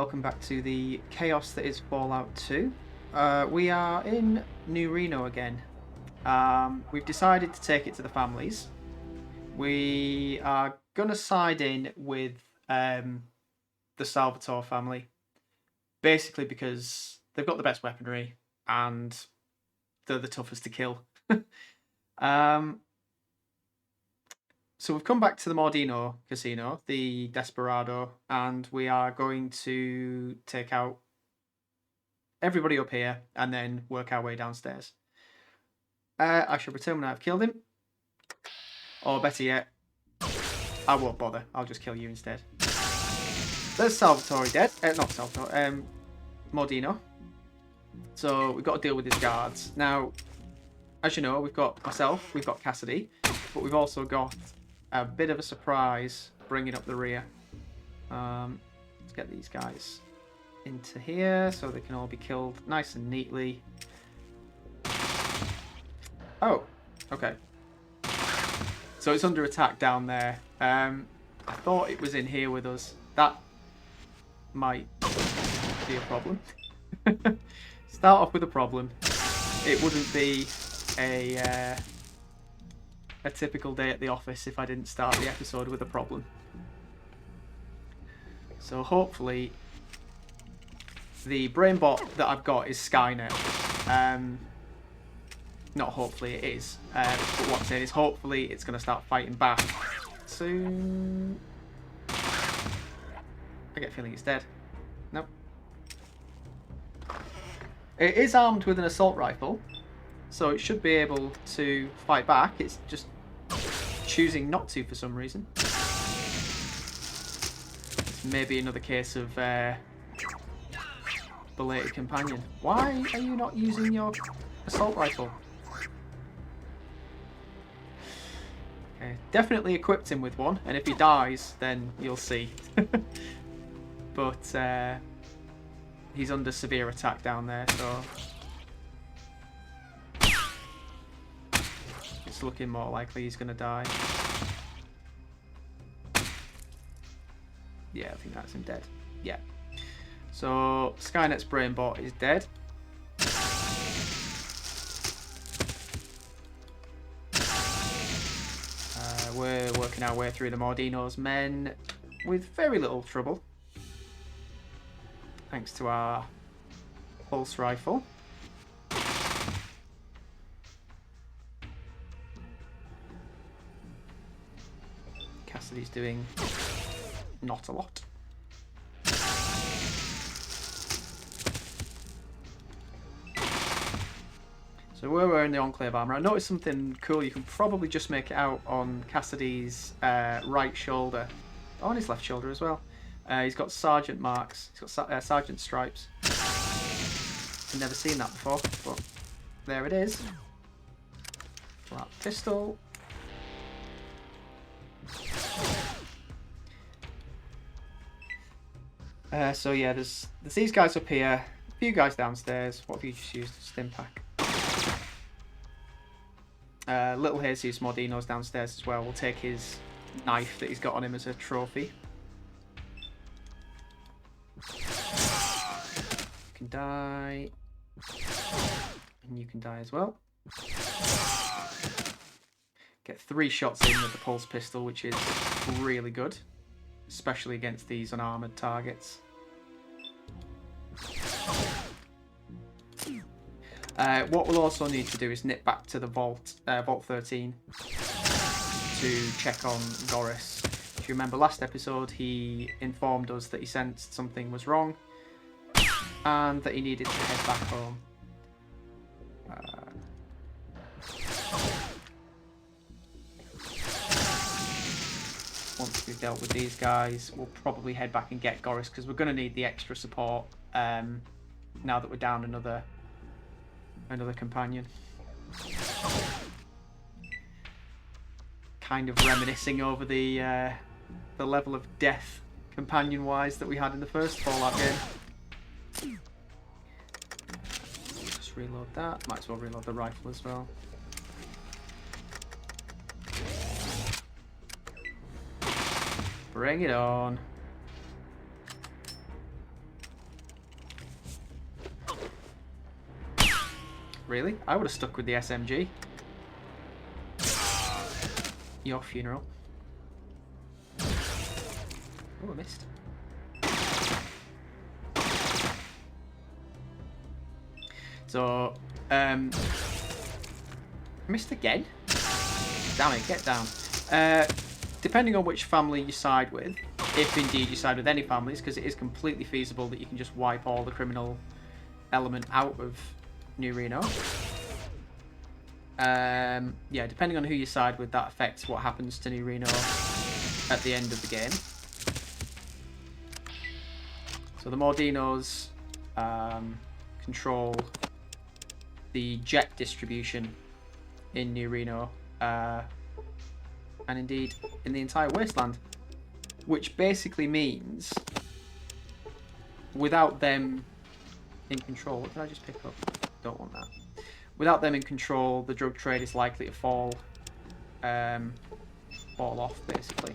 welcome back to the chaos that is Fallout 2. We are in New Reno again. We've decided to take it to the families. We are going to side in with the Salvatore family, basically because they've got the best weaponry and they're the toughest to kill. So we've come back to the Mordino Casino, the Desperado, and we are going to take out everybody up here and then work our way downstairs. I shall return when I've killed him. Or better yet, I won't bother. I'll just kill you instead. There's Salvatore dead. Not Salvatore. Mordino. So we've got to deal with his guards. Now, as you know, we've got myself, we've got Cassidy, but we've also got a bit of a surprise bringing up the rear. Let's get these guys into here so they can all be killed nice and neatly. Oh, okay. So it's under attack down there. I thought it was in here with us. That might be a problem. Start off with a problem. It wouldn't be a typical day at the office if I didn't start the episode with a problem. So hopefully the brain bot that I've got is Skynet. Not hopefully, it is. But what I'm saying is hopefully it's going to start fighting back soon. I get a feeling it's dead. Nope. It is armed with an assault rifle, so it should be able to fight back. It's just choosing not to for some reason. It's maybe another case of belated companion. Why are you not using your assault rifle? Okay, definitely equipped him with one, and if he dies, then you'll see. But he's under severe attack down there, so it's looking more likely he's going to die. Yeah, I think that's him dead. Yeah. So Skynet's brain bot is dead. We're working our way through the Mordino's men with very little trouble, thanks to our pulse rifle. Cassidy's doing not a lot. So we're wearing the Enclave armor. I noticed something cool. You can probably just make it out on Cassidy's right shoulder. Oh, on his left shoulder as well. He's got sergeant marks. He's got sergeant stripes. I've never seen that before, but there it is. That pistol. So yeah, there's these guys up here, a few guys downstairs. What have you just used? Stim pack. Little Jesus Mordino's downstairs as well. We'll take his knife that he's got on him as a trophy. You can die. And you can die as well. Get 3 shots in with the pulse pistol, which is really good, especially against these unarmoured targets. What we'll also need to do is nip back to the Vault 13 to check on Goris. If you remember last episode, he informed us that he sensed something was wrong and that he needed to head back home. Once we've dealt with these guys, we'll probably head back and get Goris, because we're going to need the extra support now that we're down another companion. Kind of reminiscing over the level of death companion-wise that we had in the first Fallout game. Just reload that. Might as well reload the rifle as well. Bring it on. Really? I would have stuck with the SMG. Your funeral. Oh, I missed. So, missed again? Damn it, get down. Depending on which family you side with, if indeed you side with any families, because it is completely feasible that you can just wipe all the criminal element out of New Reno. Yeah, depending on who you side with, that affects what happens to New Reno at the end of the game. So the Mordinos control the jet distribution in New Reno, and indeed in the entire wasteland, which basically means without them in control, what did I just pick up? Don't want that. Without them in control, the drug trade is likely to fall off, basically.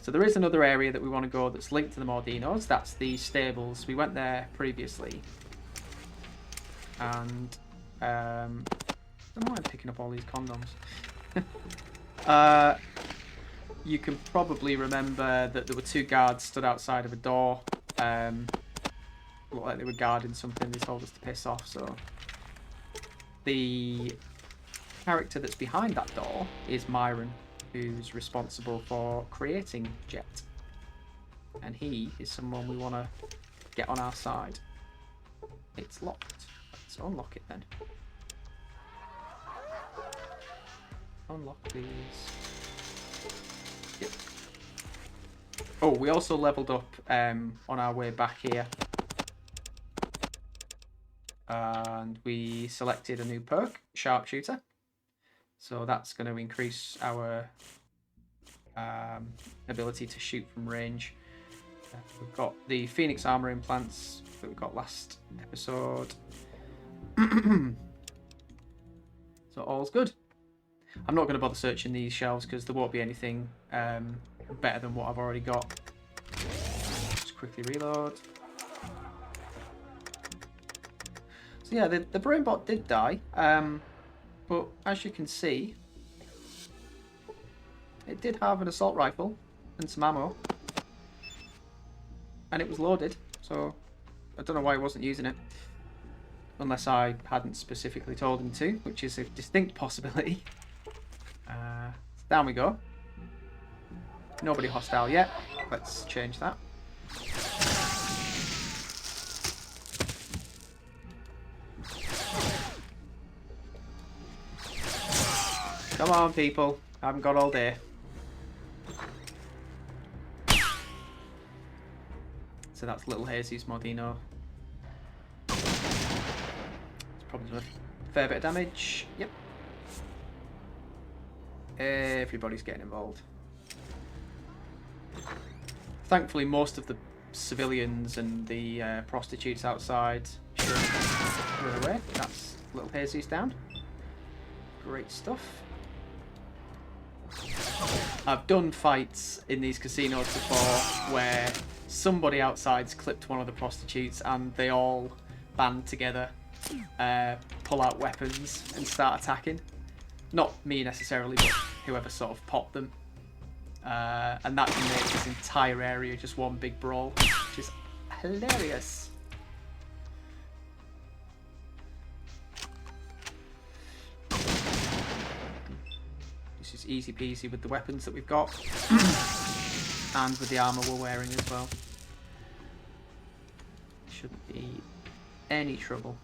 So there is another area that we want to go that's linked to the Mordinos. That's the stables. We went there previously. And I don't know why I'm picking up all these condoms. You can probably remember that there were 2 guards stood outside of a door. Looked like they were guarding something. They told us to piss off. So the character that's behind that door is Myron, who's responsible for creating Jet. And he is someone we want to get on our side. It's locked. Let's unlock it then. Unlock these. Yep. Oh, we also leveled up on our way back here. And we selected a new perk, Sharpshooter. So that's going to increase our ability to shoot from range. We've got the Phoenix armor implants that we got last episode. So all's good. I'm not going to bother searching these shelves because there won't be anything better than what I've already got. Just quickly reload. So yeah, the brain bot did die, but as you can see, it did have an assault rifle and some ammo, and it was loaded, so I don't know why he wasn't using it, unless I hadn't specifically told him to, which is a distinct possibility. Down we go. Nobody hostile yet. Let's change that. Come on, people. I haven't got all day. So that's Little Jesus Mordino. It's probably done a fair bit of damage. Yep. Everybody's getting involved. Thankfully, most of the civilians and the prostitutes outside should run away. That's Little Jesus down. Great stuff. I've done fights in these casinos before where somebody outside's clipped one of the prostitutes and they all band together, pull out weapons and start attacking. Not me necessarily, but whoever sort of popped them. And that can make this entire area just one big brawl, which is hilarious. This is easy peasy with the weapons that we've got and with the armour we're wearing as well. Shouldn't be any trouble.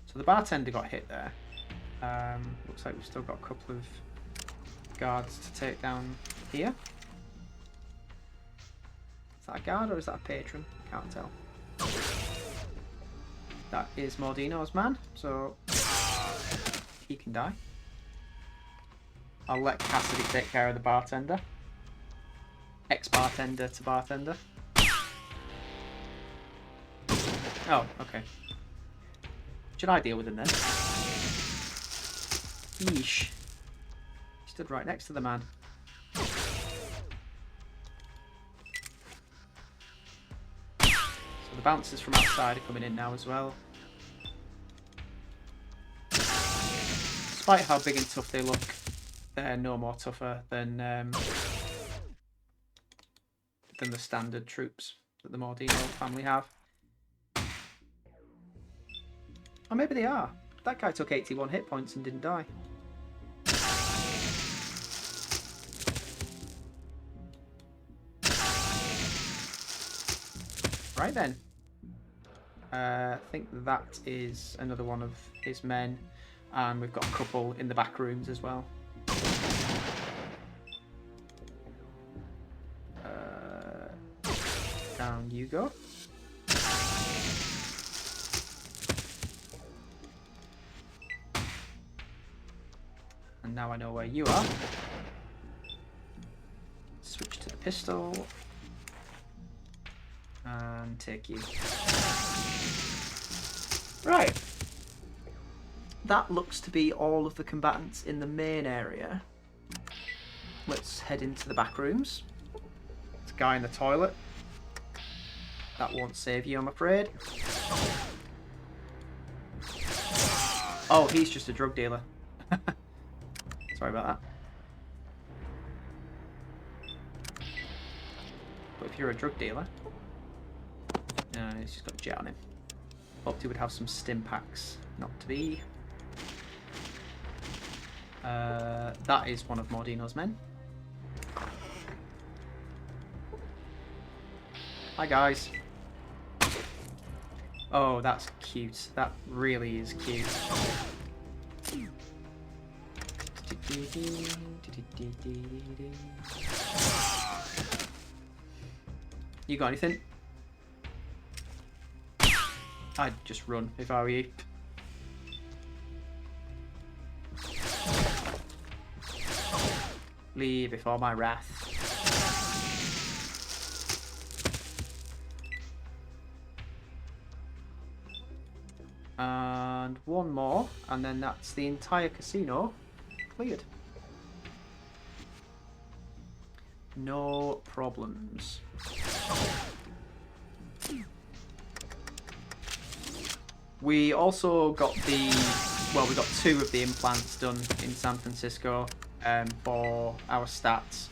So the bartender got hit there. Looks like we've still got a couple of guards to take down here. Is that a guard or is that a patron? Can't tell. That is Mordino's man, so he can die. I'll let Cassidy take care of the bartender. Ex-bartender to bartender. Oh, okay. Should I deal with him then? Yeesh. He stood right next to the man. bouncers from outside are coming in now as well. Despite how big and tough they look, they're no more tougher than the standard troops that the Mordino family have. Or maybe they are. That guy took 81 hit points and didn't die. Right then. I think that is another one of his men. And we've got a couple in the back rooms as well. Down you go. And now I know where you are. Switch to the pistol. And take you. Right. That looks to be all of the combatants in the main area. Let's head into the back rooms. There's a guy in the toilet. That won't save you, I'm afraid. Oh, he's just a drug dealer. Sorry about that. But if you're a drug dealer... No, he's just got a jet on him. Hoped he would have some stim packs. Not to be. That is one of Mordino's men. Hi guys. Oh, that's cute. That really is cute. You got anything? I'd just run if I were you. Leave before my wrath. And one more, and then that's the entire casino cleared. No problems. We also got we got 2 of the implants done in San Francisco for our stats.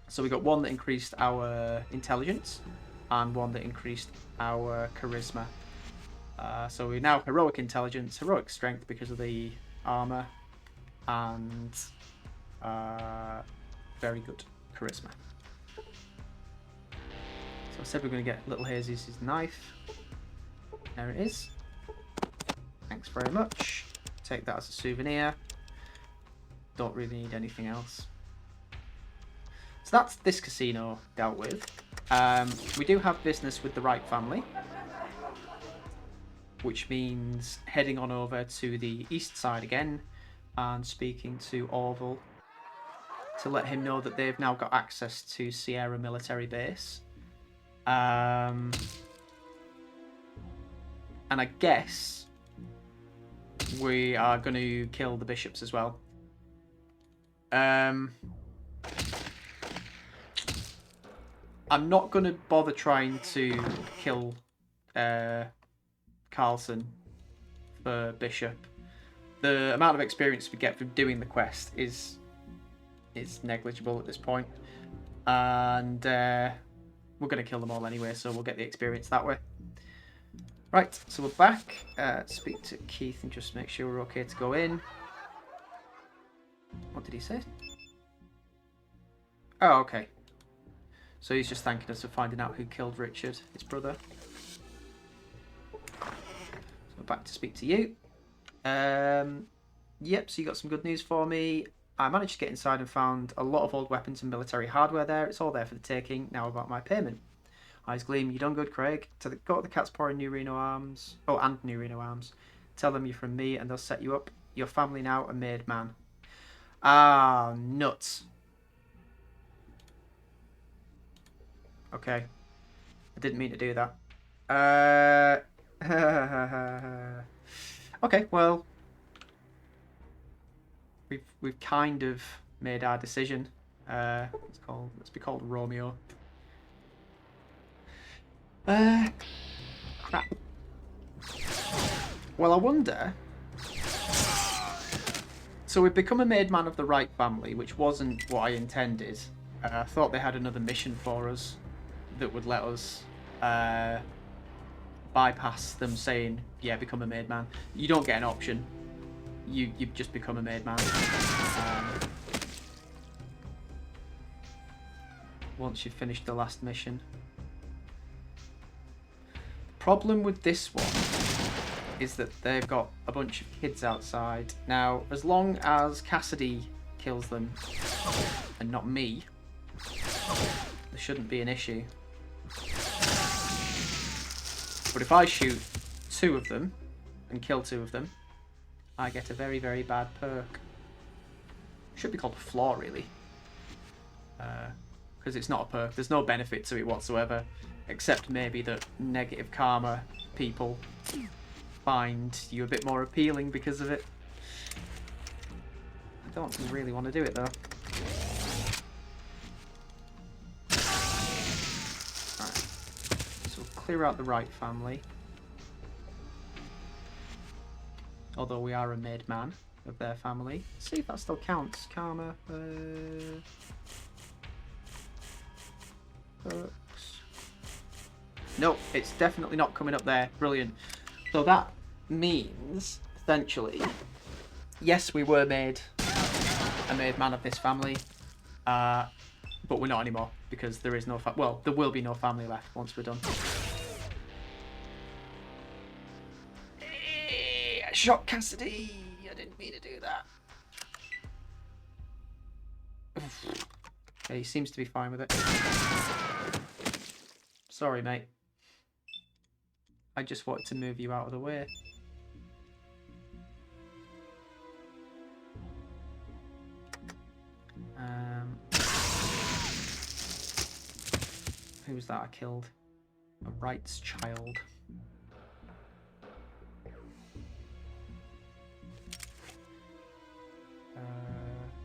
So we got one that increased our intelligence and one that increased our charisma. So we're now heroic intelligence, heroic strength because of the armor, and very good charisma. So I said we're going to get Little Hazy's knife. There it is. Thanks very much. Take that as a souvenir. Don't really need anything else. So that's this casino dealt with. We do have business with the Wright family, which means heading on over to the east side again and speaking to Orville to let him know that they've now got access to Sierra Military Base. And I guess we are going to kill the bishops as well. I'm not going to bother trying to kill Carlson for Bishop. The amount of experience we get from doing the quest is negligible at this point. And we're going to kill them all anyway, so we'll get the experience that way. Right, so we're back. Speak to Keith and just make sure we're okay to go in. What did he say? Oh, okay. So he's just thanking us for finding out who killed Richard, his brother. So we're back to speak to you. Yep, so you got some good news for me. I managed to get inside and found a lot of old weapons and military hardware there. It's all there for the taking. Now about my payment. Eyes gleam. You done good, Craig. Go to the Cat's Paw in New Reno Arms. Oh, and New Reno Arms. Tell them you're from me and they'll set you up. Your family now a made man. Ah, nuts. Okay. I didn't mean to do that. Okay, well. We've kind of made our decision. Let's be called Romeo. Crap. Well, I wonder... So we've become a made man of the right family, which wasn't what I intended. I thought they had another mission for us that would let us bypass them saying, yeah, become a made man. You don't get an option. You just become a made man. Once you've finished the last mission. The problem with this one is that they've got a bunch of kids outside. Now, as long as Cassidy kills them and not me, there shouldn't be an issue. But if I shoot 2 of them and kill 2 of them, I get a very, very bad perk. Should be called a flaw, really. Because it's not a perk. There's no benefit to it whatsoever, except maybe that negative karma people find you a bit more appealing because of it. I don't really want to do it, though. Alright. So we'll clear out the right family. Although we are a made man of their family. Let's see if that still counts. Karma. Perks. No, it's definitely not coming up there. Brilliant. So that means, essentially, yes, we were made a made man of this family, but we're not anymore because there is no well, there will be no family left once we're done. I shot Cassidy. I didn't mean to do that. Okay, he seems to be fine with it. Sorry, mate. I just wanted to move you out of the way. Who was that I killed? A rights child.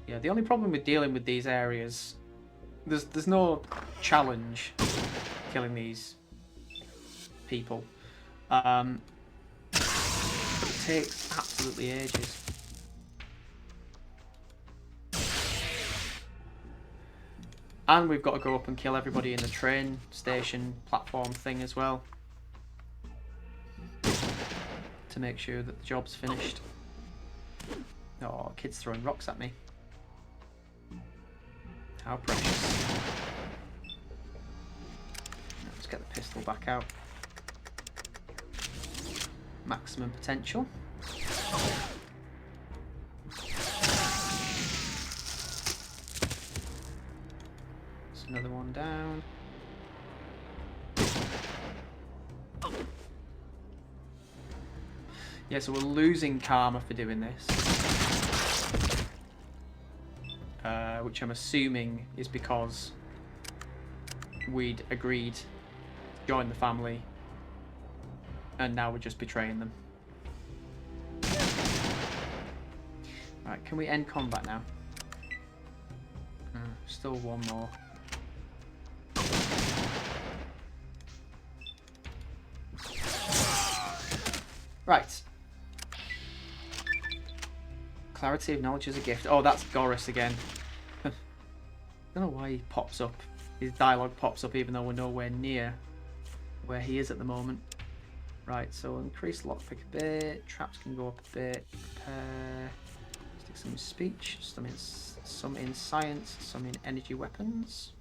Yeah, the only problem with dealing with these areas, there's no challenge killing these people. But it takes absolutely ages. And we've got to go up and kill everybody in the train station platform thing as well, to make sure that the job's finished. Oh, kids throwing rocks at me. How precious. Let's get the pistol back out. Maximum potential. There's another one down. Yeah, so we're losing karma for doing this. Which I'm assuming is because we'd agreed to join the family and now we're just betraying them. Right, can we end combat now? Still one more. Right. Clarity of knowledge is a gift. Oh, that's Goris again. I don't know why he pops up. His dialogue pops up even though we're nowhere near where he is at the moment. Right, so increase lockpick a bit. Traps can go up a bit. Prepare. Stick some in speech. Some in science. Some in energy weapons.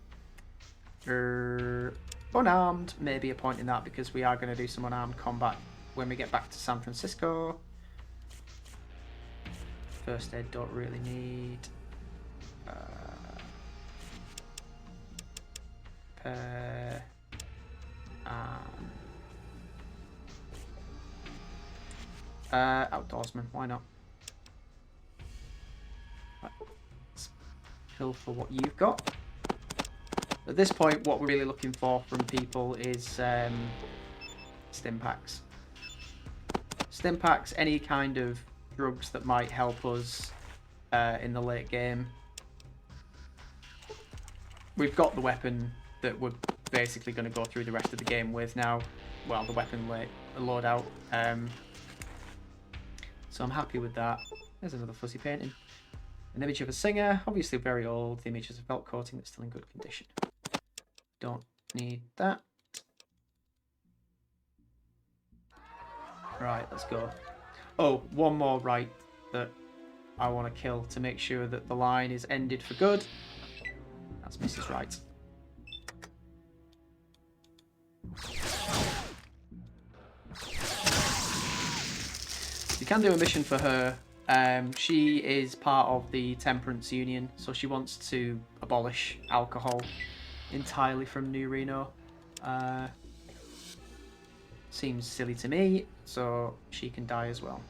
Unarmed. Maybe a point in that because we are going to do some unarmed combat when we get back to San Francisco. First aid don't really need. Outdoorsman, why not? Right. Let's kill for what you've got. At this point, what we're really looking for from people is stim packs. Stim packs, any kind of drugs that might help us in the late game. We've got the weapon that would basically going to go through the rest of the game with now. Well, the weapon loadout. So I'm happy with that. There's another fuzzy painting. An image of a singer, obviously very old. The image is a felt coating that's still in good condition. Don't need that. Right, let's go. Oh, one more right that I want to kill to make sure that the line is ended for good. That's Mrs. Right. You can do a mission for her. She is part of the Temperance Union, so she wants to abolish alcohol entirely from New Reno. Seems silly to me, so she can die as well.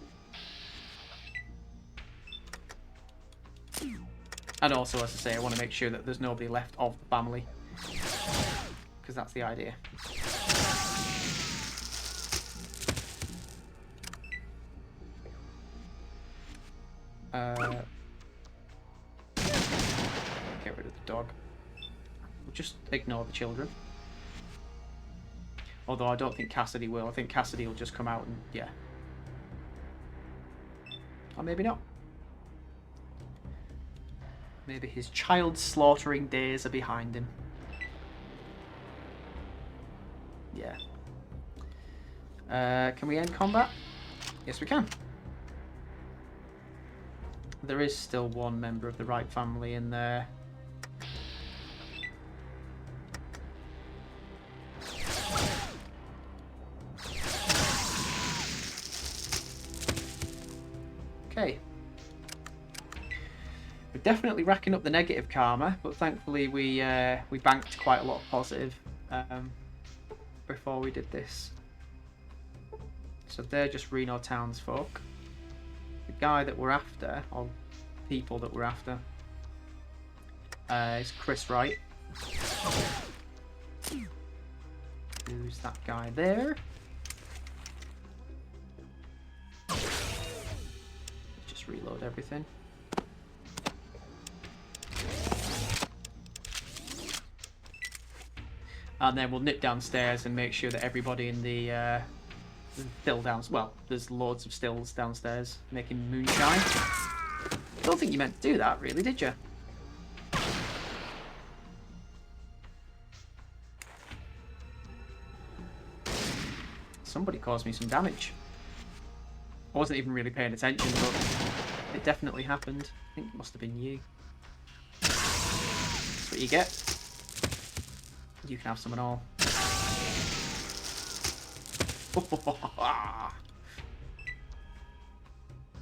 And also, as I say, I want to make sure that there's nobody left of the family, because that's the idea. Get rid of the dog. We'll just ignore the children. Although I don't think Cassidy will. I think Cassidy will just come out and, yeah. Or maybe not. Maybe his child slaughtering days are behind him. Yeah. Can we end combat? Yes, we can. There is still one member of the Wright family in there. Okay. We're definitely racking up the negative karma, but thankfully we banked quite a lot of positive before we did this. So they're just Reno townsfolk. The guy that we're after, or people that we're after, is Chris Wright. Who's that guy there? Just reload everything. And then we'll nip downstairs and make sure that everybody in the still downstairs. Well, there's loads of stills downstairs making moonshine. Don't think you meant to do that, really, did you? Somebody caused me some damage. I wasn't even really paying attention, but it definitely happened. I think it must have been you. That's what you get. You can have some and all.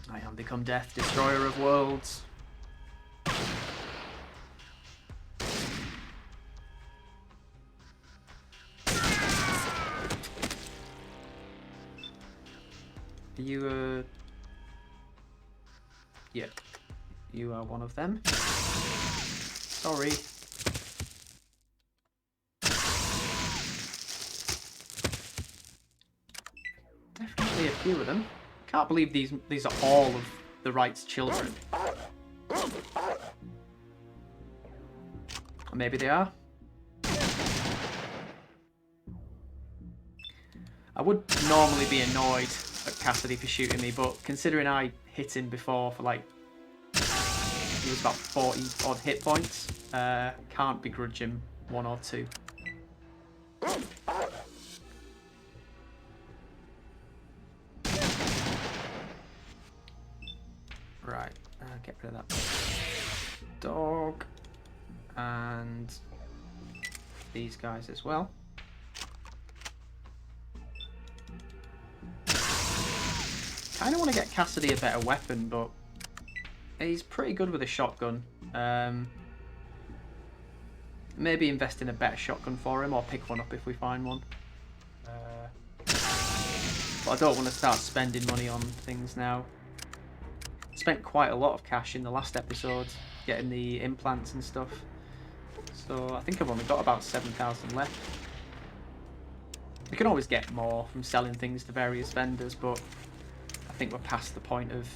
I am become death, destroyer of worlds. Are you yeah, you are one of them. Sorry. Definitely a few of them. Can't believe these are all of the Wright's children. Or maybe they are. I would normally be annoyed at Cassidy for shooting me, but considering I hit him before for like, he was about 40 odd hit points, can't begrudge him one or two. Right, get rid of that dog and these guys as well. Kind of want to get Cassidy a better weapon, but he's pretty good with a shotgun. Maybe invest in a better shotgun for him, or pick one up if we find one. But I don't want to start spending money on things now. Spent quite a lot of cash in the last episode getting the implants and stuff, so I think I've only got about 7,000 left. We can always get more from selling things to various vendors, but I think we're past the point of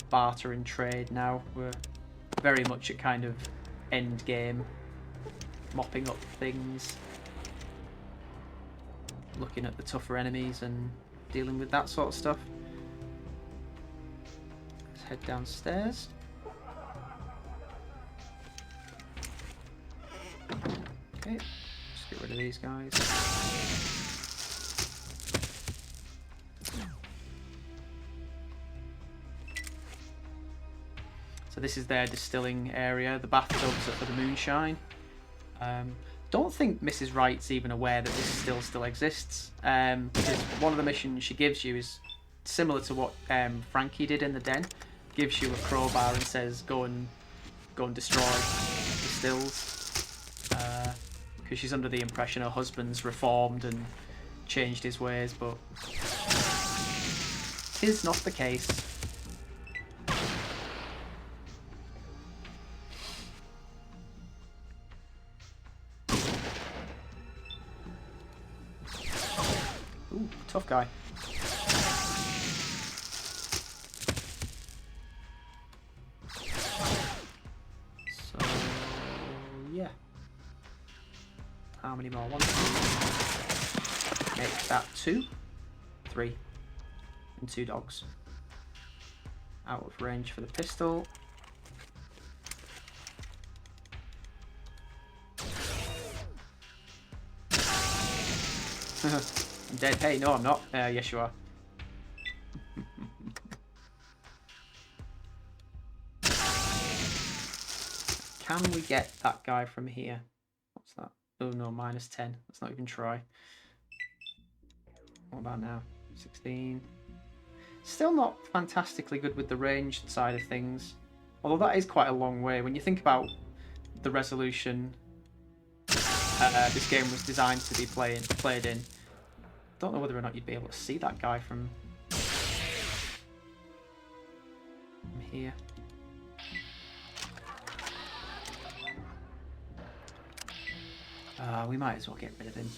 barter and trade now. We're very much at kind of end game mopping up things, looking at the tougher enemies and dealing with that sort of stuff. Let's head downstairs. Okay, just get rid of these guys. So this is their distilling area. The bathtubs are for the moonshine. Don't think Mrs. Wright's even aware that this still exists. Because one of the missions she gives you is similar to what Frankie did in the den. Gives you a crowbar and says go and destroy the stills. Because she's under the impression her husband's reformed and changed his ways, but is not the case. Ooh, tough guy. So, yeah. How many more? 1, 2. Make that 2, 3, and 2 dogs. Out of range for the pistol. I'm dead. Hey, no, I'm not. Yes, you are. Can we get that guy from here? What's that? Oh no, -10. Let's not even try. What about now? 16. Still not fantastically good with the ranged side of things. Although that is quite a long way. When you think about the resolution this game was designed to be played in. Don't know whether or not you'd be able to see that guy from here. We might as well get rid of him.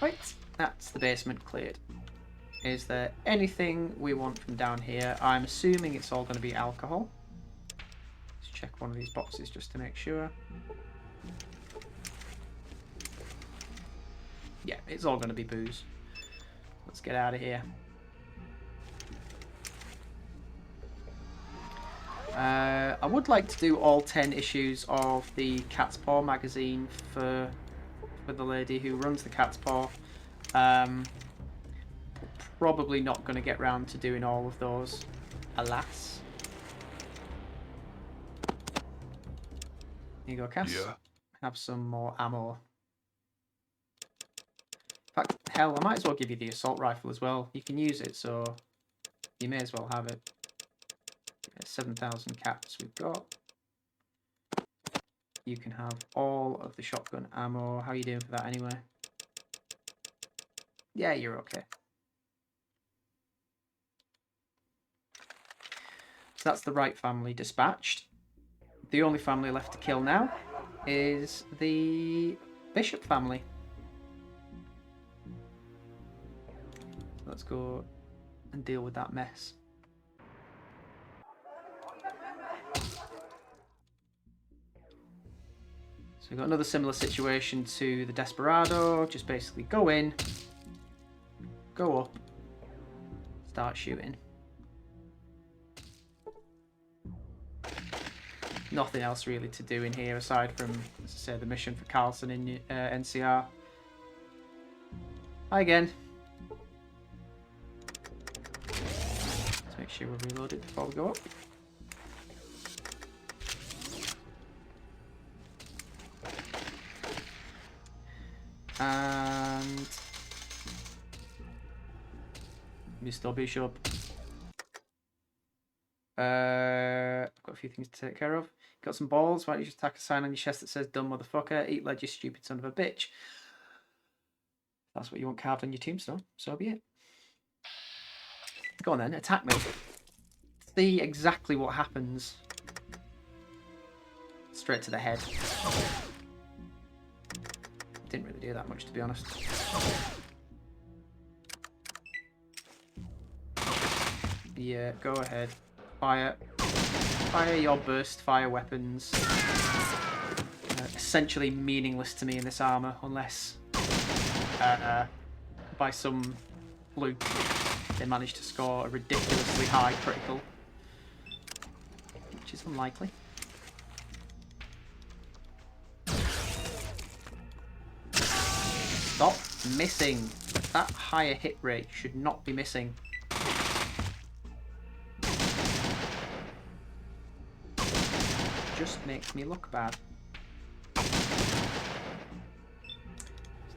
Right, that's the basement cleared. Is there anything we want from down here? I'm assuming it's all going to be alcohol. Let's check one of these boxes just to make sure. Yeah, it's all going to be booze. Let's get out of here. I would like to do all 10 issues of the Cat's Paw magazine for the lady who runs the Cat's Paw. Probably not going to get round to doing all of those, alas. Here you go, Cass. Yeah. Have some more ammo. In fact, hell, I might as well give you the assault rifle as well. You can use it, so you may as well have it. 7,000 caps we've got. You can have all of the shotgun ammo. How are you doing for that anyway? Yeah, you're okay. So that's the Wright family dispatched. The only family left to kill now is the Bishop family. So let's go and deal with that mess. So we've got another similar situation to the Desperado. Just basically go in, go up, start shooting. Nothing else really to do in here aside from, as I say, the mission for Carlson in NCR. Hi again. Let's make sure we're reloaded before we go up. And Mr. Bishop. I've got a few things to take care of. Got some balls. Why don't you just tack a sign on your chest that says "Dumb motherfucker, eat lead, you stupid son of a bitch." If that's what you want carved on your tombstone, so be it. Go on then, attack me. See exactly what happens. Straight to the head. Didn't really do that much, to be honest. Yeah, go ahead. Fire. Fire your burst fire weapons. Essentially meaningless to me in this armor, unless by some fluke they manage to score a ridiculously high critical, which is unlikely. Stop missing. That higher hit rate should not be missing. Just makes me look bad.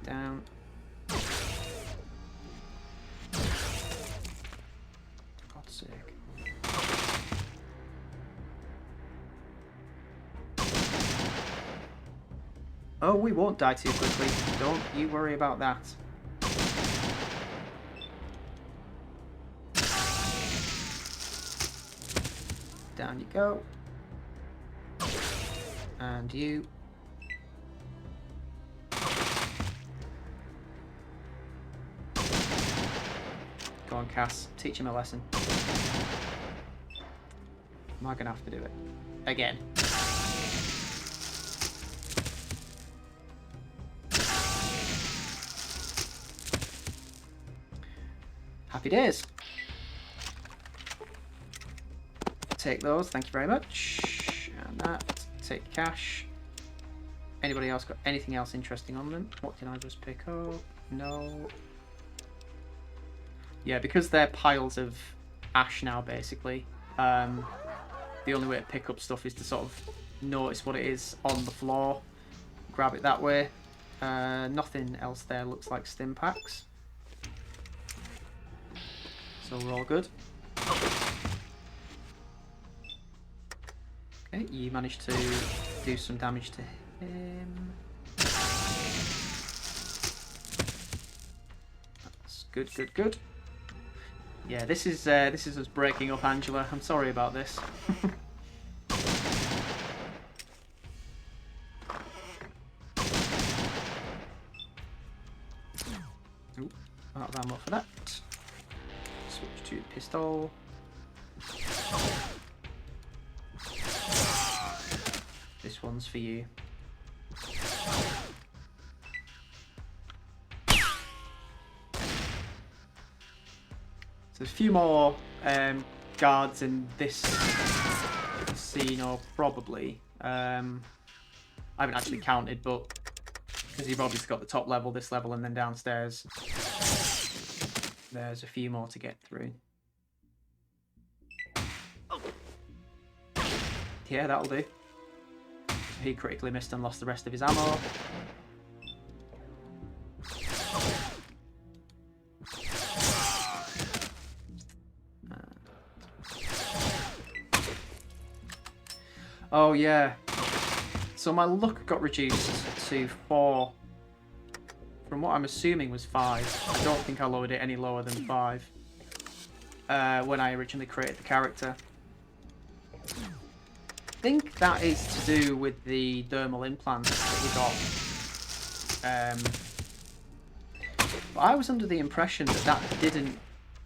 Down. For God's sake. Oh, we won't die too quickly. Don't you worry about that. Down you go. And you. Go on, Cass. Teach him a lesson. Am I going to have to do it? Again. Happy days. Take those, thank you very much. And that. Take cash. Anybody else got anything else interesting on them? What did I just pick up? No. Yeah, because they're piles of ash now, basically. The only way to pick up stuff is to sort of notice what it is on the floor. Grab it that way. Nothing else there looks like stim packs. So we're all good. Okay, you managed to do some damage to him. That's good, good, good. Yeah, this is us breaking up Angela. I'm sorry about this. Ooh, out of ammo for that. Switch to pistol. This one's for you. So there's a few more guards in this scene, or probably. I haven't actually counted, but because you've obviously got the top level, this level, and then downstairs, there's a few more to get through. Yeah, that'll do. He critically missed and lost the rest of his ammo. Oh yeah. So my luck got reduced to 4. From what I'm assuming was 5. I don't think I lowered it any lower than 5 when I originally created the character. I think that is to do with the dermal implants that we got. But I was under the impression that that didn't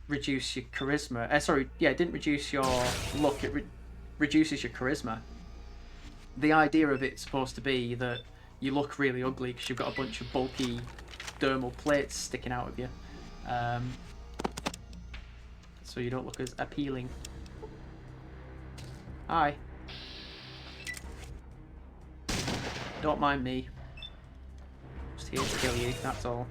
reduce your charisma. Sorry, yeah, it didn't reduce your luck. It reduces your charisma. The idea of it's supposed to be that you look really ugly because you've got a bunch of bulky dermal plates sticking out of you. So you don't look as appealing. Hi. Don't mind me. Just here to kill you, that's all.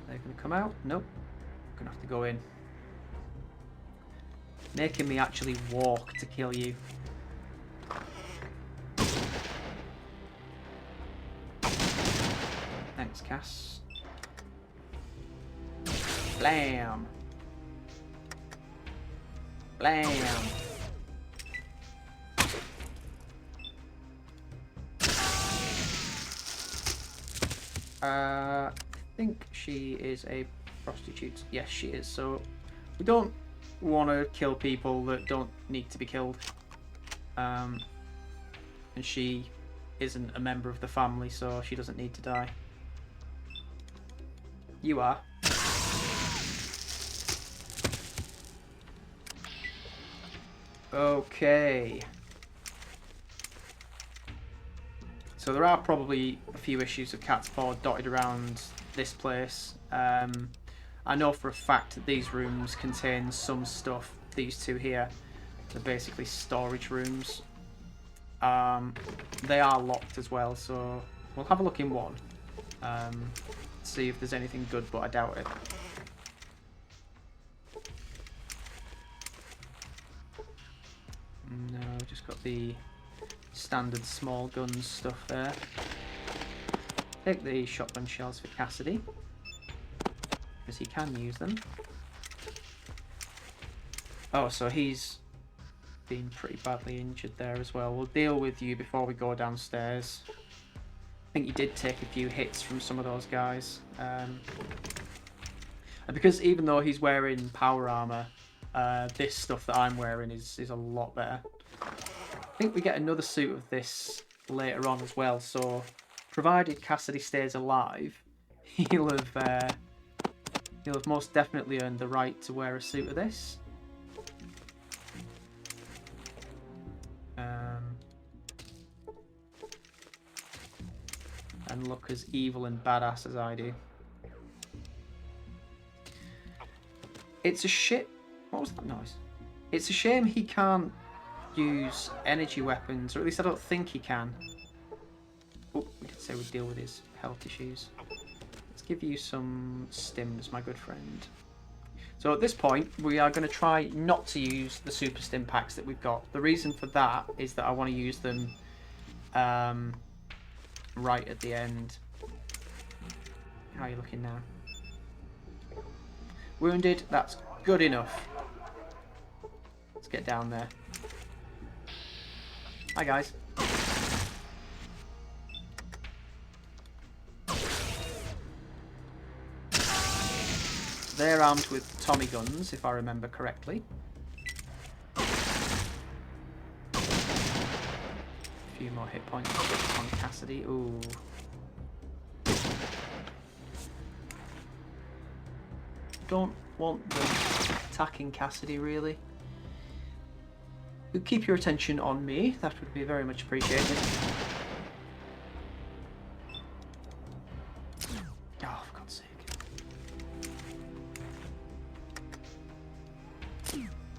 They're gonna come out? Nope. Gonna have to go in. Making me actually walk to kill you. Thanks, Cass. Blam! Blam! I think she is a prostitute. Yes, she is. So we don't want to kill people that don't need to be killed. And she isn't a member of the family, so she doesn't need to die. You are. Okay. So there are probably a few issues of cat's paw dotted around this place. I know for a fact that these rooms contain some stuff. These two here are basically storage rooms. They are locked as well, so we'll have a look in one. See if there's anything good, but I doubt it. No, just got the standard small guns stuff there. Take the shotgun shells for Cassidy, because he can use them. Oh, so he's been pretty badly injured there as well. We'll deal with you before we go downstairs. I think you did take a few hits from some of those guys. And because even though he's wearing power armor, this stuff that I'm wearing is a lot better. I think we get another suit of this later on as well, so provided Cassidy stays alive, he'll have most definitely earned the right to wear a suit of this. And look as evil and badass as I do. It's a shit. What was that noise? It's a shame he can't use energy weapons, or at least I don't think he can. Oh, we did say we'd deal with his health issues. Let's give you some stims, my good friend. So at this point, we are going to try not to use the super stim packs that we've got. The reason for that is that I want to use them right at the end. How are you looking now? Wounded, that's good enough. Let's get down there. Hi guys. They're armed with Tommy guns, if I remember correctly. A few more hit points on Cassidy. Ooh. Don't want them attacking Cassidy, really. Keep your attention on me, that would be very much appreciated. Oh, for God's sake.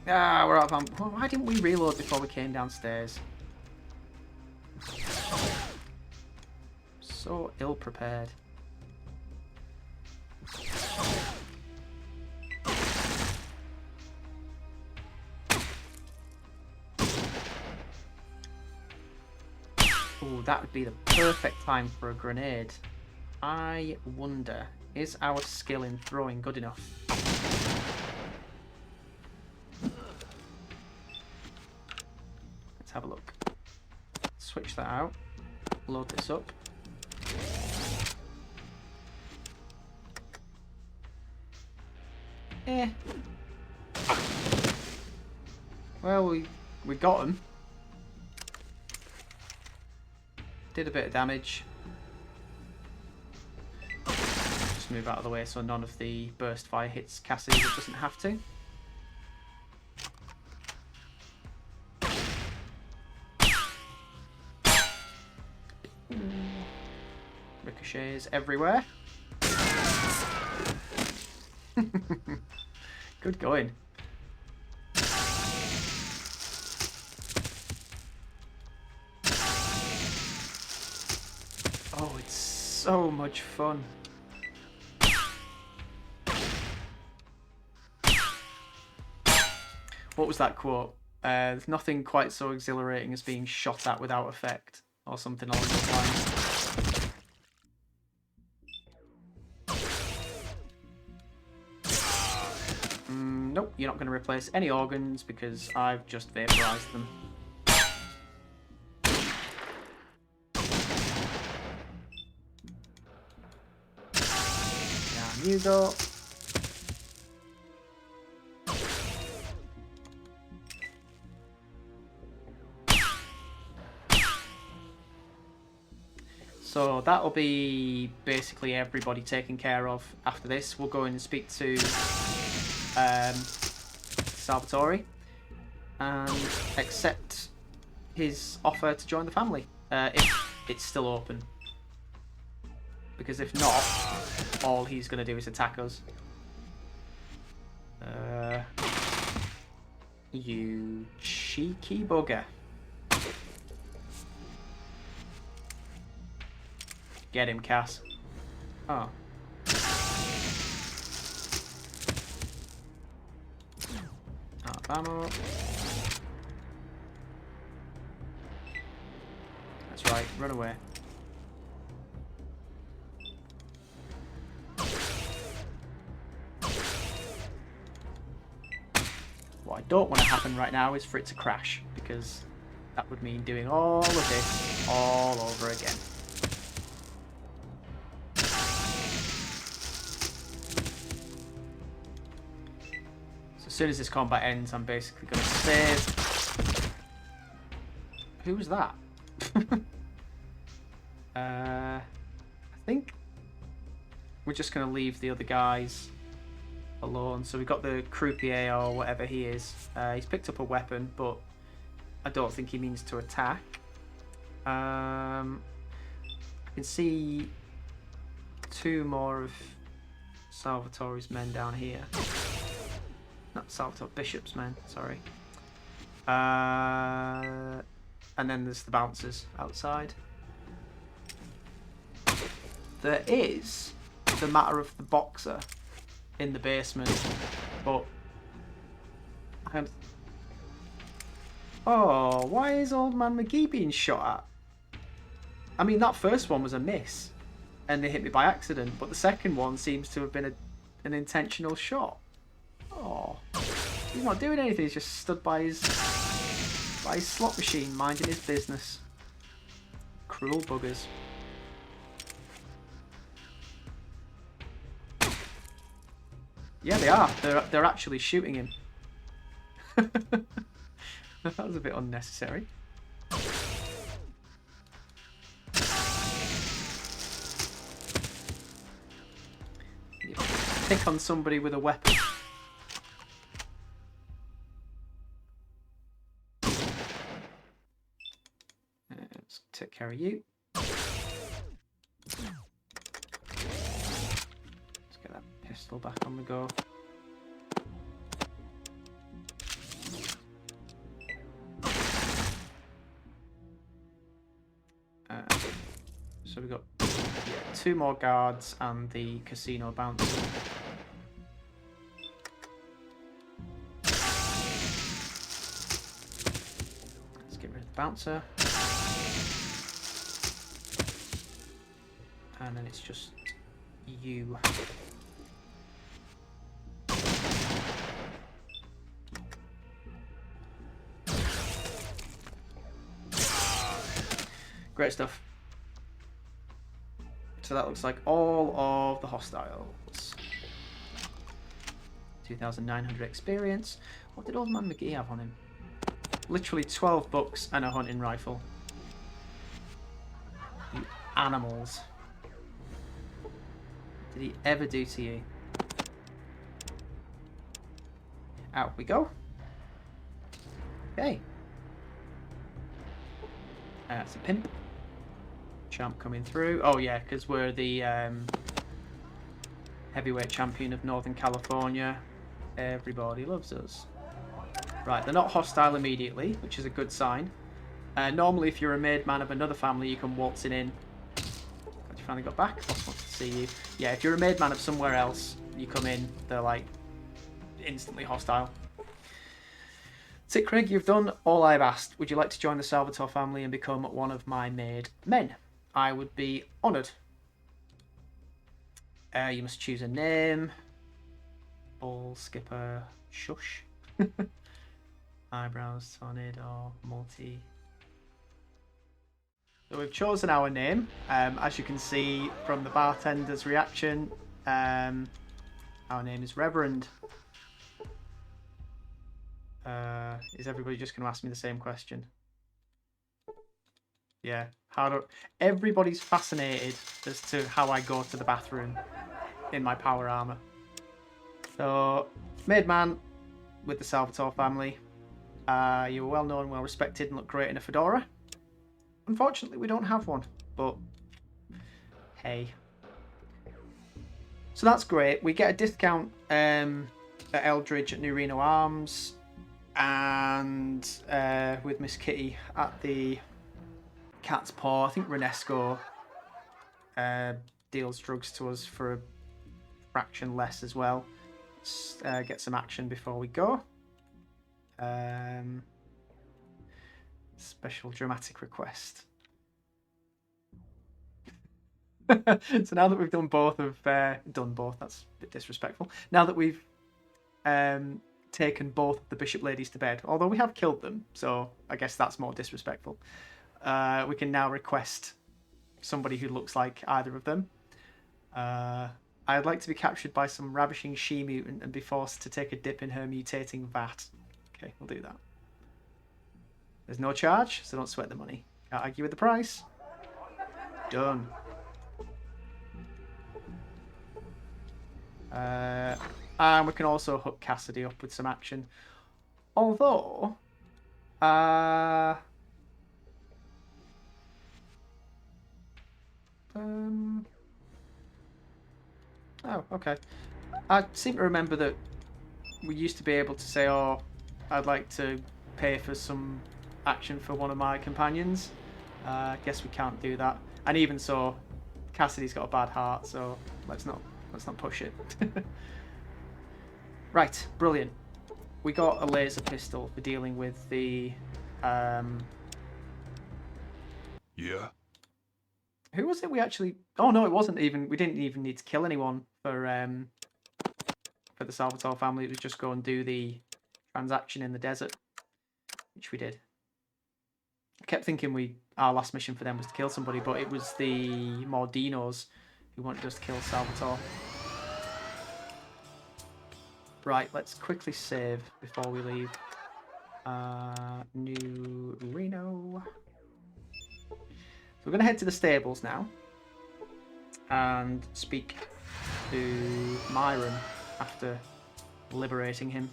Ah, we're out of ammo. Why didn't we reload before we came downstairs? So ill prepared. Ooh, that would be the perfect time for a grenade. I wonder, is our skill in throwing good enough? Let's have a look. Switch that out. Load this up. Eh. Well, we got him. Did a bit of damage. Just move out of the way so none of the burst fire hits Cassidy that doesn't have to. Ricochets everywhere. Good going. Oh, it's so much fun. What was that quote? There's nothing quite so exhilarating as being shot at without effect, or something along those lines. Nope, you're not going to replace any organs because I've just vaporized them. Down you go. So that'll be basically everybody taken care of after this. We'll go and speak to Salvatore. and accept his offer to join the family, if it's still open. Because if not, all he's going to do is attack us. You cheeky bugger. Get him, Cass. Oh. Out of ammo. That's right, run away. What I don't want to happen right now is for it to crash, because that would mean doing all of this all over again. So as soon as this combat ends, I'm basically going to save. Who was that? I think we're just going to leave the other guys alone. So we've got the croupier or whatever he is. He's picked up a weapon, but I don't think he means to attack. I can see two more of Salvatore's men down here. Not Salvatore, Bishop's men, sorry. And then there's the bouncers outside. There is the matter of the boxer in the basement, but oh, why is Old Man McGee being shot at? I mean, that first one was a miss, and they hit me by accident, but the second one seems to have been an intentional shot. Oh, he's not doing anything, he's just stood by his slot machine, minding his business. Cruel buggers. Yeah, they are. They're actually shooting him. That was a bit unnecessary. You pick on somebody with a weapon. Let's take care of you. Pistol back on the go. So we've got two more guards and the casino bouncer. Let's get rid of the bouncer. And then it's just you. Great stuff. So that looks like all of the hostiles. 2,900 experience. What did Old Man McGee have on him? Literally 12 bucks and a hunting rifle. You animals. What did he ever do to you? Out we go. Okay. That's a pimp. Champ coming through. Oh yeah, because we're the heavyweight champion of Northern California. Everybody loves us. Right, they're not hostile immediately, which is a good sign. Normally, if you're a made man of another family, you come waltzing in. Glad you finally got back. Boss wants to see you. Yeah, if you're a made man of somewhere else, you come in, they're like instantly hostile. That's it, Craig. You've done all I've asked. Would you like to join the Salvatore family and become one of my made men? I would be honoured. You must choose a name. Ball, skipper, shush. Eyebrows, tornado, multi. So we've chosen our name. As you can see from the bartender's reaction, our name is Reverend. Is everybody just going to ask me the same question? Yeah. Everybody's fascinated as to how I go to the bathroom in my power armor. So, made man with the Salvatore family. You're well known, well respected, and look great in a fedora. Unfortunately, we don't have one, but hey. So that's great. We get a discount at Eldridge at New Reno Arms, and with Miss Kitty at the Cat's Paw. I think Renesco deals drugs to us for a fraction less as well. Let's get some action before we go. Special dramatic request. So now that we've done both that's a bit disrespectful. Now that we've taken both of the bishop ladies to bed, although we have killed them, so I guess that's more disrespectful. We can now request somebody who looks like either of them. I'd like to be captured by some ravishing she-mutant and be forced to take a dip in her mutating vat. Okay, we'll do that. There's no charge, so don't sweat the money. Can't argue with the price. Done. And we can also hook Cassidy up with some action. Although... oh, okay. I seem to remember that we used to be able to say, oh, I'd like to pay for some action for one of my companions. Guess we can't do that. And even so, Cassidy's got a bad heart, so let's not push it. Right, brilliant. We got a laser pistol for dealing with the Yeah. Who was it we actually... Oh, no, it wasn't even... We didn't even need to kill anyone for the Salvatore family. It was just go and do the transaction in the desert, which we did. I kept thinking our last mission for them was to kill somebody, but it was the Mordinos who wanted us to kill Salvatore. Right, let's quickly save before we leave. New Reno. So we're going to head to the stables now and speak to Myron after liberating him.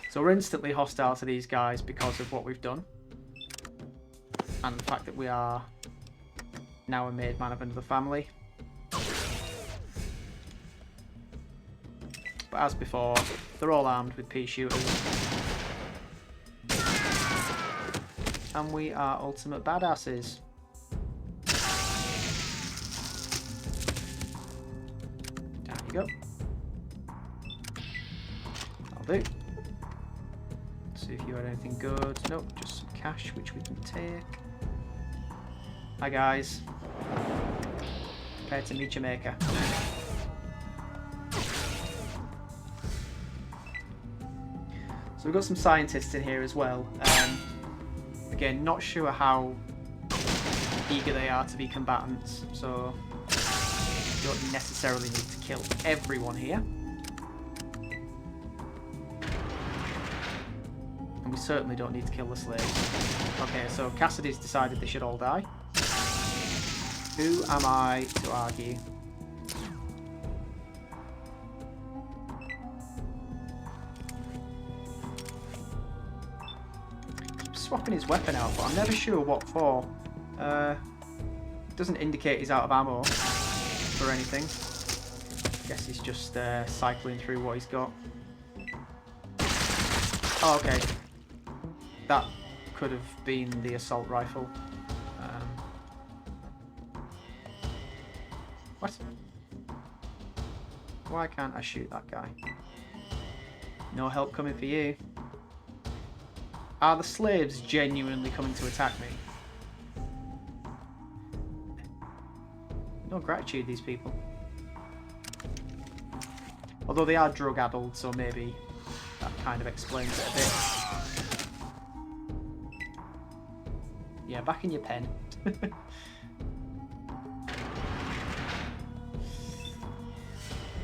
So we're instantly hostile to these guys because of what we've done and the fact that we are now a made man of another family. But as before, they're all armed with pea shooters. And we are ultimate badasses. Down you go. I'll do. See if you had anything good. Nope, just some cash which we can take. Hi guys. Prepare to meet your maker. So we've got some scientists in here as well. Again, not sure how eager they are to be combatants, so you don't necessarily need to kill everyone here. And we certainly don't need to kill the slaves. Okay, so Cassidy's decided they should all die. Who am I to argue? Swapping his weapon out, but I'm never sure what for. It doesn't indicate he's out of ammo or anything. Guess he's just cycling through what he's got. Oh, okay. That could have been the assault rifle. What? Why can't I shoot that guy? No help coming for you. Are the slaves genuinely coming to attack me? No gratitude, these people. Although they are drug-addled, so maybe that kind of explains it a bit. Yeah, back in your pen.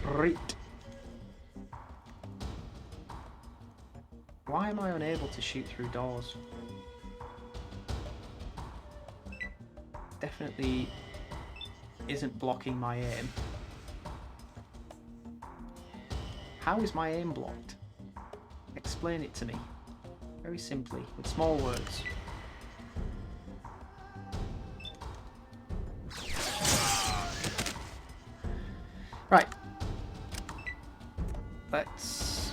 Right. Why am I unable to shoot through doors? Definitely isn't blocking my aim. How is my aim blocked? explain it to me. Very simply, with small words. Right. Let's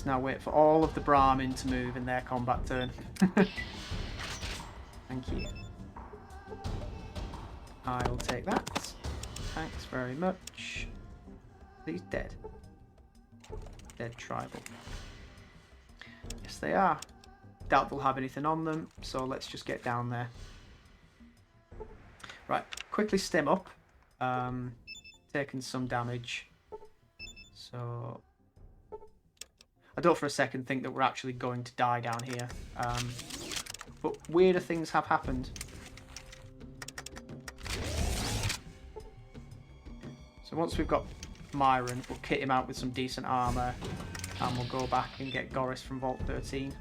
now wait for all of the Brahmin to move in their combat turn. Thank you. I will take that. Thanks very much. These dead. Dead tribal. Yes, they are. Doubt they'll have anything on them, so let's just get down there. Right, quickly stim up. Taken some damage. So I don't for a second think that we're actually going to die down here. But weirder things have happened. So once we've got Myron, we'll kit him out with some decent armour and we'll go back and get Goris from Vault 13.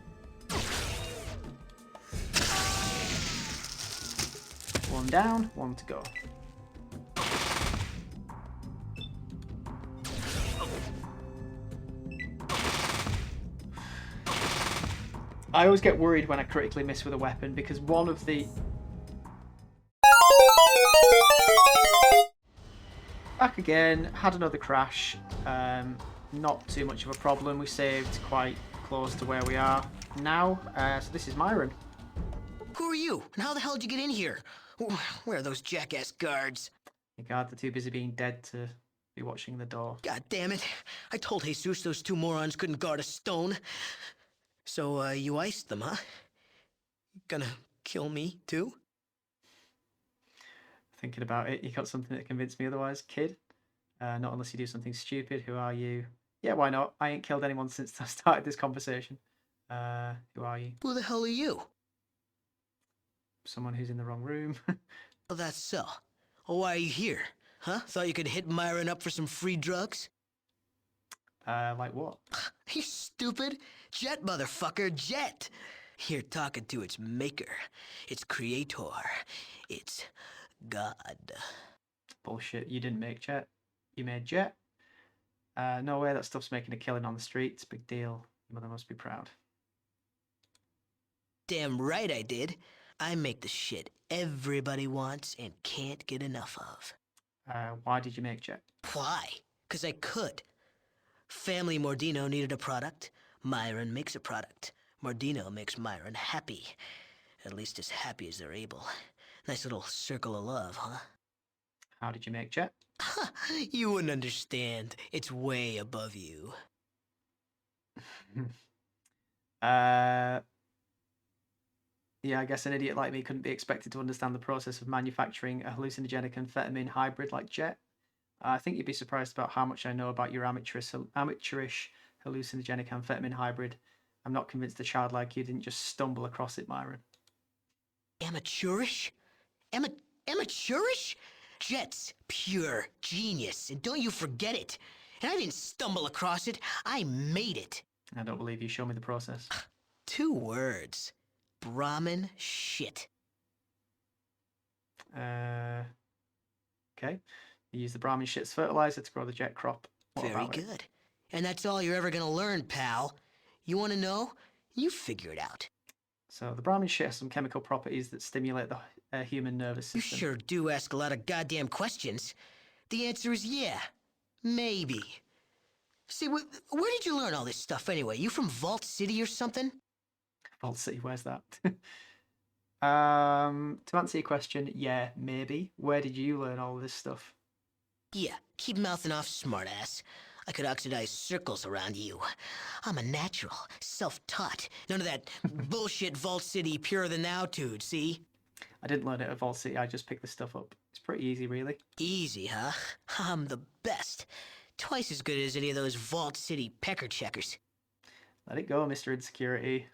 One down, one to go. I always get worried when I critically miss with a weapon because one of the... Back again, had another crash. Not too much of a problem. We saved quite close to where we are now. So this is Myron. Who are you? And how the hell did you get in here? Where are those jackass guards? Your guards are too busy being dead to be watching the door. God damn it. I told Jesus those two morons couldn't guard a stone. So, you iced them, huh? Gonna kill me, too? Thinking about it, you got something that convinced me otherwise, kid. Not unless you do something stupid. Who are you? Yeah, why not? I ain't killed anyone since I started this conversation. Who are you? Who the hell are you? Someone who's in the wrong room. Oh, that's so. Oh, why are you here? Huh? Thought you could hit Myron up for some free drugs? Like what? You stupid. Jet, motherfucker, Jet. You're talking to its maker, its creator, its god. Bullshit, you didn't make Jet. You made Jet. No way that stuff's making a killing on the streets. Big deal. Your mother must be proud. Damn right I did. I make the shit everybody wants and can't get enough of. Why did you make Jet? Why? 'Cause I could. Family Mordino needed a product. Myron makes a product. Mordino makes Myron happy. At least as happy as they're able. Nice little circle of love, huh? How did you make Jet? You wouldn't understand. It's way above you. Yeah, I guess an idiot like me couldn't be expected to understand the process of manufacturing a hallucinogenic amphetamine hybrid like Jet. I think you'd be surprised about how much I know about your amateurish hallucinogenic amphetamine hybrid. I'm not convinced a child like you didn't just stumble across it, Myron. Amateurish? Amateurish? Jet's pure genius, and don't you forget it. And I didn't stumble across it, I made it. I don't believe you. Show me the process. 2 words. Brahmin shit. Okay. You use the Brahmin shit as fertilizer to grow the Jet crop. What Very about it? good. And that's all you're ever gonna learn, pal. You wanna know? You figure it out. So the Brahmin shit has some chemical properties that stimulate the human nervous You system. sure do ask a lot of goddamn questions. The answer is yeah. Maybe. See, where did you learn all this stuff anyway? You from Vault City or something? Vault City, where's that? To answer your question, yeah, maybe. Where did you learn all this stuff? Yeah, keep mouthing off, smartass. I could oxidize circles around you. I'm a natural, self-taught. None of that bullshit Vault City purer than thou dude, see? I didn't learn it at Vault City, I just picked the stuff up. It's pretty easy, really. Easy, huh? I'm the best. Twice as good as any of those Vault City pecker checkers. Let it go, Mr. Insecurity.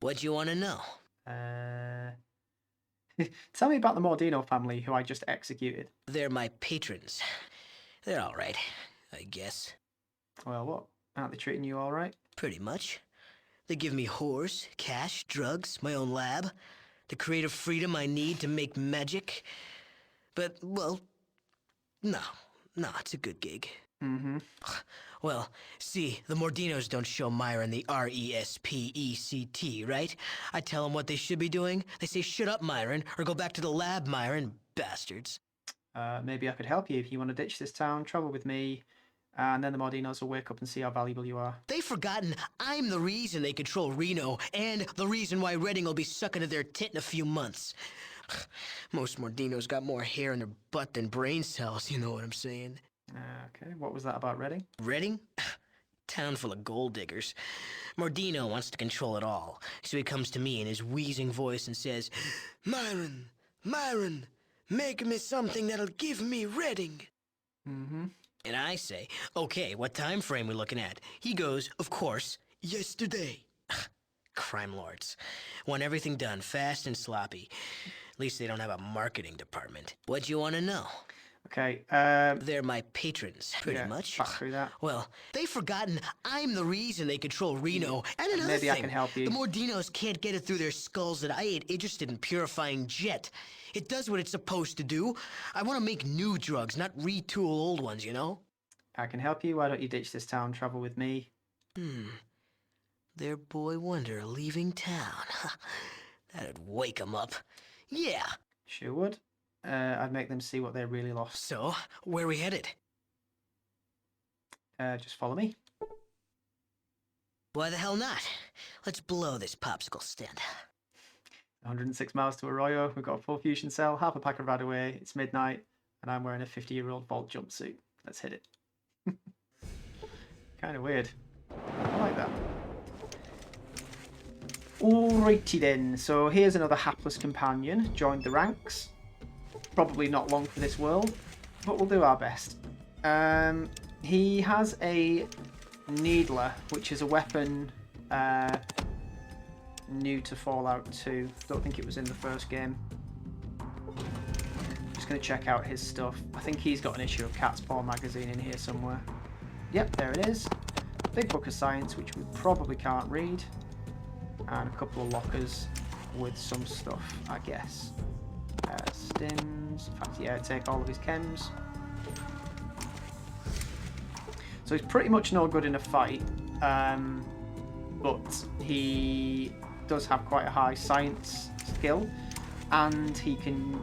What you want to know? Tell me about the Mordino family who I just executed. They're my patrons. They're all right, I guess. Well, what? Aren't they treating you all right? Pretty much. They give me whores, cash, drugs, my own lab, the creative freedom I need to make magic. But, well, no, it's a good gig. Mm-hmm. Well, see, the Mordinos don't show Myron the RESPECT, right? I tell them what they should be doing. They say, shut up, Myron, or go back to the lab, Myron. Bastards. Maybe I could help you if you want to ditch this town, travel with me, and then the Mordinos will wake up and see how valuable you are. They've forgotten I'm the reason they control Reno, and the reason why Redding will be sucking to their tit in a few months. Most Mordinos got more hair in their butt than brain cells, you know what I'm saying? Okay, what was that about Reading? Redding? Town full of gold diggers. Mordino wants to control it all, so he comes to me in his wheezing voice and says, Myron, Myron, make me something that'll give me Redding. Mm-hmm. And I say, okay, what time frame we looking at? He goes, of course, yesterday. Crime lords. Want everything done fast and sloppy. At least they don't have a marketing department. What you want to know? Okay, They're my patrons, pretty yeah, much. back through that. Well, they've forgotten I'm the reason they control Reno. And another Maybe thing, I can help you. the Mordinos can't get it through their skulls that I ain't interested in purifying jet. It does what it's supposed to do. I want to make new drugs, not retool old ones, you know? I can help you. Why don't you ditch this town, travel with me? Their boy wonder leaving town. That'd wake 'em up. Yeah. Sure would. I'd make them see what they really lost. So, where we headed? Just follow me. Why the hell not? Let's blow this popsicle stand. 106 miles to Arroyo. We've got a full fusion cell, half a pack of Radaway. It's midnight, and I'm wearing a 50-year-old Vault jumpsuit. Let's hit it. Kind of weird. I like that. Alrighty then. So here's another hapless companion. Joined the ranks. Probably not long for this world, but we'll do our best. He has a Needler, which is a weapon new to Fallout 2. Don't think it was in the first game. Just going to check out his stuff. I think he's got an issue of Cat's Paw magazine in here somewhere. Yep, there it is. Big book of science, which we probably can't read. And a couple of lockers with some stuff, I guess. Stims. In fact, yeah, take all of his chems. So he's pretty much no good in a fight, but he does have quite a high science skill, and he can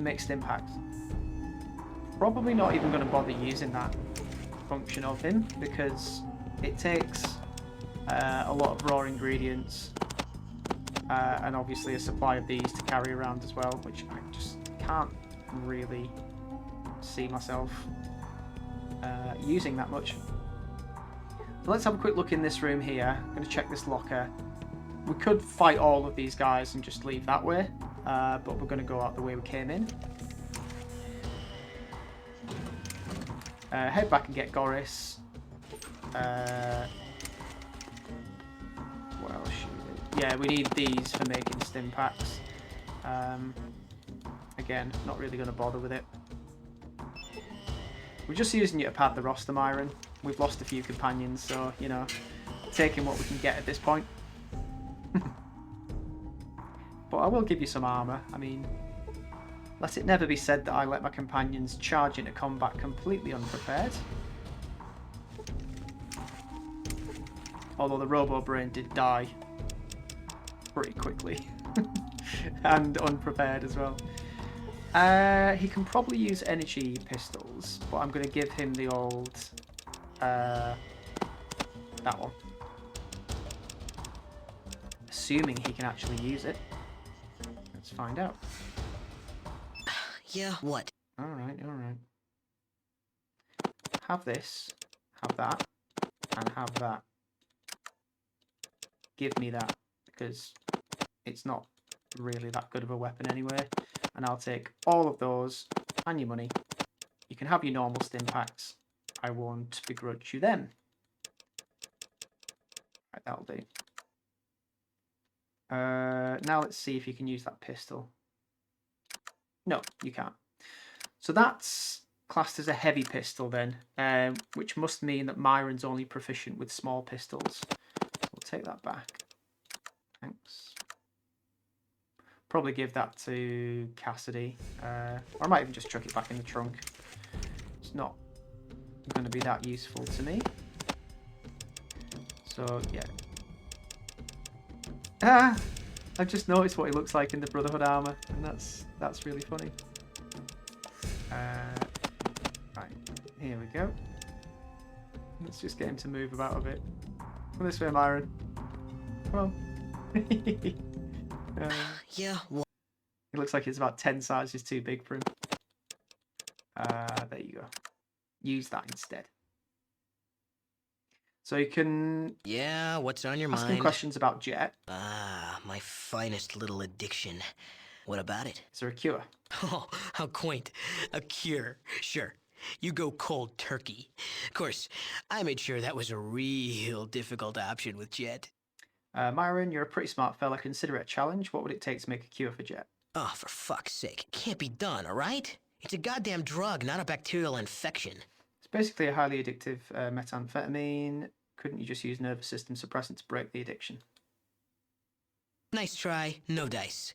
make stimpaks. Probably not even going to bother using that function of him because it takes a lot of raw ingredients. And obviously a supply of these to carry around as well, which I just can't really see myself using that much. So let's have a quick look in this room here. I'm going to check this locker. We could fight all of these guys and just leave that way, but we're going to go out the way we came in. Head back and get Goris. Well, yeah, we need these for making stim packs. Again, not really going to bother with it. We're just using it to pad the roster, Myron. We've lost a few companions, so, you know, taking what we can get at this point. But I will give you some armour. I mean, let it never be said that I let my companions charge into combat completely unprepared. Although the Robo Brain did die pretty quickly. And unprepared as well. He can probably use energy pistols, but I'm going to give him the old... that one. Assuming he can actually use it. Let's find out. Yeah, what? Alright, alright. Have this, have that, and have that. Give me that, because it's not really that good of a weapon anyway. And I'll take all of those and your money. You can have your normal stim packs. I won't begrudge you them. Right, that'll do. Now let's see if you can use that pistol. No, you can't. So that's classed as a heavy pistol then, which must mean that Myron's only proficient with small pistols. We'll take that back. Thanks. Probably give that to Cassidy. Or I might even just chuck it back in the trunk. It's not going to be that useful to me. So, yeah. Ah! I've just noticed what he looks like in the Brotherhood armor, and that's really funny. Right, here we go. Let's just get him to move about a bit. Come this way, Myron. Come on. Yeah, well, It looks like it's about 10 sizes too big for him. There you go. Use that instead. So you can yeah, what's on your ask him mind? questions about Jet. Ah, my finest little addiction. What about it? Is there a cure? Oh, how quaint. A cure. Sure. You go cold turkey. Of course, I made sure that was a real difficult option with Jet. Myron, you're a pretty smart fella. Consider it a challenge. What would it take to make a cure for Jet? Oh, for fuck's sake. It can't be done, all right? It's a goddamn drug, not a bacterial infection. It's basically a highly addictive methamphetamine. Couldn't you just use nervous system suppressant to break the addiction? Nice try, no dice.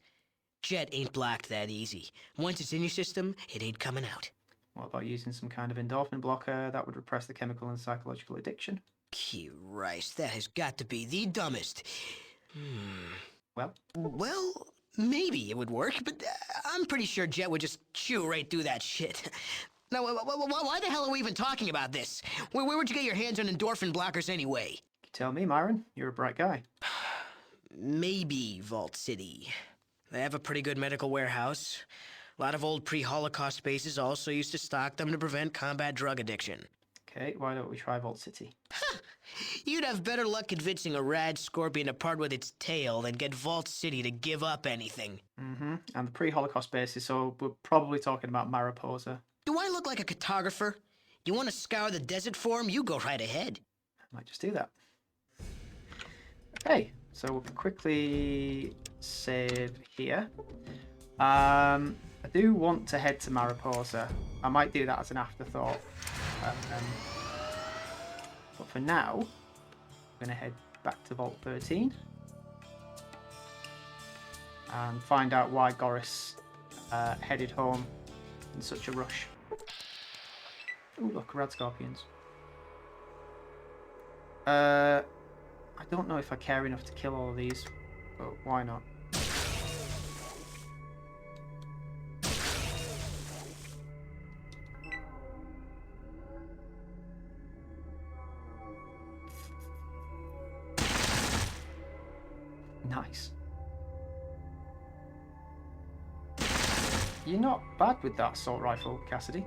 Jet ain't blocked that easy. Once it's in your system, it ain't coming out. What about using some kind of endorphin blocker that would repress the chemical and psychological addiction? Christ, that has got to be the dumbest. Well, maybe it would work, but I'm pretty sure Jet would just chew right through that shit. Now, why the hell are we even talking about this? Where would you get your hands on endorphin blockers anyway? You tell me, Myron. You're a bright guy. Maybe Vault City. They have a pretty good medical warehouse. A lot of old pre-Holocaust bases also used to stock them to prevent combat drug addiction. Okay, why don't we try Vault City? You'd have better luck convincing a rad scorpion to part with its tail than get Vault City to give up anything. Mm-hmm. And the pre-Holocaust bases, so we're probably talking about Mariposa. Do I look like a cartographer? You want to scour the desert for him? You go right ahead. I might just do that. Okay, so we'll quickly save here. I do want to head to Mariposa. I might do that as an afterthought. But for now, I'm going to head back to Vault 13 and find out why Goris headed home in such a rush. Oh, look, rad scorpions. I don't know if I care enough to kill all of these, but why not? Nice. You're not bad with that assault rifle, Cassidy.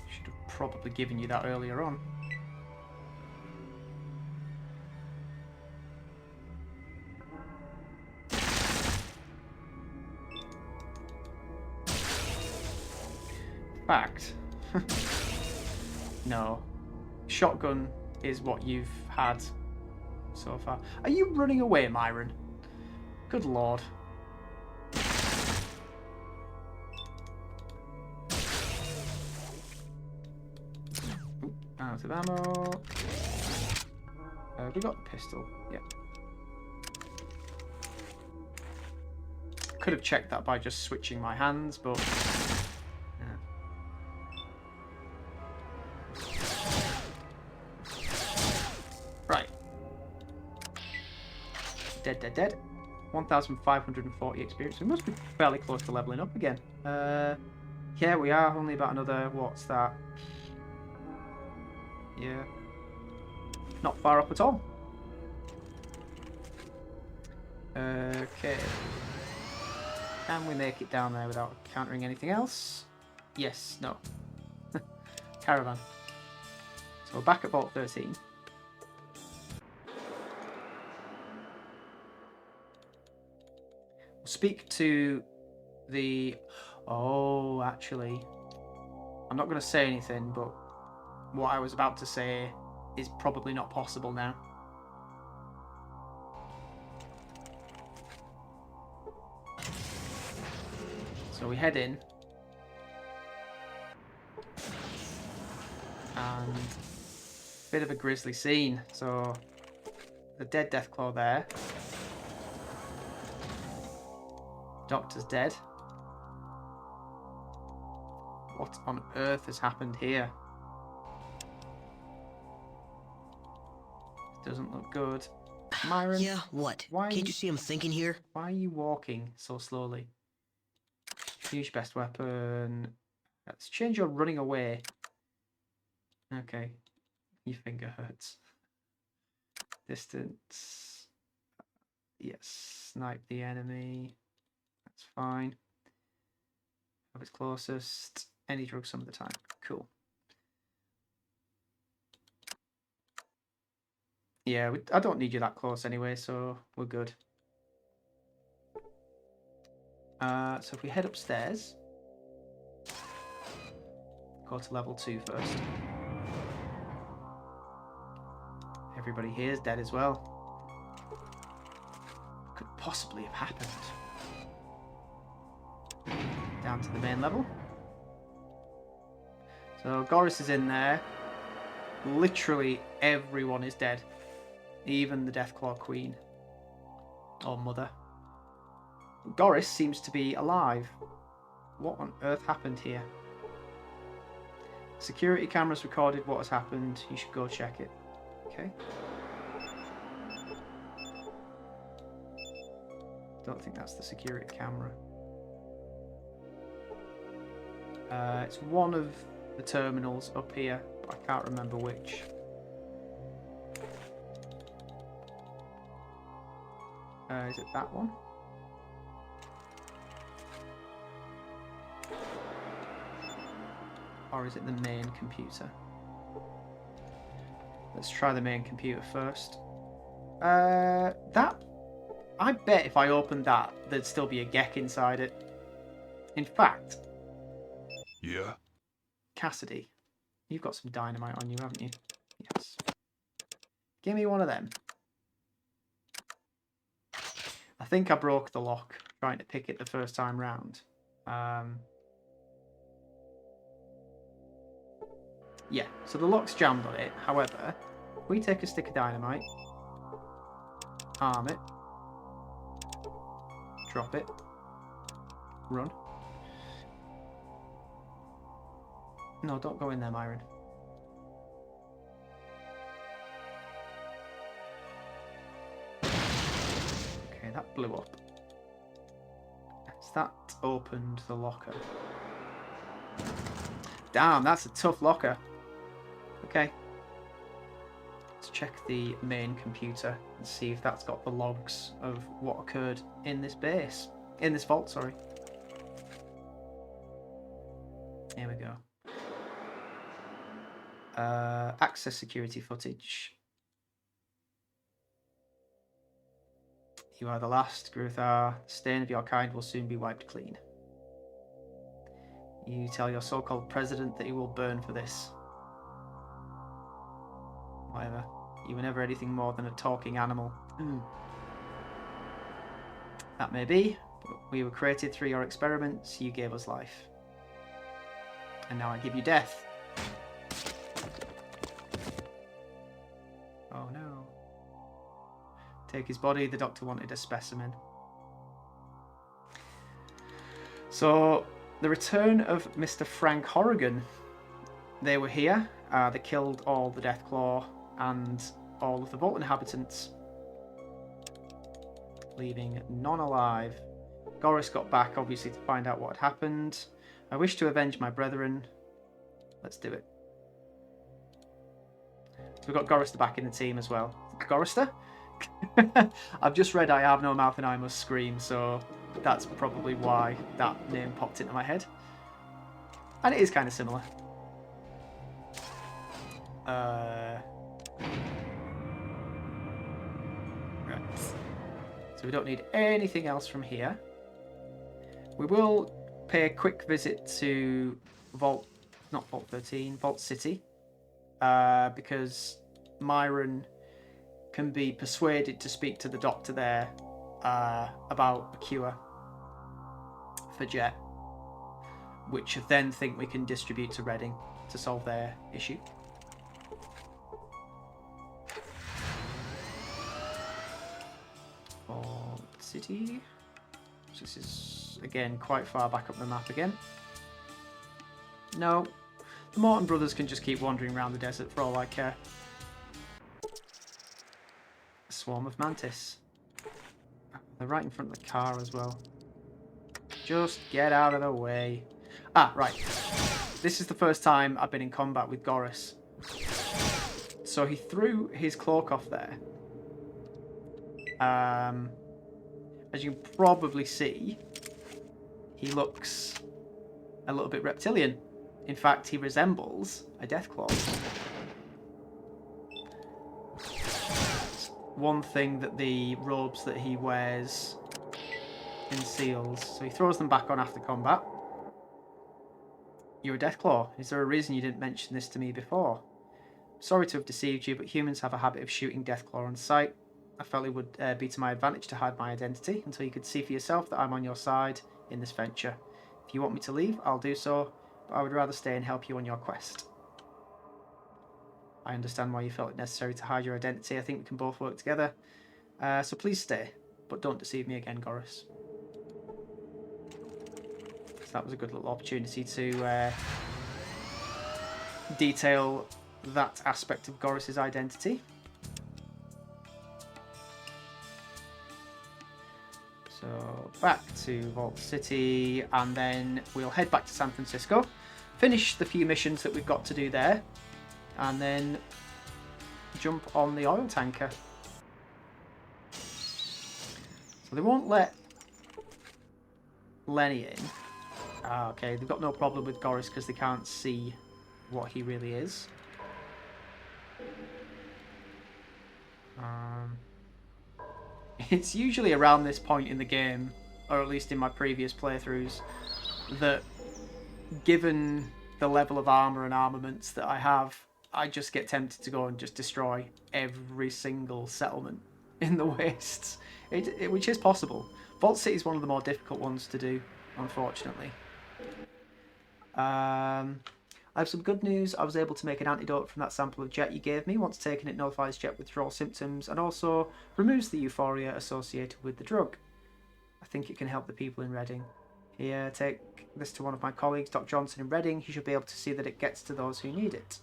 Should have probably given you that earlier on. Fact. No. Shotgun is what you've had so far. Are you running away, Myron? Good lord. Ooh, out of ammo. We got the pistol. Yeah. Could have checked that by just switching my hands, but yeah. Right. Dead. 1,540 experience. We must be fairly close to leveling up again. Yeah, we are. Only about another, what's that? Yeah. Not far up at all. Okay. Can we make it down there without encountering anything else? Yes, no. Caravan. So we're back at Vault 13. We'll speak to the... Oh, actually. I'm not going to say anything, but what I was about to say is probably not possible now. So we head in. And bit of a grisly scene. So the dead Deathclaw there. Doctor's dead. What on earth has happened here? Doesn't look good. Myron? Yeah, what? Why Can't you see I'm thinking here? Why are you walking so slowly? Use best weapon. Let's change your running away. Okay. Your finger hurts. Distance. Yes. Snipe the enemy. That's fine. Hope it's closest. Any drug some of the time. Cool. Yeah, I don't need you that close anyway, so we're good. So if we head upstairs, go to level 2 first. Everybody here is dead as well. What could possibly have happened? Down to the main level. So Goris is in there. Literally everyone is dead. Even the Deathclaw Queen. Or Mother. Goris seems to be alive. What on earth happened here? Security cameras recorded what has happened. You should go check it. Okay. Don't think that's the security camera. It's one of the terminals up here, but I can't remember which. Is it that one? Or is it the main computer? Let's try the main computer first. I bet if I opened that, there'd still be a Gek inside it. In fact, Yeah? Cassidy, you've got some dynamite on you, haven't you? Yes. Give me one of them. I think I broke the lock trying to pick it the first time round. Yeah, so the lock's jammed on it. However, if we take a stick of dynamite, arm it, drop it, run. No, don't go in there, Myron. Okay, that blew up. Has that opened the locker? Damn, that's a tough locker. Okay. Let's check the main computer and see if that's got the logs of what occurred in this base. In this vault, sorry. Here we go. Access security footage. You are the last, Gruthar. The stain of your kind will soon be wiped clean. You tell your so-called president that he will burn for this. Whatever. You were never anything more than a talking animal. That may be, but we were created through your experiments. You gave us life. And now I give you death. Oh no. Take his body. The doctor wanted a specimen. So, the return of Mr. Frank Horrigan. They were here. They killed all the Deathclaw and all of the vault inhabitants, leaving none alive. Goris got back, obviously, to find out what had happened. I wish to avenge my brethren. Let's do it. So we've got Gorister back in the team as well. Gorister? I've just read I have no mouth and I must scream, so that's probably why that name popped into my head. And it is kind of similar. Right. So we don't need anything else from here. We will pay a quick visit to Vault 13, Vault City. Because Myron can be persuaded to speak to the doctor there about a cure for Jet, which I then think we can distribute to Reading to solve their issue. Vault City. So this is, again, quite far back up the map again. No. The Morton brothers can just keep wandering around the desert for all I care. A swarm of mantis. They're right in front of the car as well. Just get out of the way. Ah, right. This is the first time I've been in combat with Goris. So he threw his cloak off there. As you can probably see, he looks a little bit reptilian. In fact, he resembles a Deathclaw. One thing that the robes that he wears conceals. So he throws them back on after combat. You're a Deathclaw. Is there a reason you didn't mention this to me before? Sorry to have deceived you, but humans have a habit of shooting Deathclaw on sight. I felt it would be to my advantage to hide my identity until you could see for yourself that I'm on your side in this venture. If you want me to leave, I'll do so, but I would rather stay and help you on your quest. I understand why you felt it necessary to hide your identity. I think we can both work together. So please stay, but don't deceive me again, Goris. So that was a good little opportunity to detail that aspect of Goris's identity. So back to Vault City, and then we'll head back to San Francisco, finish the few missions that we've got to do there, and then jump on the oil tanker. So they won't let Lenny in. Ah, okay, they've got no problem with Goris because they can't see what he really is. It's usually around this point in the game, or at least in my previous playthroughs, that given the level of armour and armaments that I have, I just get tempted to go and just destroy every single settlement in the wastes, which is possible. Vault City is one of the more difficult ones to do, unfortunately. I have some good news. I was able to make an antidote from that sample of jet you gave me. Once taken, it notifies jet withdrawal symptoms and also removes the euphoria associated with the drug. I think it can help the people in Reading. Here, take this to one of my colleagues, Dr. Johnson in Reading. He should be able to see that it gets to those who need it.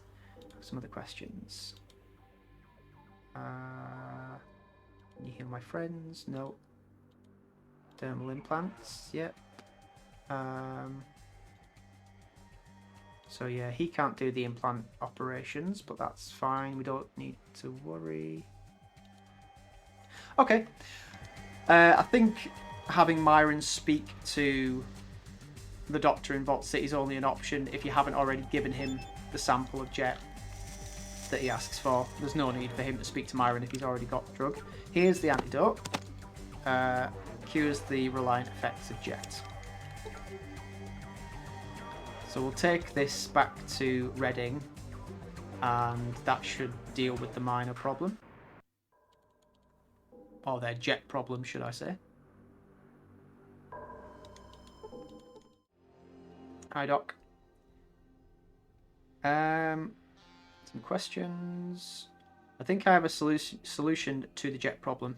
Some other questions. Can you heal my friends? No. Dermal implants? Yep. So yeah, he can't do the implant operations, but that's fine. We don't need to worry. Okay. I think having Myron speak to the doctor in Vault City is only an option if you haven't already given him the sample of jet that he asks for. There's no need for him to speak to Myron if he's already got the drug. Here's the antidote. Cures the reliant effects of jet. So we'll take this back to Reading, and that should deal with the minor problem. Or their jet problem, should I say. Hi, Doc. Some questions. I think I have a solution to the jet problem.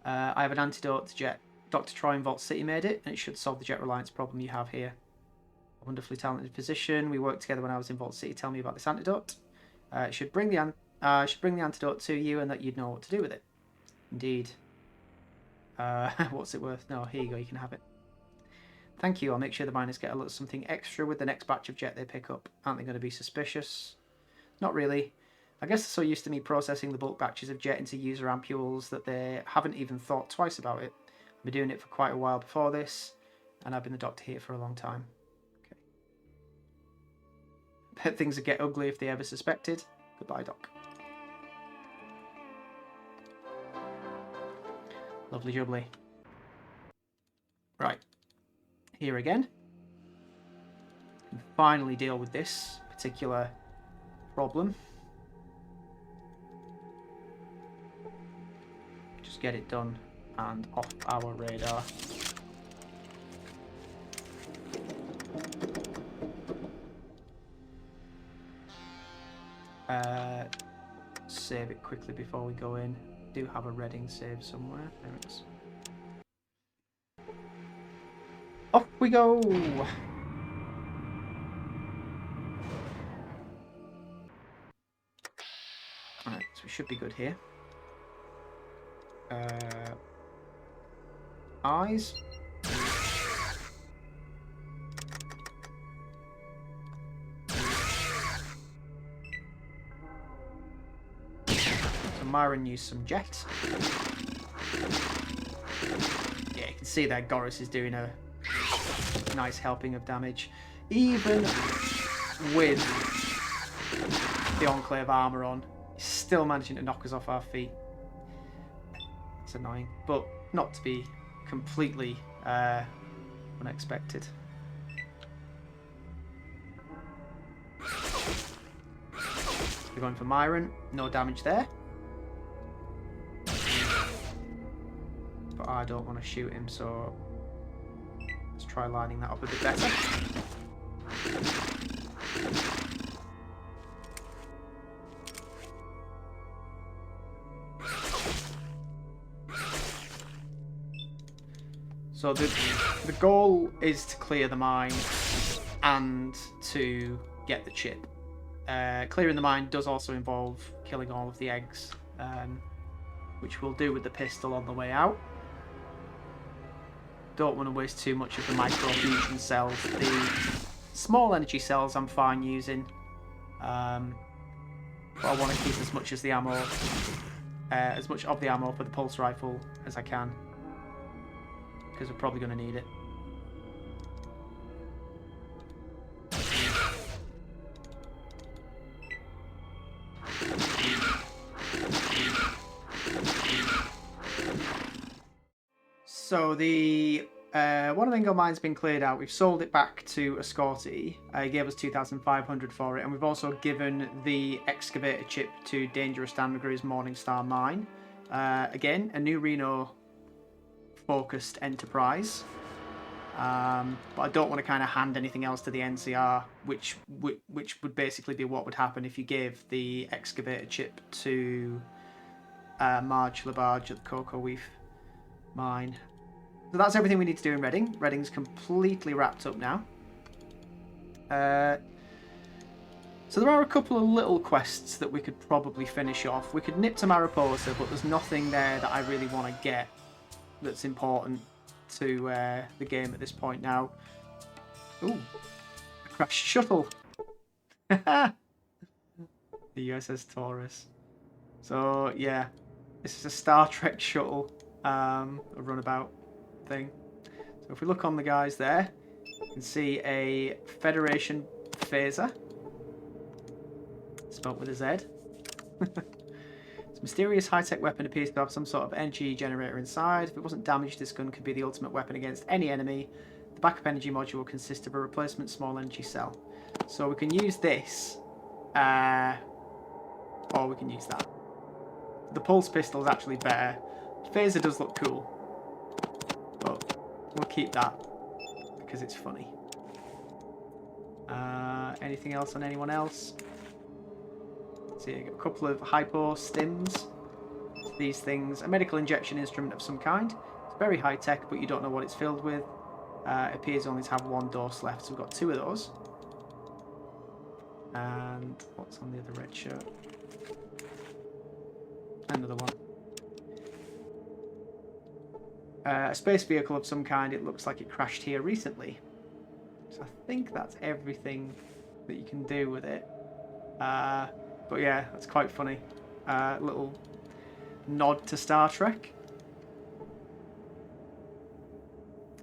I have an antidote to jet. Dr. Troy in Vault City made it, and it should solve the jet reliance problem you have here. A wonderfully talented physician. We worked together when I was in Vault City. Tell me about this antidote. It should bring the antidote to you, and that you'd know what to do with it. Indeed. What's it worth? No, here you go. You can have it. Thank you. I'll make sure the miners get a little something extra with the next batch of jet they pick up. Aren't they going to be suspicious? Not really. I guess they're so used to me processing the bulk batches of jet into user ampules that they haven't even thought twice about it. I've been doing it for quite a while before this, and I've been the doctor here for a long time. Okay. Bet things would get ugly if they ever suspected. Goodbye, Doc. Lovely jubbly. Right. Here again. And finally deal with this particular problem. Just get it done and off our radar. Save it quickly before we go in. Do have a Reading save somewhere. There it is. Off we go! we should be good here. Eyes. So Myron used some jet. Yeah, you can see that Goris is doing a nice helping of damage. Even with the Enclave armor on, he's still managing to knock us off our feet. It's annoying, but not to be completely unexpected. We're going for Myron, no damage there. But I don't want to shoot him, so let's try lining that up a bit better. So the goal is to clear the mine and to get the chip. Clearing the mine does also involve killing all of the eggs, which we'll do with the pistol on the way out. Don't want to waste too much of the microfusion cells. The small energy cells I'm fine using, but I want to keep as much of the ammo for the pulse rifle as I can, because we're probably going to need it. So the Wanamingo mine's been cleared out. We've sold it back to Escorty. He gave us 2,500 for it, and we've also given the excavator chip to Dangerous Dan McGrew's Morningstar mine. Again, a new Reno focused enterprise. But I don't want to kind of hand anything else to the NCR, which would basically be what would happen if you gave the excavator chip to Marge Labarge at the Cocoa Reef mine. So that's everything we need to do in Reading. Reading's completely wrapped up now. So there are a couple of little quests that we could probably finish off. We could nip to Mariposa, but there's nothing there that I really want to get that's important to the game at this point now. Ooh, a crashed shuttle. The USS Taurus. So yeah, this is a Star Trek shuttle, a runabout thing. So if we look on the guys there, you can see a Federation phaser, spelled with a Z. This mysterious high-tech weapon appears to have some sort of energy generator inside. If it wasn't damaged, this gun could be the ultimate weapon against any enemy. The backup energy module will consist of a replacement small energy cell. So we can use this, or we can use that. The pulse pistol is actually better. Phaser does look cool, but we'll keep that because it's funny. Anything else on anyone else? So you got a couple of hypo stims. These things, a medical injection instrument of some kind. It's very high tech, but you don't know what it's filled with. It appears only to have one dose left, so we've got two of those. And what's on the other red shirt? Another one. A space vehicle of some kind. It looks like it crashed here recently. So I think that's everything that you can do with it. But yeah, that's quite funny. Little nod to Star Trek.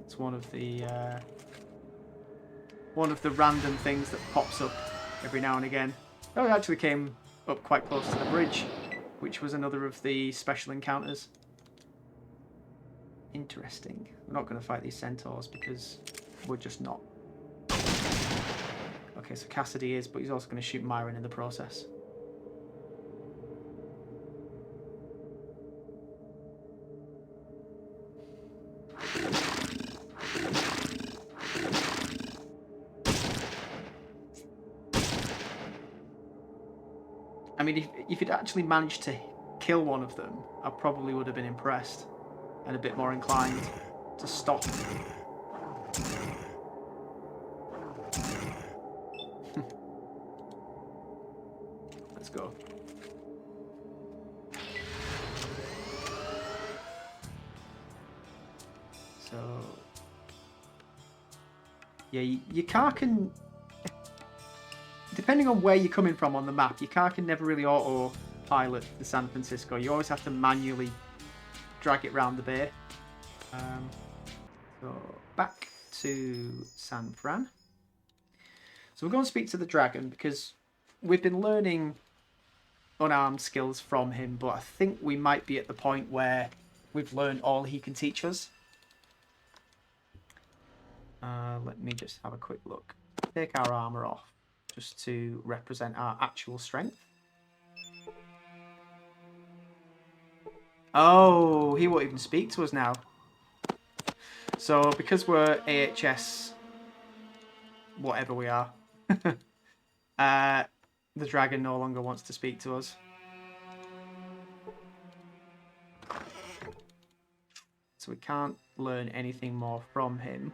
It's one of the random things that pops up every now and again. Oh, it actually came up quite close to the bridge, which was another of the special encounters. Interesting. We're not going to fight these centaurs because we're just not. Okay, so Cassidy is, but he's also going to shoot Myron in the process. I mean, if you'd actually managed to kill one of them, I probably would have been impressed and a bit more inclined to stop. Let's go. So yeah, your car can, depending on where you're coming from on the map, your car can never really auto-pilot the San Francisco. You always have to manually drag it round the bay. So back to San Fran. So we're going to speak to the dragon because we've been learning unarmed skills from him, but I think we might be at the point where we've learned all he can teach us. Let me just have a quick look. Take our armor off just to represent our actual strength. Oh, he won't even speak to us now. So because we're AHS, whatever we are, the dragon no longer wants to speak to us. So we can't learn anything more from him.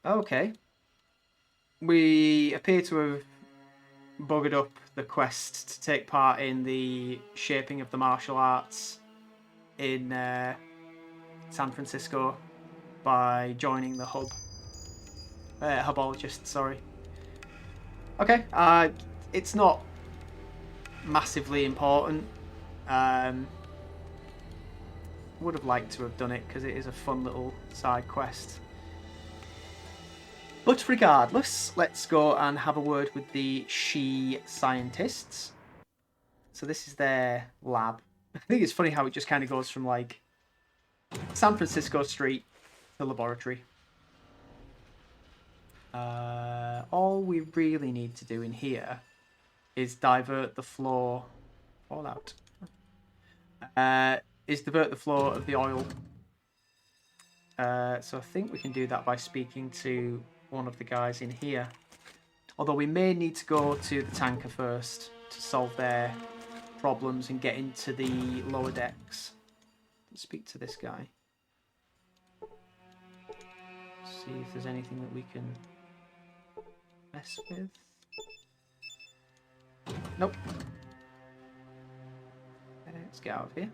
Okay. We appear to have buggered up the quest to take part in the shaping of the martial arts in San Francisco by joining the hubologist, sorry. Okay, it's not massively important. Would have liked to have done it because it is a fun little side quest. But regardless, let's go and have a word with the she scientists. So this is their lab. I think it's funny how it just kind of goes from like San Francisco Street to laboratory. All we really need to do in here is divert the flow. Fallout. Is divert the flow of the oil. So I think we can do that by speaking to one of the guys in here. Although we may need to go to the tanker first to solve their problems and get into the lower decks. Let's speak to this guy. See if there's anything that we can mess with. Nope. Let's get out of here.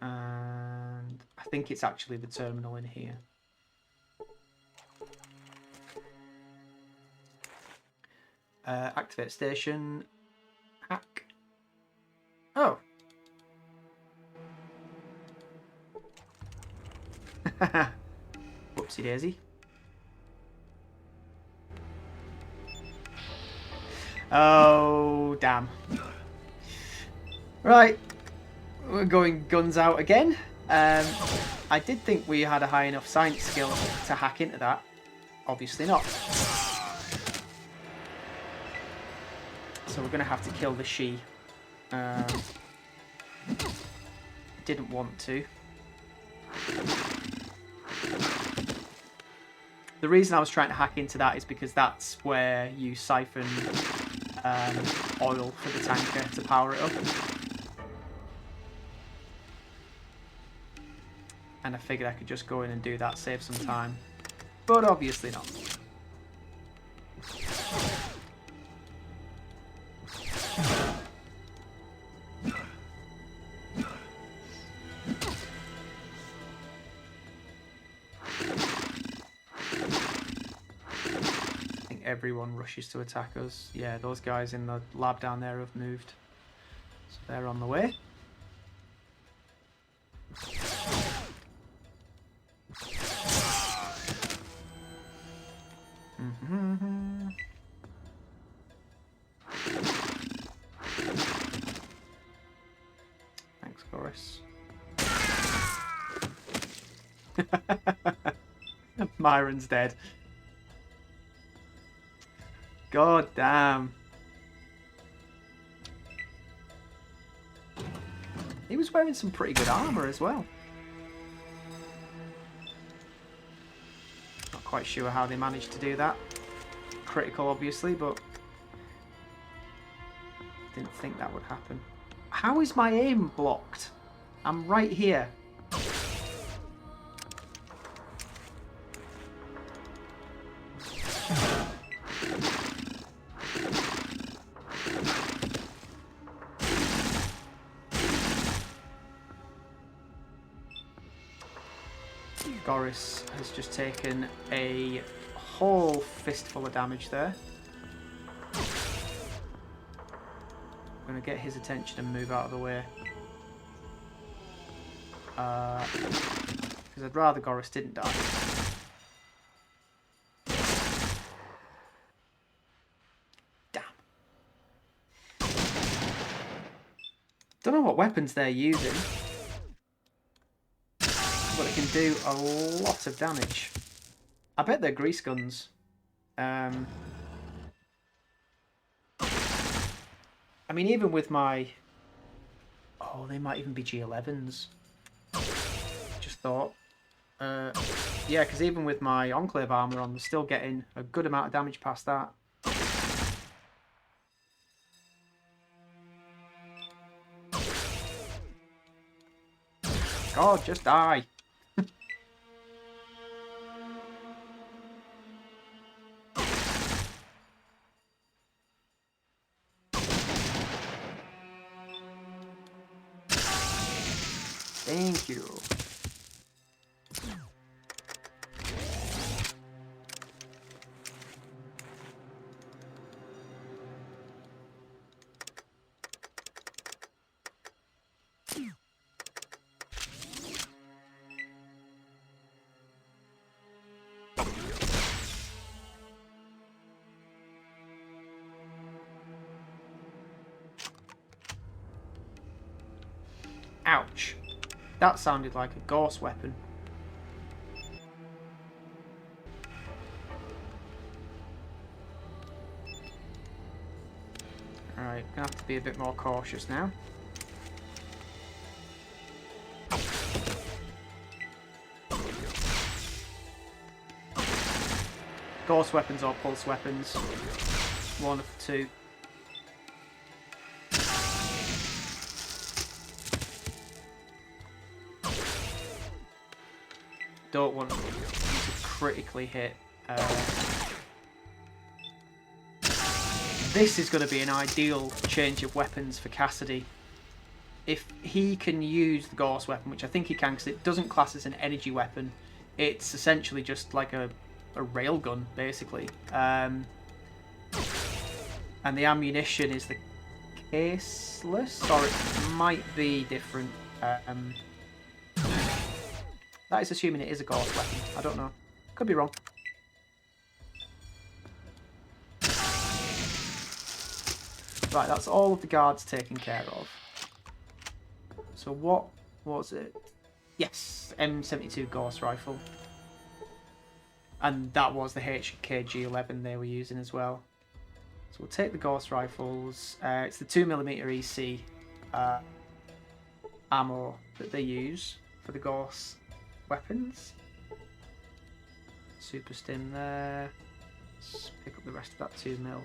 And I think it's actually the terminal in here. Activate station. Hack. Oh. Whoopsie daisy. Oh, damn. Right. We're going guns out again. I did think we had a high enough science skill to hack into that. Obviously not. So we're going to have to kill the she. Didn't want to. The reason I was trying to hack into that is because that's where you siphon oil for the tanker to power it up. And I figured I could just go in and do that, save some time. But obviously not. I think everyone rushes to attack us. Yeah, those guys in the lab down there have moved. So they're on the way. Thanks, Chorus. Myron's dead. God damn. He was wearing some pretty good armor as well. Not quite sure how they managed to do that. Critical, obviously, but didn't think that would happen. How is my aim blocked? I'm right here. Goris has just taken a whole fistful of damage there. I'm going to get his attention and move out of the way. Because I'd rather Goris didn't die. Damn. Don't know what weapons they're using. But it can do a lot of damage. I bet they're grease guns. I mean, even with my... Oh, they might even be G11s. Just thought. Yeah, because even with my Enclave armour on, I'm still getting a good amount of damage past that. God, just die. Thank you. Ouch. That sounded like a ghost weapon. Alright, gonna have to be a bit more cautious now. Ghost weapons or pulse weapons. One of the two. Don't want to critically hit. This is going to be an ideal change of weapons for Cassidy. If he can use the Ghost weapon, which I think he can because it doesn't class as an energy weapon, it's essentially just like a railgun, basically. And the ammunition is the caseless, or it might be different. That is assuming it is a Ghost weapon. I don't know. Could be wrong. Right, that's all of the guards taken care of. So what was it? Yes, M72 Ghost rifle. And that was the HKG11 they were using as well. So we'll take the Ghost rifles. It's the 2mm EC ammo that they use for the Ghost weapons. Super stim there. Let's pick up the rest of that 2mm.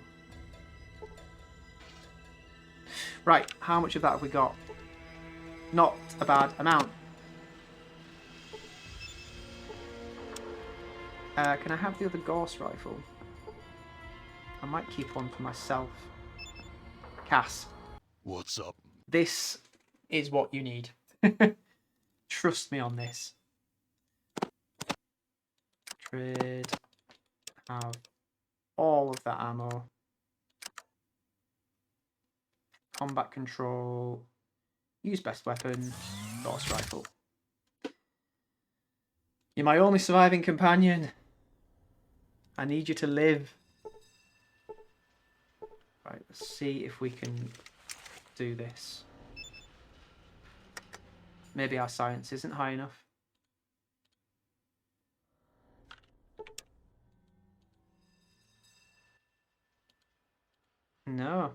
Right, how much of that have we got? Not a bad amount. Can I have the other Ghost rifle? I might keep one for myself. Cass. What's up? This is what you need. Trust me on this. Trade. Have all of that ammo. Combat control. Use best weapon. Ghost rifle. You're my only surviving companion. I need you to live. Right, let's see if we can do this. Maybe our science isn't high enough. No.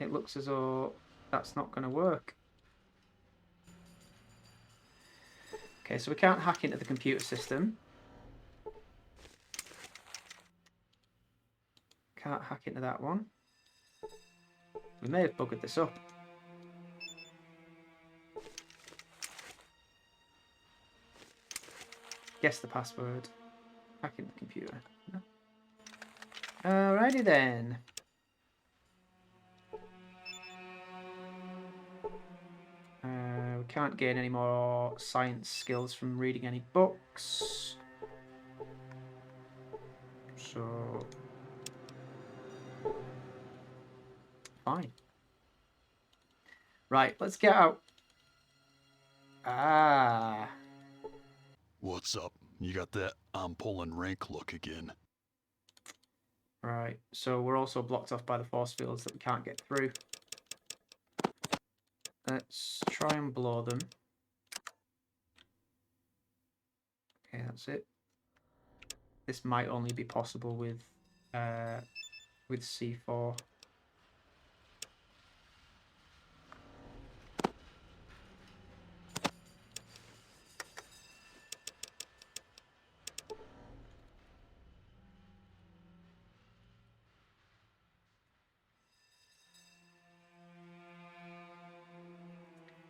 It looks as though that's not going to work. Okay, so we can't hack into the computer system. Can't hack into that one. We may have buggered this up. Guess the password. Hack into the computer. No. Alrighty then. We Can't gain any more science skills from reading any books. So... fine. Right, let's get out. Ah. What's up? You got that I'm pulling rank look again. Right, so we're also blocked off by the force fields that we can't get through. Let's try and blow them. Okay, that's it. This might only be possible with C4.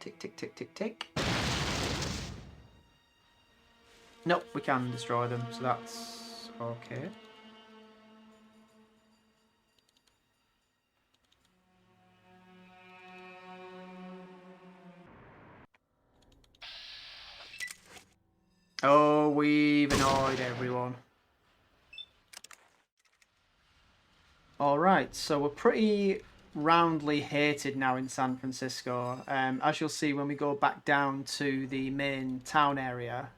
Tick, tick, tick, tick, tick. Nope, we can destroy them, so that's okay. Oh, we've annoyed everyone. Alright, so we're pretty roundly hated now in San Francisco. As you'll see when we go back down to the main town area,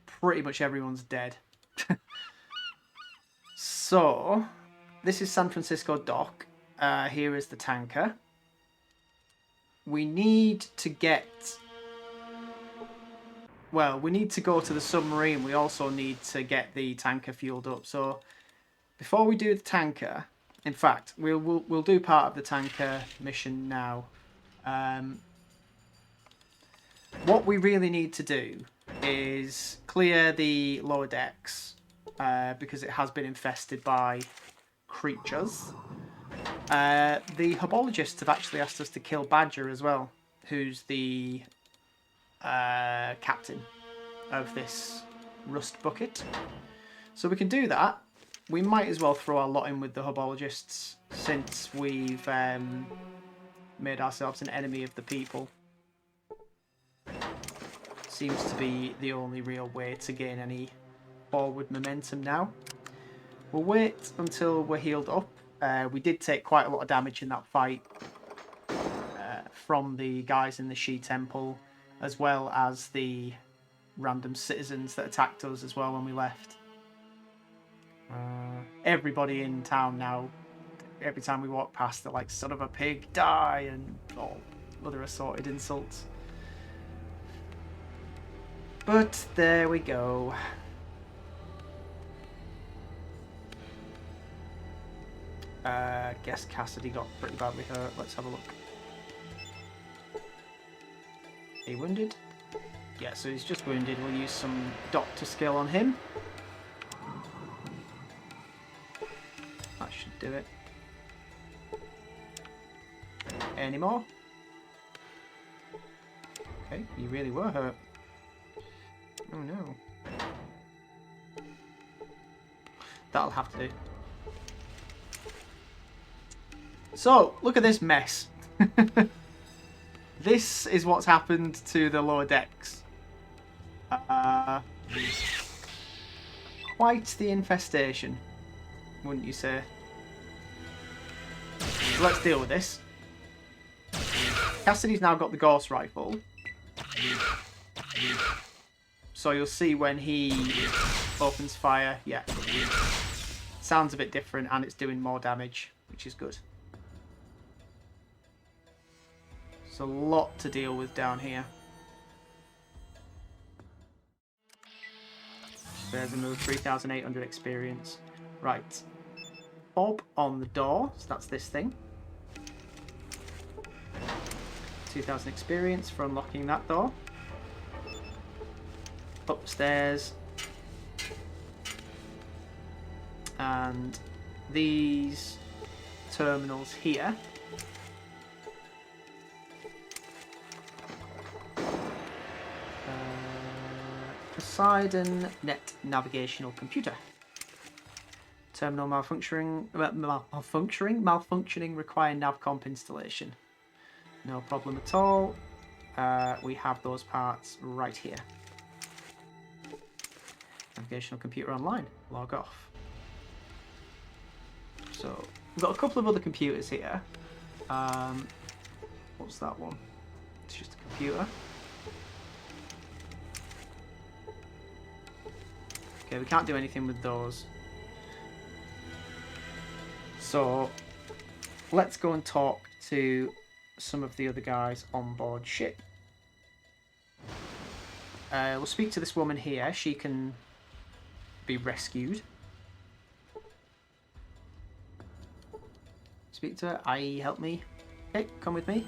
pretty much everyone's dead. So, this is San Francisco dock. Here is the tanker. We need to get... well, we need to go to the submarine. We also need to get the tanker fueled up. So, before we do the tanker... in fact, we'll do part of the tanker mission now. What we really need to do is clear the lower decks because it has been infested by creatures. The hubologists have actually asked us to kill Badger as well, who's the captain of this rust bucket. So we can do that. We might as well throw our lot in with the hubologists since we've made ourselves an enemy of the people. Seems to be the only real way to gain any forward momentum now. We'll wait until we're healed up. We did take quite a lot of damage in that fight from the guys in the Shi Temple, as well as the random citizens that attacked us as well when we left. Everybody in town now, every time we walk past, they're like, son of a pig, die, and all other assorted insults. But there we go. Guess Cassidy got pretty badly hurt. Let's have a look. He wounded? Yeah, so he's just wounded. We'll use some doctor skill on him. That should do it. Any more? Okay, you really were hurt. Oh no. That'll have to do. So, look at this mess. This is what's happened to the lower decks. Quite the infestation, wouldn't you say? So let's deal with this. Cassidy's now got the Gauss rifle. So you'll see when he opens fire, yeah. Sounds a bit different and it's doing more damage, which is good. There's a lot to deal with down here. There's another 3,800 experience. Right. Bob on the door, so that's this thing. 2,000 experience for unlocking that door. Upstairs. And these terminals here. Poseidon Net Navigational Computer. Terminal malfunctioning, malfunctioning require navcomp installation. No problem at all. we have those parts right here. Navigational computer online. Log off. So we've got a couple of other computers here. What's that one? It's just a computer. Okay, we can't do anything with those. So let's go and talk to some of the other guys on board ship. We'll speak to this woman here. She can be rescued. Speak to her. Aye, help me. Okay, come with me.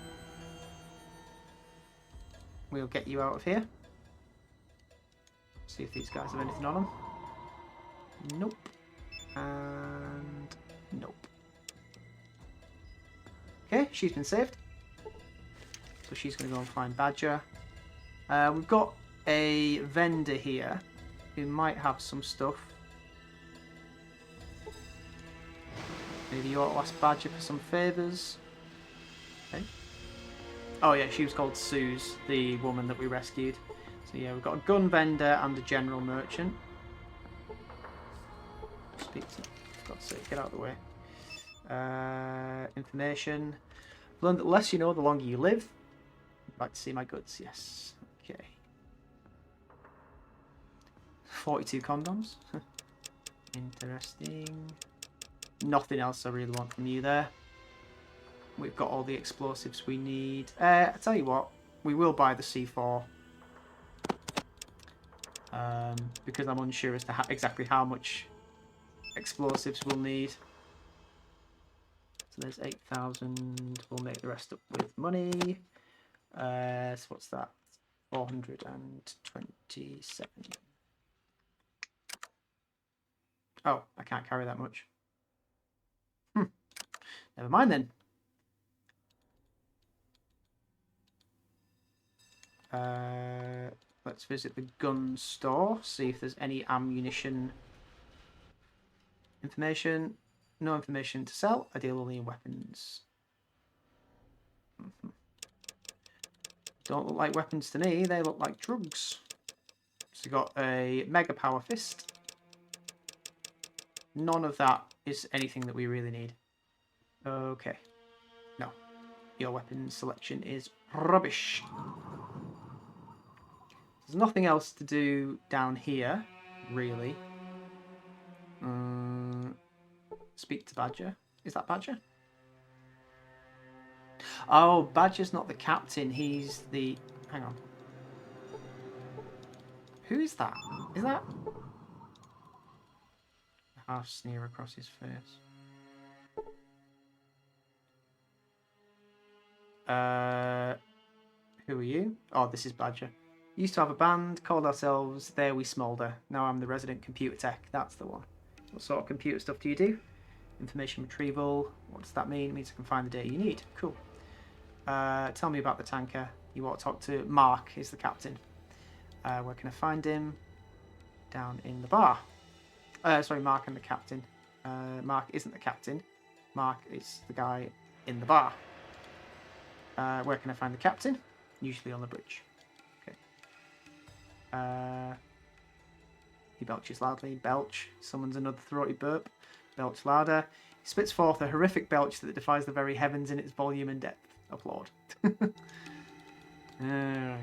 We'll get you out of here. See if these guys have anything on them. Nope. And nope. Okay, she's been saved. So she's going to go and find Badger. We've got a vendor here who might have some stuff. Maybe you ought to ask Badger for some favours. Okay. Oh yeah, she was called Suze, the woman that we rescued. So yeah, we've got a gun vendor and a general merchant. Speak to... For God's sake, get out of the way. Information. Learn that the less you know, the longer you live. I'd like to see my goods, yes. Okay. 42 condoms. Interesting. Nothing else I really want from you there. We've got all the explosives we need. I tell you what, we will buy the C4. Because I'm unsure as to exactly how much explosives we'll need. So there's 8,000. We'll make the rest up with money. So what's that? 427. Oh, I can't carry that much. Never mind then. Let's visit the gun store, see if there's any ammunition information. No information to sell. I deal only in weapons. Don't look like weapons to me. They look like drugs. So we got a mega power fist. None of that is anything that we really need. Okay. No. Your weapon selection is rubbish. There's nothing else to do down here, really. Speak to Badger. Is that Badger? Oh, Badger's not the captain. He's the... Hang on. Who is that? Is that... A half sneer across his face. Who are you? Oh, this is Badger. Used to have a band, called ourselves There We Smoulder. Now I'm the resident computer tech. That's the one. What sort of computer stuff do you do? Information retrieval. What does that mean? It means I can find the data you need. Cool. Tell me about the tanker. You ought to talk to Mark, is the captain. Where can I find him? Down in the bar. Sorry, Mark and the captain. Mark isn't the captain. Mark is the guy in the bar. Where can I find the captain? Usually on the bridge. Okay. He belches loudly. Belch. Summons another throaty burp. Belch louder. He spits forth a horrific belch that defies the very heavens in its volume and depth. Applaud. Alright.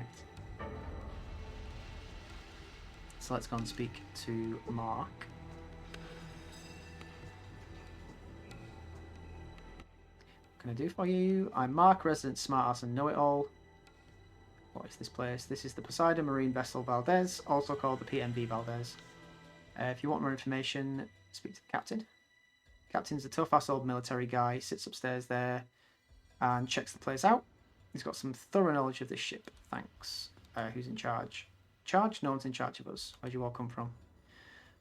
So let's go and speak to Mark. What can I do for you? I'm Mark, resident smartass and know-it-all. What is this place? This is the Poseidon Marine Vessel Valdez, also called the PMV Valdez. If you want more information, speak to the captain. Captain's a tough-ass old military guy. He sits upstairs there and checks the place out. He's got some thorough knowledge of this ship. Thanks. Who's in charge? Charge? No one's in charge of us. Where'd you all come from?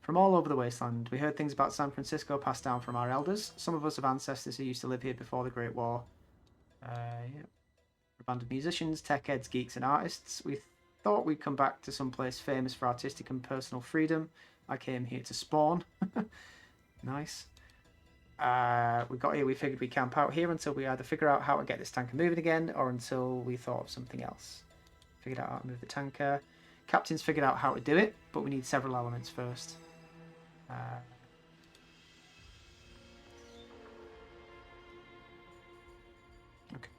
From all over the wasteland. We heard things about San Francisco passed down from our elders. Some of us have ancestors who used to live here before the Great War. Yeah. A band of musicians, tech heads, geeks and artists. We thought we'd come back to some place famous for artistic and personal freedom. I came here to spawn. Nice. We got here, we figured we'd camp out here until we either figure out how to get this tanker moving again or until we thought of something else. Figured out how to move the tanker. Captain's figured out how to do it, but we need several elements first. Okay.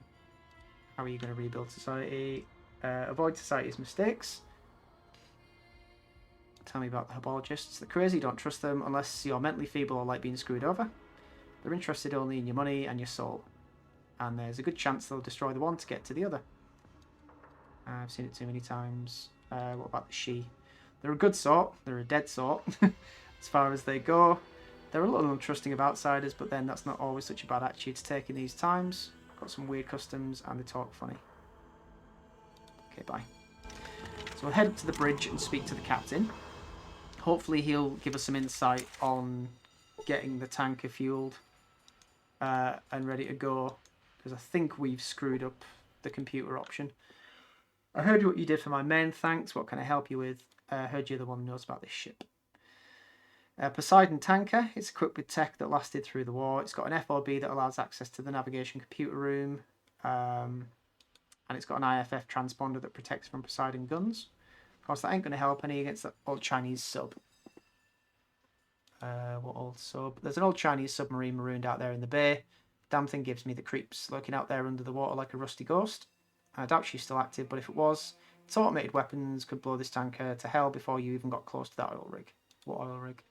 How are you going to rebuild society? Avoid society's mistakes. Tell me about the herbologists. They're crazy, don't trust them unless you're mentally feeble or like being screwed over. They're interested only in your money and your soul. And there's a good chance they'll destroy the one to get to the other. I've seen it too many times. What about the she? They're a good sort. They're a dead sort. As far as they go. They're a little untrusting of outsiders, but then that's not always such a bad attitude to take in these times. Got some weird customs and they talk funny. Okay, bye. So we'll head up to the bridge and speak to the captain. Hopefully he'll give us some insight on getting the tanker fueled and ready to go. Because I think we've screwed up the computer option. I heard what you did for my men, thanks. What can I help you with? I heard you're the one who knows about this ship. Poseidon tanker. It's equipped with tech that lasted through the war. It's got an FOB that allows access to the navigation computer room. And it's got an IFF transponder that protects from Poseidon guns. Of course, that ain't going to help any against that old Chinese sub. What old sub? There's an old Chinese submarine marooned out there in the bay. Damn thing gives me the creeps, lurking out there under the water like a rusty ghost. I doubt she's still active, but if it was, its automated weapons could blow this tanker to hell before you even got close to that oil rig. What oil rig?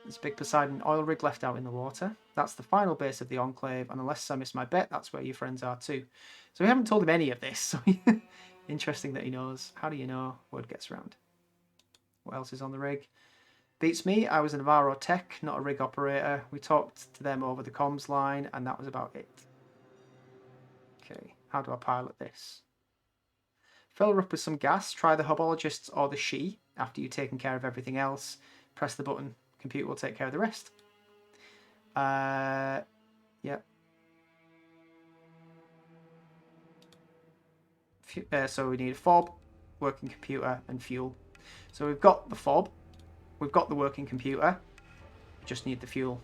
There's a big Poseidon oil rig left out in the water. That's the final base of the Enclave, and unless I miss my bet, that's where your friends are too. So we haven't told him any of this, so interesting that he knows. How do you know? Word gets around. What else is on the rig? Beats me. I was an Avaro tech, not a rig operator. We talked to them over the comms line, and that was about it. Okay, how do I pilot this? Fill her up with some gas. Try the herbologists or the she. After you've taken care of everything else, press the button. Computer will take care of the rest. Yep. So we need a fob, working computer, and fuel. So we've got the fob. We've got the working computer. We just need the fuel.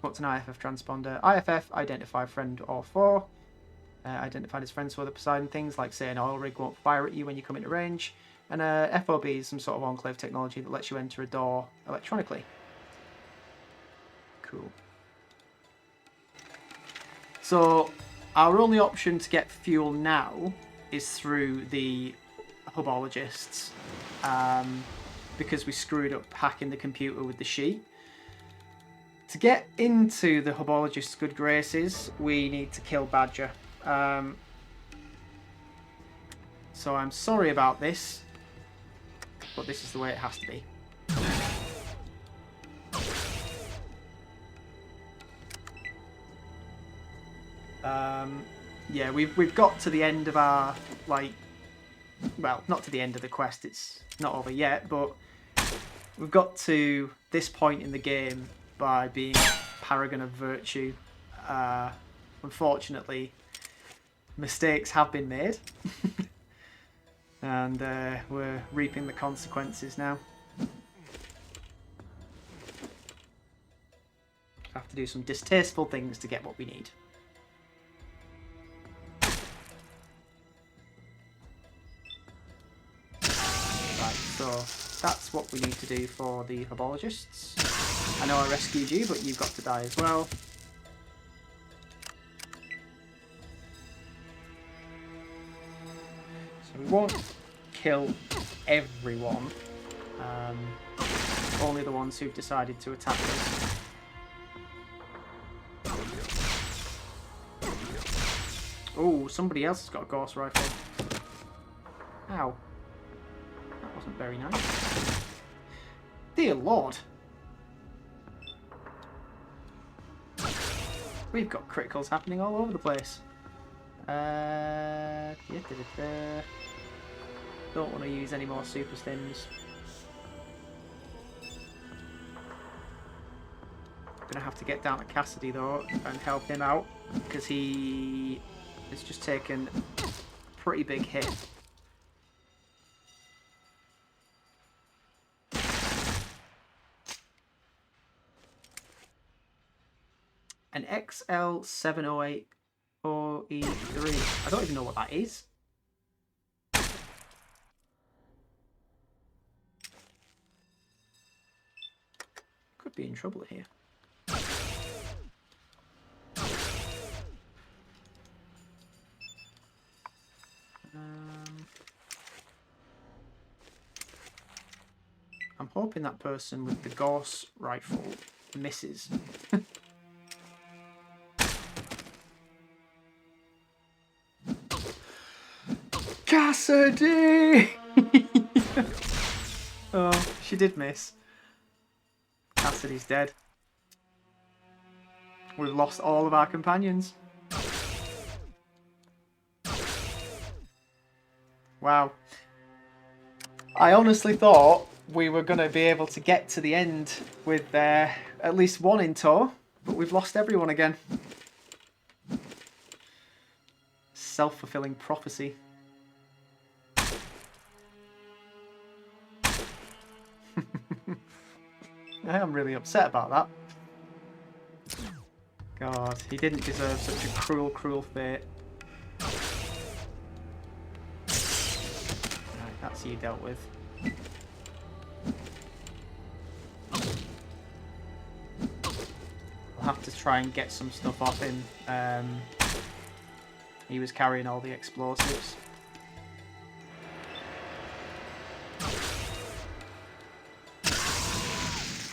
What's an IFF transponder? IFF, identify friend or foe. Identified as friends for the Poseidon things, like say an oil rig won't fire at you when you come into range. And FOB is some sort of Enclave technology that lets you enter a door electronically. Cool. So our only option to get fuel now is through the herbologists. Because we screwed up hacking the computer with the she. To get into the herbologist's good graces, we need to kill Badger. So I'm sorry about this, but this is the way it has to be. Yeah, we've got to the end of our, like, well, not to the end of the quest, it's not over yet, but we've got to this point in the game by being paragon of virtue. Unfortunately, mistakes have been made. And we're reaping the consequences now. Have to do some distasteful things to get what we need. Right, so that's what we need to do for the herbologists. I know I rescued you, but you've got to die as well. So we won't kill everyone. Only the ones who've decided to attack us. Oh, somebody else has got a Gauss rifle. Ow. That wasn't very nice. Dear Lord. We've got criticals happening all over the place. Don't want to use any more super stims. Gonna have to get down to Cassidy though and help him out because he has just taken a pretty big hit. An XL708OE3. I don't even know what that is. be in trouble here. I'm hoping that person with the Gauss rifle misses. Cassidy! Oh, she did miss. Cassidy's dead. We've lost all of our companions. Wow. I honestly thought we were going to be able to get to the end with at least one in tow, but we've lost everyone again. Self-fulfilling prophecy. I am really upset about that. God, he didn't deserve such a cruel, cruel fate. Right, that's you dealt with. I'll have to try and get some stuff off him. He was carrying all the explosives.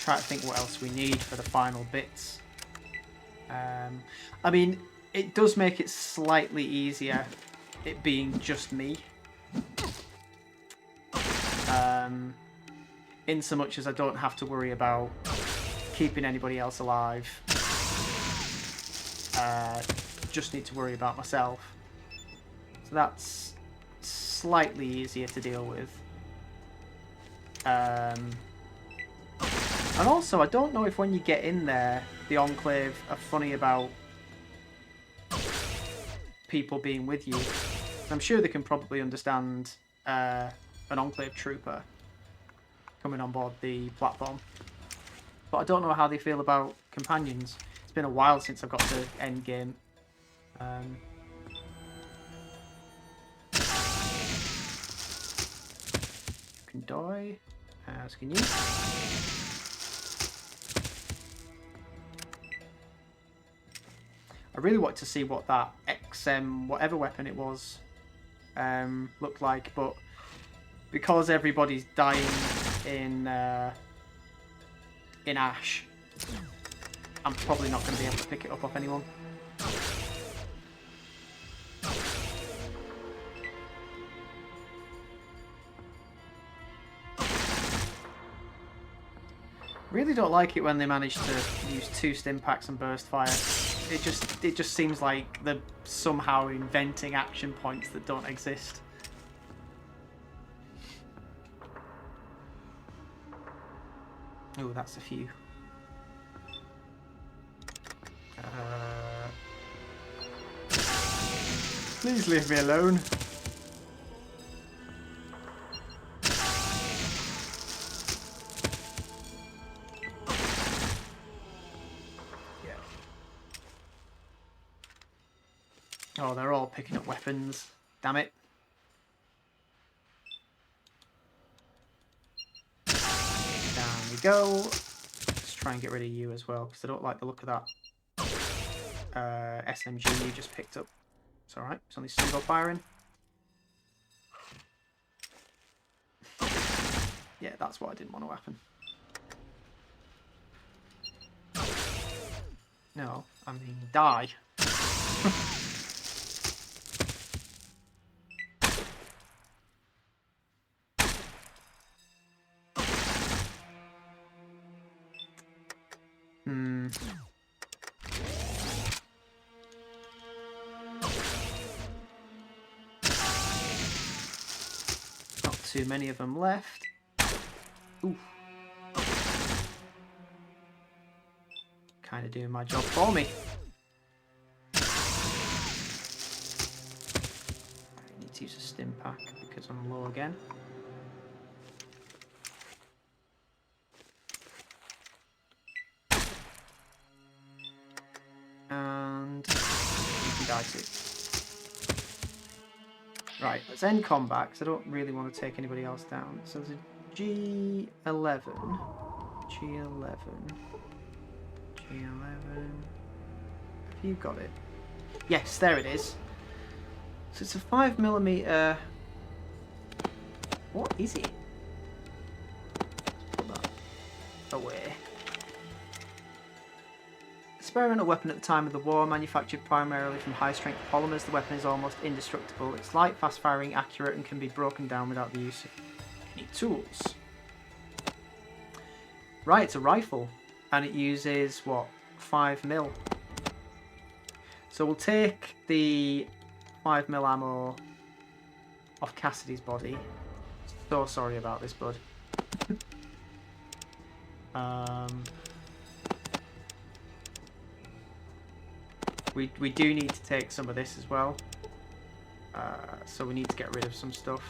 Try to think what else we need for the final bits. I mean, it does make it slightly easier, it being just me. In so much as I don't have to worry about keeping anybody else alive. Just need to worry about myself. So that's slightly easier to deal with. And also, I don't know if when you get in there, the Enclave are funny about people being with you. I'm sure they can probably understand an Enclave trooper coming on board the platform. But I don't know how they feel about companions. It's been a while since I've got to end game. Can die, as can you. I really want to see what that XM, whatever weapon it was, looked like, but because everybody's dying in Ash, I'm probably not going to be able to pick it up off anyone. Really don't like it when they manage to use 2 stim packs and burst fire. It just seems like they're somehow inventing action points that don't exist. Oh, that's a few. Please leave me alone. Oh, they're all picking up weapons. Damn it. Down we go. Let's try and get rid of you as well, because I don't like the look of that SMG you just picked up. It's alright, it's only single firing. Yeah, that's what I didn't want to happen. No, I mean die. Not too many of them left. Ooh. Kind of doing my job for me. I need to use a stim pack because I'm low again. And you can die too. Right, let's end combat because I don't really want to take anybody else down. So there's a G11. G11. P11. Have you got it? Yes, there it is. So it's a 5mm. What is it? Put that away. Experimental weapon at the time of the war, manufactured primarily from high-strength polymers, the weapon is almost indestructible. It's light, fast-firing, accurate, and can be broken down without the use of any tools. Right, it's a rifle, and it uses, what, 5mm. So we'll take the 5mm ammo off Cassidy's body. So sorry about this, bud. We do need to take some of this as well. So we need to get rid of some stuff.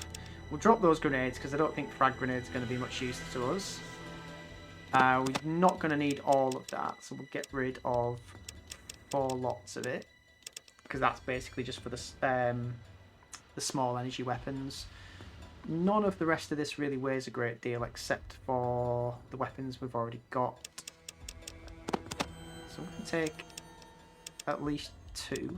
We'll drop those grenades because I don't think frag grenades are going to be much use to us. We're not going to need all of that, so we'll get rid of 4 lots of it. Because that's basically just for the small energy weapons. None of the rest of this really weighs a great deal except for the weapons we've already got. So we can take at least 2.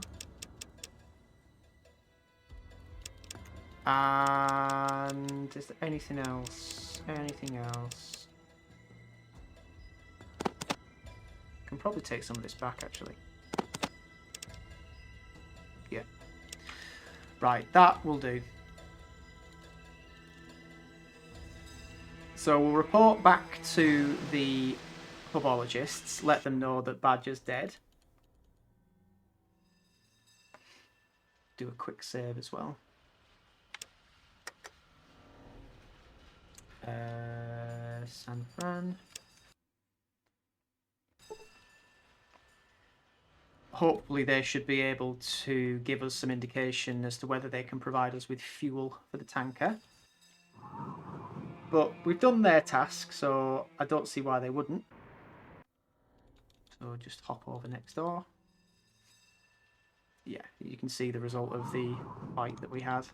And is there anything else? Anything else? Can probably take some of this back actually. Yeah. Right, that will do. So we'll report back to the hubologists, let them know that Badger's dead. Do a quick save as well. San Fran. Hopefully they should be able to give us some indication as to whether they can provide us with fuel for the tanker. But we've done their task, so I don't see why they wouldn't. So just hop over next door. Yeah, you can see the result of the fight that we had.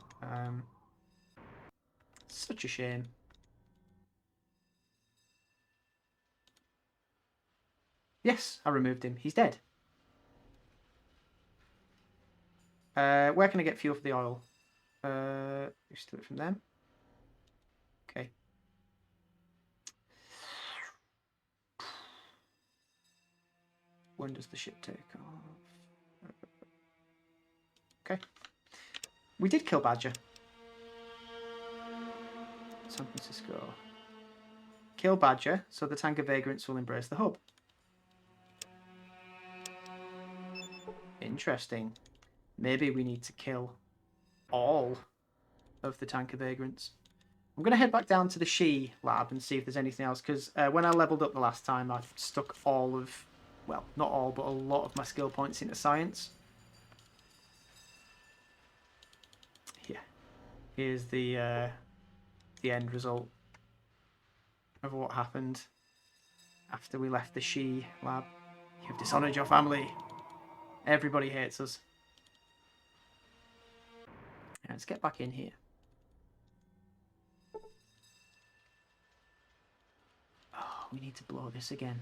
Such a shame. Yes, I removed him. He's dead. Where can I get fuel for the oil? You steal it from them. Okay. When does the ship take off? Okay. We did kill Badger. San Francisco. Kill Badger, so the tanker vagrants will embrace the hub. Interesting. Maybe we need to kill all of the tanker vagrants. I'm going to head back down to the She lab and see if there's anything else, because when I leveled up the last time, I stuck all of, well, not all, but a lot of my skill points into science. Yeah. Here's the end result of what happened after we left the She lab. You've dishonoured your family. Everybody hates us. Let's get back in here. Oh, we need to blow this again.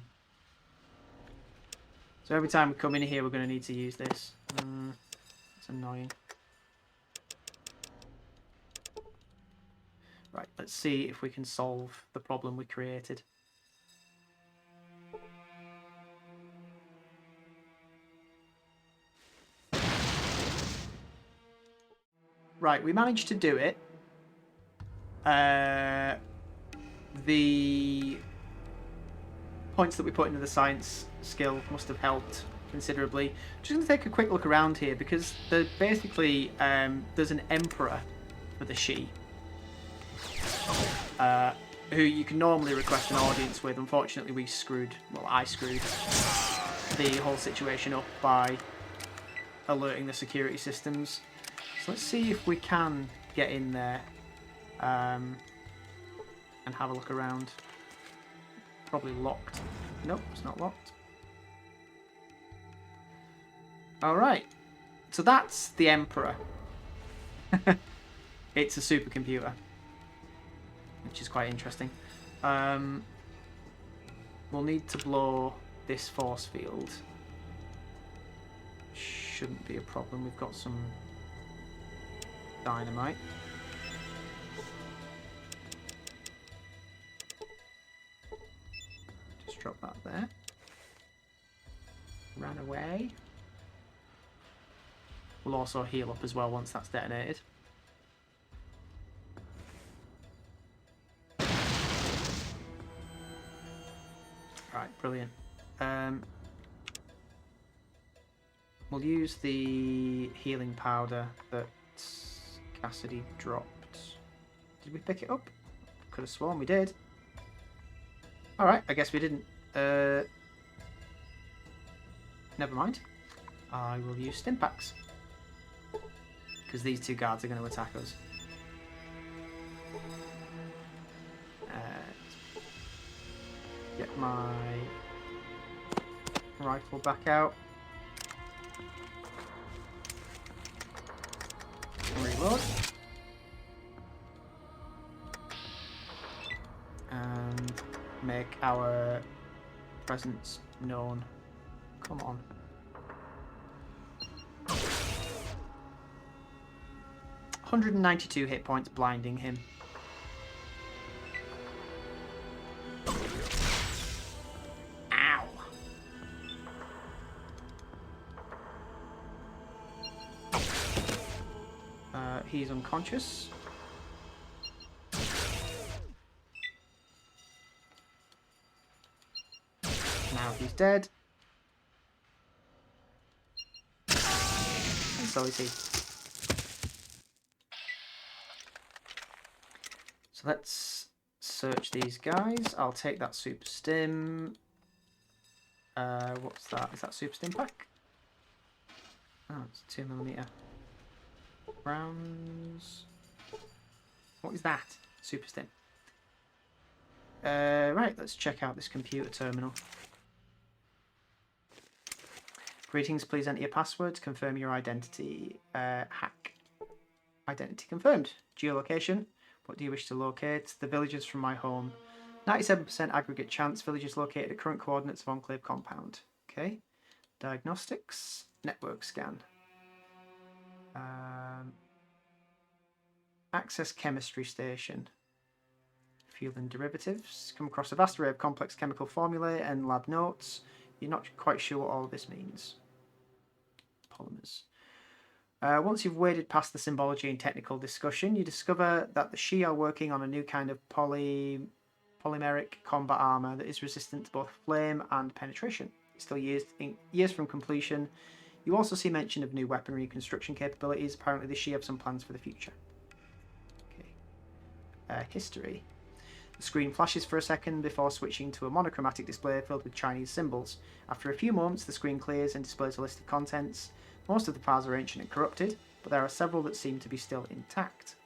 So every time we come in here, we're going to need to use this. It's annoying. Right, let's see if we can solve the problem we created. Right, we managed to do it. The points that we put into the science skill must have helped considerably. Just going to take a quick look around here because basically there's an emperor for the She, who you can normally request an audience with. Unfortunately, we screwed, well, I screwed the whole situation up by alerting the security systems. So let's see if we can get in there and have a look around. Probably locked. Nope, it's not locked. Alright, so that's the Emperor. It's a supercomputer, which is quite interesting. We'll need to blow this force field. Shouldn't be a problem. We've got some dynamite. Just drop that there. Ran away. We'll also heal up as well once that's detonated. Right, brilliant. We'll use the healing powder that Cassidy dropped. Did we pick it up? Could have sworn we did. Alright, I guess we didn't. Never mind. I will use stim packs. Because these two guards are going to attack us. Get my rifle back out. Reload. And make our presence known. Come on. $192 hit points, blinding him. Ow! He's unconscious. Now he's dead. And so is he. So let's search these guys. I'll take that super stim. What's that? Is that super stim pack? Oh, it's 2mm rounds. What is that? Super stim. Right, let's check out this computer terminal. Greetings, please enter your password to confirm your identity. Hack. Identity confirmed. Geolocation. What do you wish to locate? The villages from my home. 97% aggregate chance. Villages located at current coordinates of Enclave compound. Okay. Diagnostics. Network scan. Access chemistry station. Fuel and derivatives. Come across a vast array of complex chemical formulae and lab notes. You're not quite sure what all of this means. Polymers. Once you've waded past the symbology and technical discussion, you discover that the Shi are working on a new kind of polymeric combat armor that is resistant to both flame and penetration. It's still years from completion. You also see mention of new weaponry and construction capabilities. Apparently the Shi have some plans for the future. Okay. History. The screen flashes for a second before switching to a monochromatic display filled with Chinese symbols. After a few moments, the screen clears and displays a list of contents. Most of the files are ancient and corrupted, but there are several that seem to be still intact.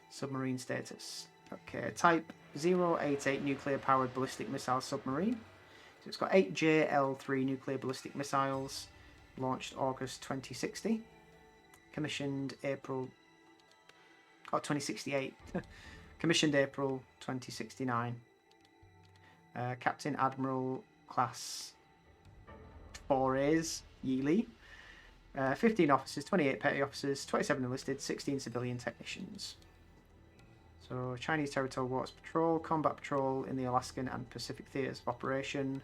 Submarine status. Okay, type 088 nuclear-powered ballistic missile submarine. So it's got 8 JL-3 nuclear ballistic missiles, launched August 2060. Commissioned April... Oh, 2068. Commissioned April 2069. Captain Admiral Class 4A's Yi 15 officers, 28 petty officers, 27 enlisted, 16 civilian technicians. So Chinese Territorial Waters Patrol, Combat Patrol in the Alaskan and Pacific theatres of operation.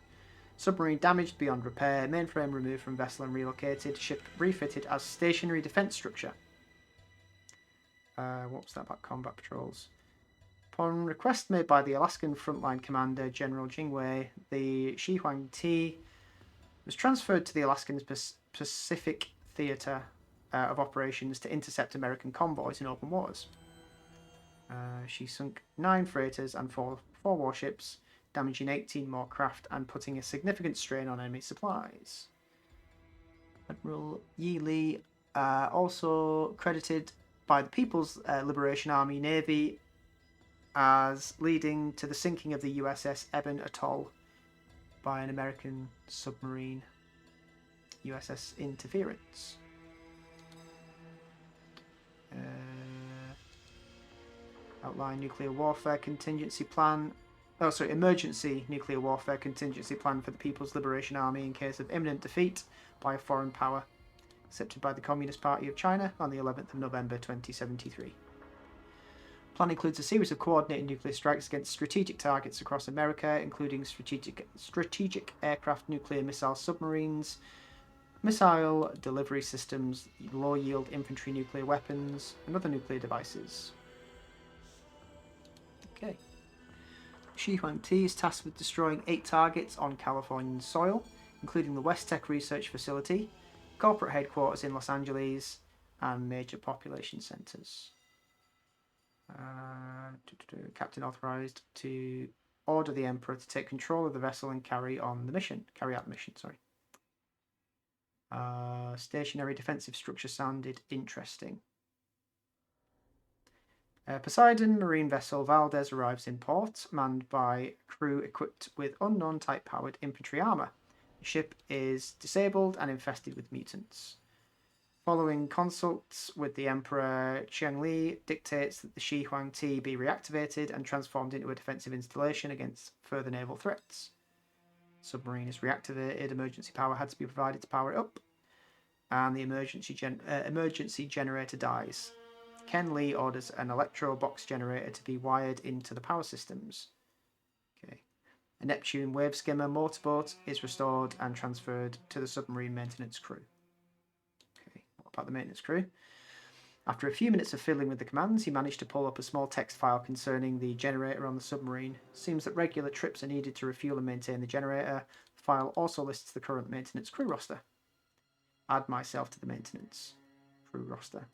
Submarine damaged beyond repair, mainframe removed from vessel and relocated, ship refitted as stationary defence structure. What was that about combat patrols? Upon request made by the Alaskan Frontline Commander General Jingwei, the Shi Huang Ti was transferred to the Alaskan Pacific Theatre of Operations to intercept American convoys in open waters. She sunk 9 freighters and 4 warships, damaging 18 more craft and putting a significant strain on enemy supplies. Admiral Yi Li, also credited by the People's Liberation Army Navy as leading to the sinking of the USS Eben Atoll by an American submarine, USS Interference. Outline nuclear warfare contingency plan. emergency nuclear warfare contingency plan for the People's Liberation Army in case of imminent defeat by a foreign power, accepted by the Communist Party of China on the 11th of November 2073. Plan includes a series of coordinated nuclear strikes against strategic targets across America, including strategic aircraft, nuclear missile submarines, missile delivery systems, low-yield infantry nuclear weapons, and other nuclear devices. Okay. Shi Huangti is tasked with destroying 8 targets on Californian soil, including the West Tech Research Facility, corporate headquarters in Los Angeles, and major population centres. Captain authorised to order the Emperor to take control of the vessel and carry out the mission. Stationary defensive structure sounded interesting. Poseidon marine vessel Valdez arrives in port, manned by crew equipped with unknown type-powered infantry armour. The ship is disabled and infested with mutants. Following consults with the Emperor, Qiang Li dictates that the Shi Huangti be reactivated and transformed into a defensive installation against further naval threats. Submarine is reactivated, emergency power had to be provided to power it up, and the emergency generator dies. Ken Lee orders an electro box generator to be wired into the power systems. Okay. A Neptune wave skimmer motorboat is restored and transferred to the submarine maintenance crew. Okay, what about the maintenance crew? After a few minutes of fiddling with the commands, he managed to pull up a small text file concerning the generator on the submarine. Seems that regular trips are needed to refuel and maintain the generator. The file also lists the current maintenance crew roster. Add myself to the maintenance crew roster.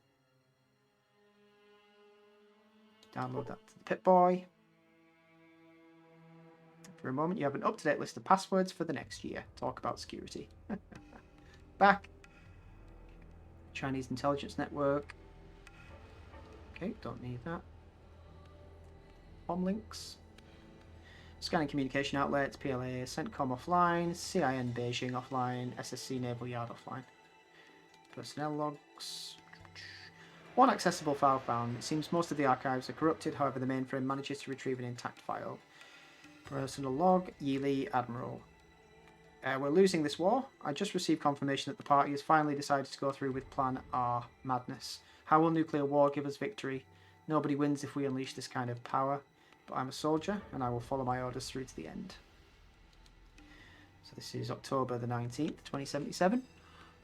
Download that to the Pip-Boy. For a moment, you have an up-to-date list of passwords for the next year. Talk about security. Back. Chinese intelligence network. Okay, don't need that. Home links. Scanning communication outlets, PLA, CENTCOM offline, CIN Beijing offline, SSC Naval Yard offline. Personnel logs. One accessible file found. It seems most of the archives are corrupted, however the mainframe manages to retrieve an intact file. Personal log, Yili, Admiral. We're losing this war. I just received confirmation that the party has finally decided to go through with Plan R. Madness. How will nuclear war give us victory? Nobody wins if we unleash this kind of power. But I'm a soldier, and I will follow my orders through to the end. So this is October the 19th, 2077.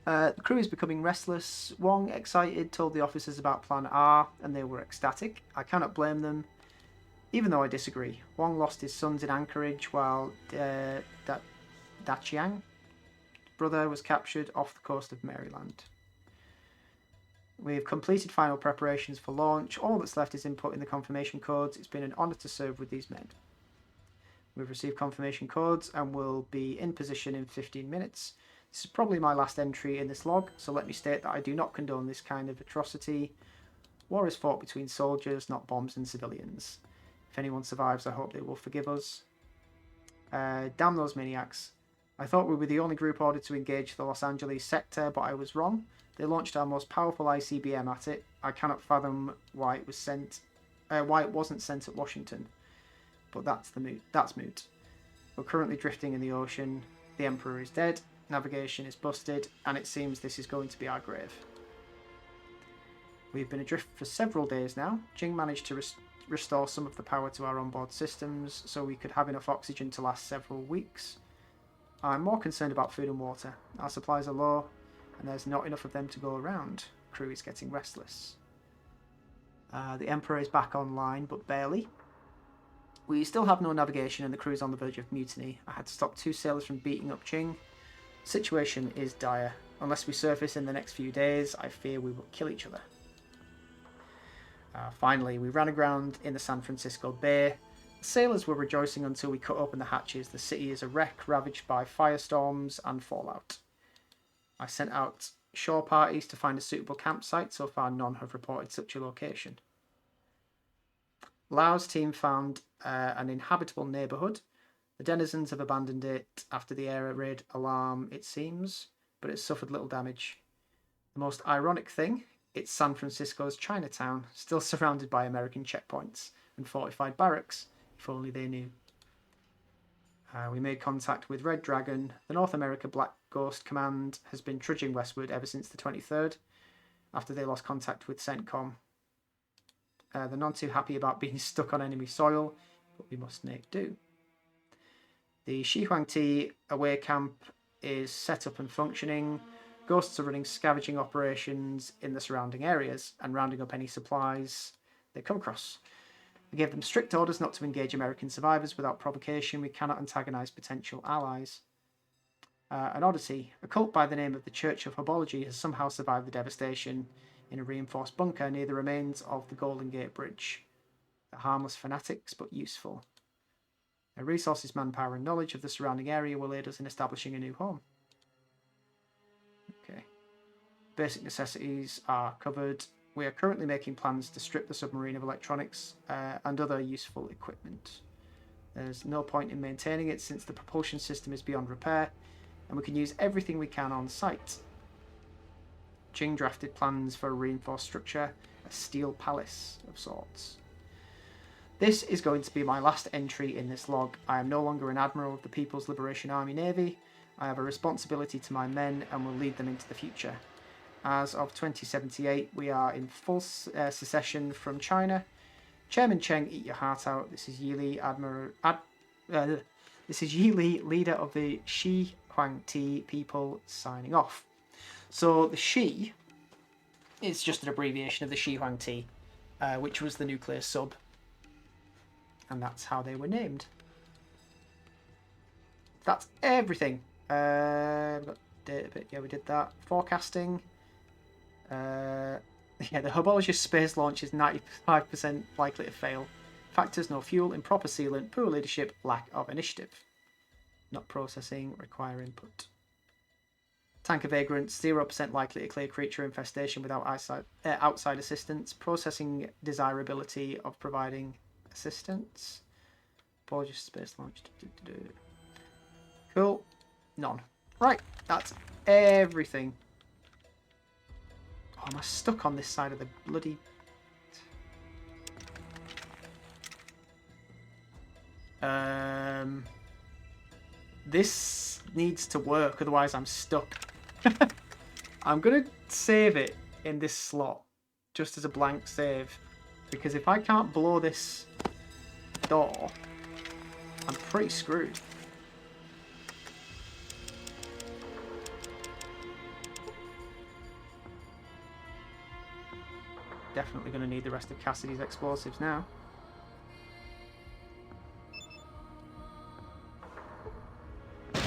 The crew is becoming restless. Wong, excited, told the officers about Plan R, and they were ecstatic. I cannot blame them, even though I disagree. Wong lost his sons in Anchorage, while Dachiang, brother, was captured off the coast of Maryland. We've completed final preparations for launch. All that's left is inputting the confirmation codes. It's been an honour to serve with these men. We've received confirmation codes and will be in position in 15 minutes. This is probably my last entry in this log, so let me state that I do not condone this kind of atrocity. War is fought between soldiers, not bombs and civilians. If anyone survives, I hope they will forgive us. Damn those maniacs. I thought we were the only group ordered to engage the Los Angeles sector, but I was wrong. They launched our most powerful ICBM at it. I cannot fathom why it wasn't sent at Washington. But that's moot. We're currently drifting in the ocean. The Emperor is dead. Navigation is busted, and it seems this is going to be our grave. We've been adrift for several days now. Jing managed to restore some of the power to our onboard systems, so we could have enough oxygen to last several weeks. I'm more concerned about food and water. Our supplies are low, and there's not enough of them to go around. Crew is getting restless. The Emperor is back online, but barely. We still have no navigation, and the crew is on the verge of mutiny. I had to stop 2 sailors from beating up Jing. Situation is dire. Unless we surface in the next few days, I fear we will kill each other. Finally, we ran aground in the San Francisco Bay. The sailors were rejoicing until we cut open the hatches. The city is a wreck, ravaged by firestorms and fallout. I sent out shore parties to find a suitable campsite. So far, none have reported such a location. Lau's team found an inhabitable neighbourhood. The denizens have abandoned it after the air raid alarm, it seems, but it suffered little damage. The most ironic thing, it's San Francisco's Chinatown, still surrounded by American checkpoints and fortified barracks, if only they knew. We made contact with Red Dragon. The North America Black Ghost Command has been trudging westward ever since the 23rd, after they lost contact with CENTCOM. They're none too happy about being stuck on enemy soil, but we must make do. The Shihuangti away camp is set up and functioning. Ghosts are running scavenging operations in the surrounding areas and rounding up any supplies they come across. We gave them strict orders not to engage American survivors without provocation. We cannot antagonise potential allies. An oddity. A cult by the name of the Church of Hobology has somehow survived the devastation in a reinforced bunker near the remains of the Golden Gate Bridge. They're harmless fanatics, but useful. Their resources, manpower, and knowledge of the surrounding area will aid us in establishing a new home. Okay. Basic necessities are covered. We are currently making plans to strip the submarine of electronics and other useful equipment. There's no point in maintaining it since the propulsion system is beyond repair, and we can use everything we can on site. Jing drafted plans for a reinforced structure, a steel palace of sorts. This is going to be my last entry in this log. I am no longer an admiral of the People's Liberation Army Navy. I have a responsibility to my men and will lead them into the future. As of 2078, we are in full secession from China. Chairman Cheng, eat your heart out. This is Yi Li, this is Yi Li, leader of the Shi Huangti people, signing off. So the Shi is just an abbreviation of the Shi Huangti, which was the nuclear sub, and that's how they were named. That's everything. We've got data bit. Yeah, we did that. Forecasting. Yeah, the Hobologist space launch is 95% likely to fail. Factors: no fuel, improper sealant, poor leadership, lack of initiative. Not processing, require input. Tanker vagrant, 0% likely to clear creature infestation without outside assistance. Processing desirability of providing assistance. Hobologist space launch. Cool. None. Right, that's everything. Oh, am I stuck on this side of the bloody... This needs to work, otherwise I'm stuck. I'm going to save it in this slot, just as a blank save. Because if I can't blow this door, I'm pretty screwed. Definitely going to need the rest of Cassidy's explosives now. Okay,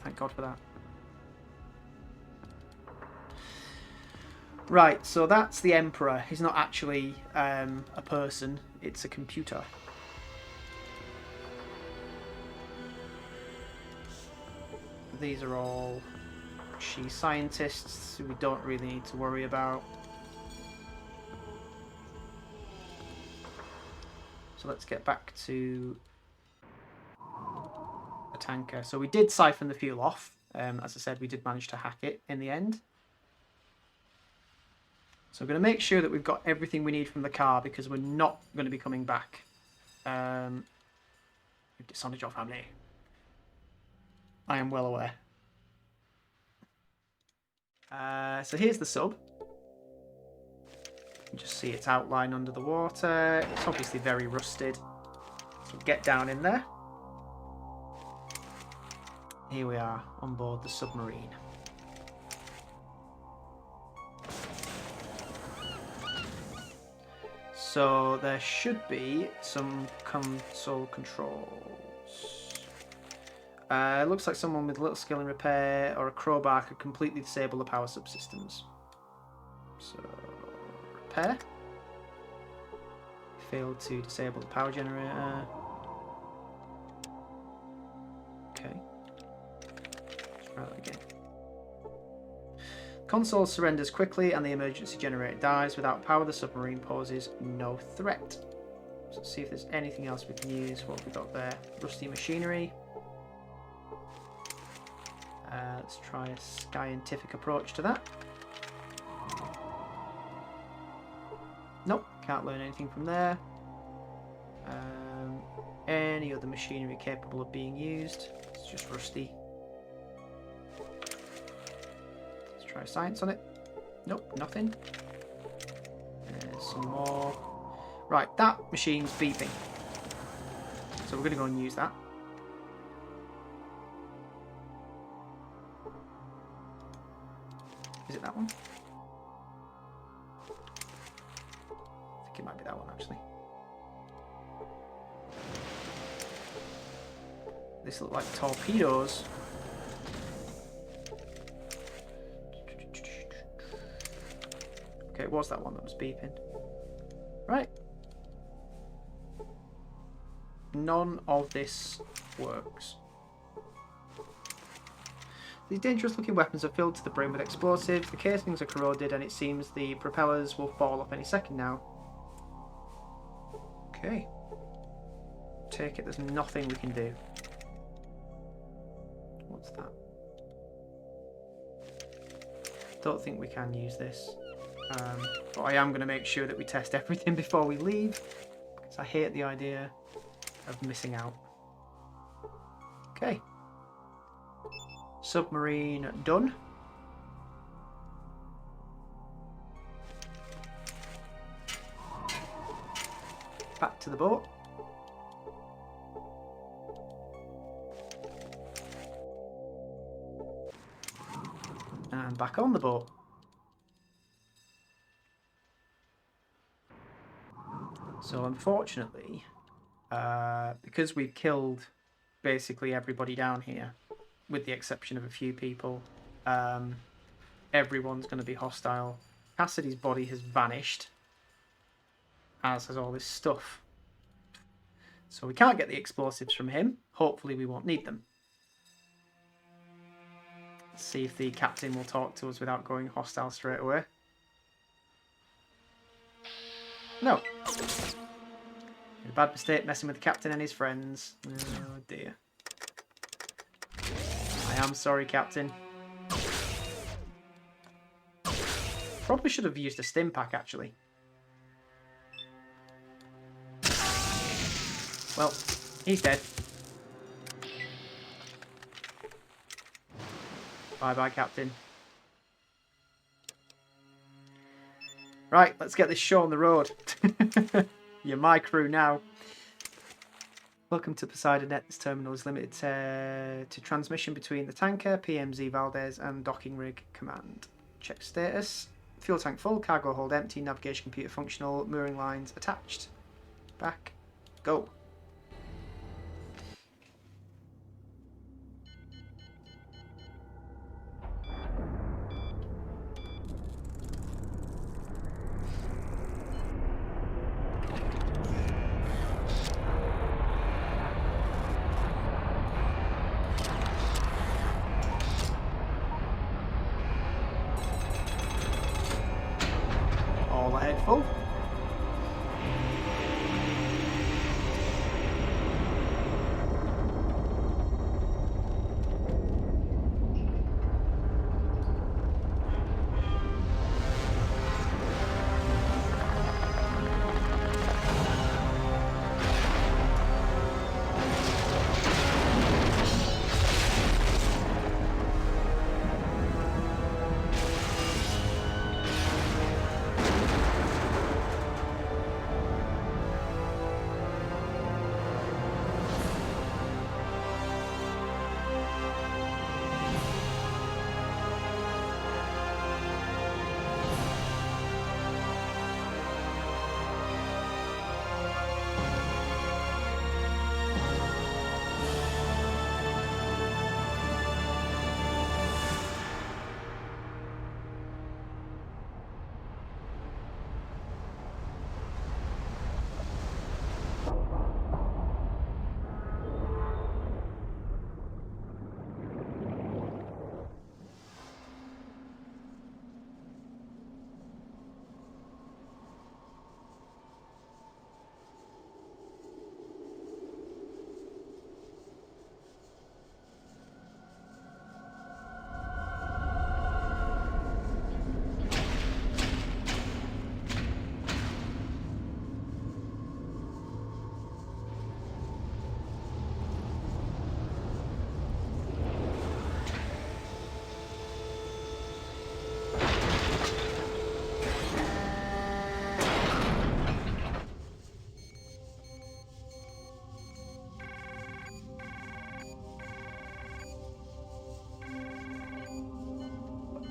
thank God for that. Right, so that's the Emperor. He's not actually a person, it's a computer. These are all Shi scientists who we don't really need to worry about. So let's get back to the tanker. So we did siphon the fuel off. As I said, we did manage to hack it in the end. So we're going to make sure that we've got everything we need from the car because we're not going to be coming back. We've dishonored your family. I am well aware. So here's the sub. You can just see its outline under the water. It's obviously very rusted. So get down in there. Here we are on board the submarine. So there should be some console controls. Looks like someone with little skill in repair or a crowbar could completely disable the power subsystems. So, repair. Failed to disable the power generator. Okay. Let's try that again. Console surrenders quickly and the emergency generator dies. Without power, the submarine poses no threat. So let's see if there's anything else we can use. What have we got there? Rusty machinery. Let's try a scientific approach to that. Nope, can't learn anything from there. any other machinery capable of being used. It's just rusty. Let's try science on it. Nope, nothing. There's some more. Right, that machine's beeping. So we're going to go and use that. Is it that one? I think it might be that one, actually. This look like torpedoes. Okay, it was that one that was beeping. Right. None of this works. These dangerous looking weapons are filled to the brim with explosives, the casings are corroded, and it seems the propellers will fall off any second now. Okay. Take it, there's nothing we can do. What's that? Don't think we can use this. But I am going to make sure that we test everything before we leave, because I hate the idea of missing out. Okay. Submarine done. Back to the boat. And back on the boat. So unfortunately, because we've killed basically everybody down here, with the exception of a few people, everyone's going to be hostile. Cassidy's body has vanished, as has all this stuff. So we can't get the explosives from him. Hopefully we won't need them. Let's see if the captain will talk to us without going hostile straight away. No. A bad mistake messing with the captain and his friends. Oh dear. I am sorry, Captain. Probably should have used a stim pack, actually. Well, he's dead. Bye-bye, Captain. Right, let's get this show on the road. You're my crew now. Welcome to Poseidon Net. This terminal is limited to transmission between the tanker, PMZ Valdez, and docking rig command. Check status. Fuel tank full, cargo hold empty, navigation computer functional, mooring lines attached. Back. Go. All ahead full.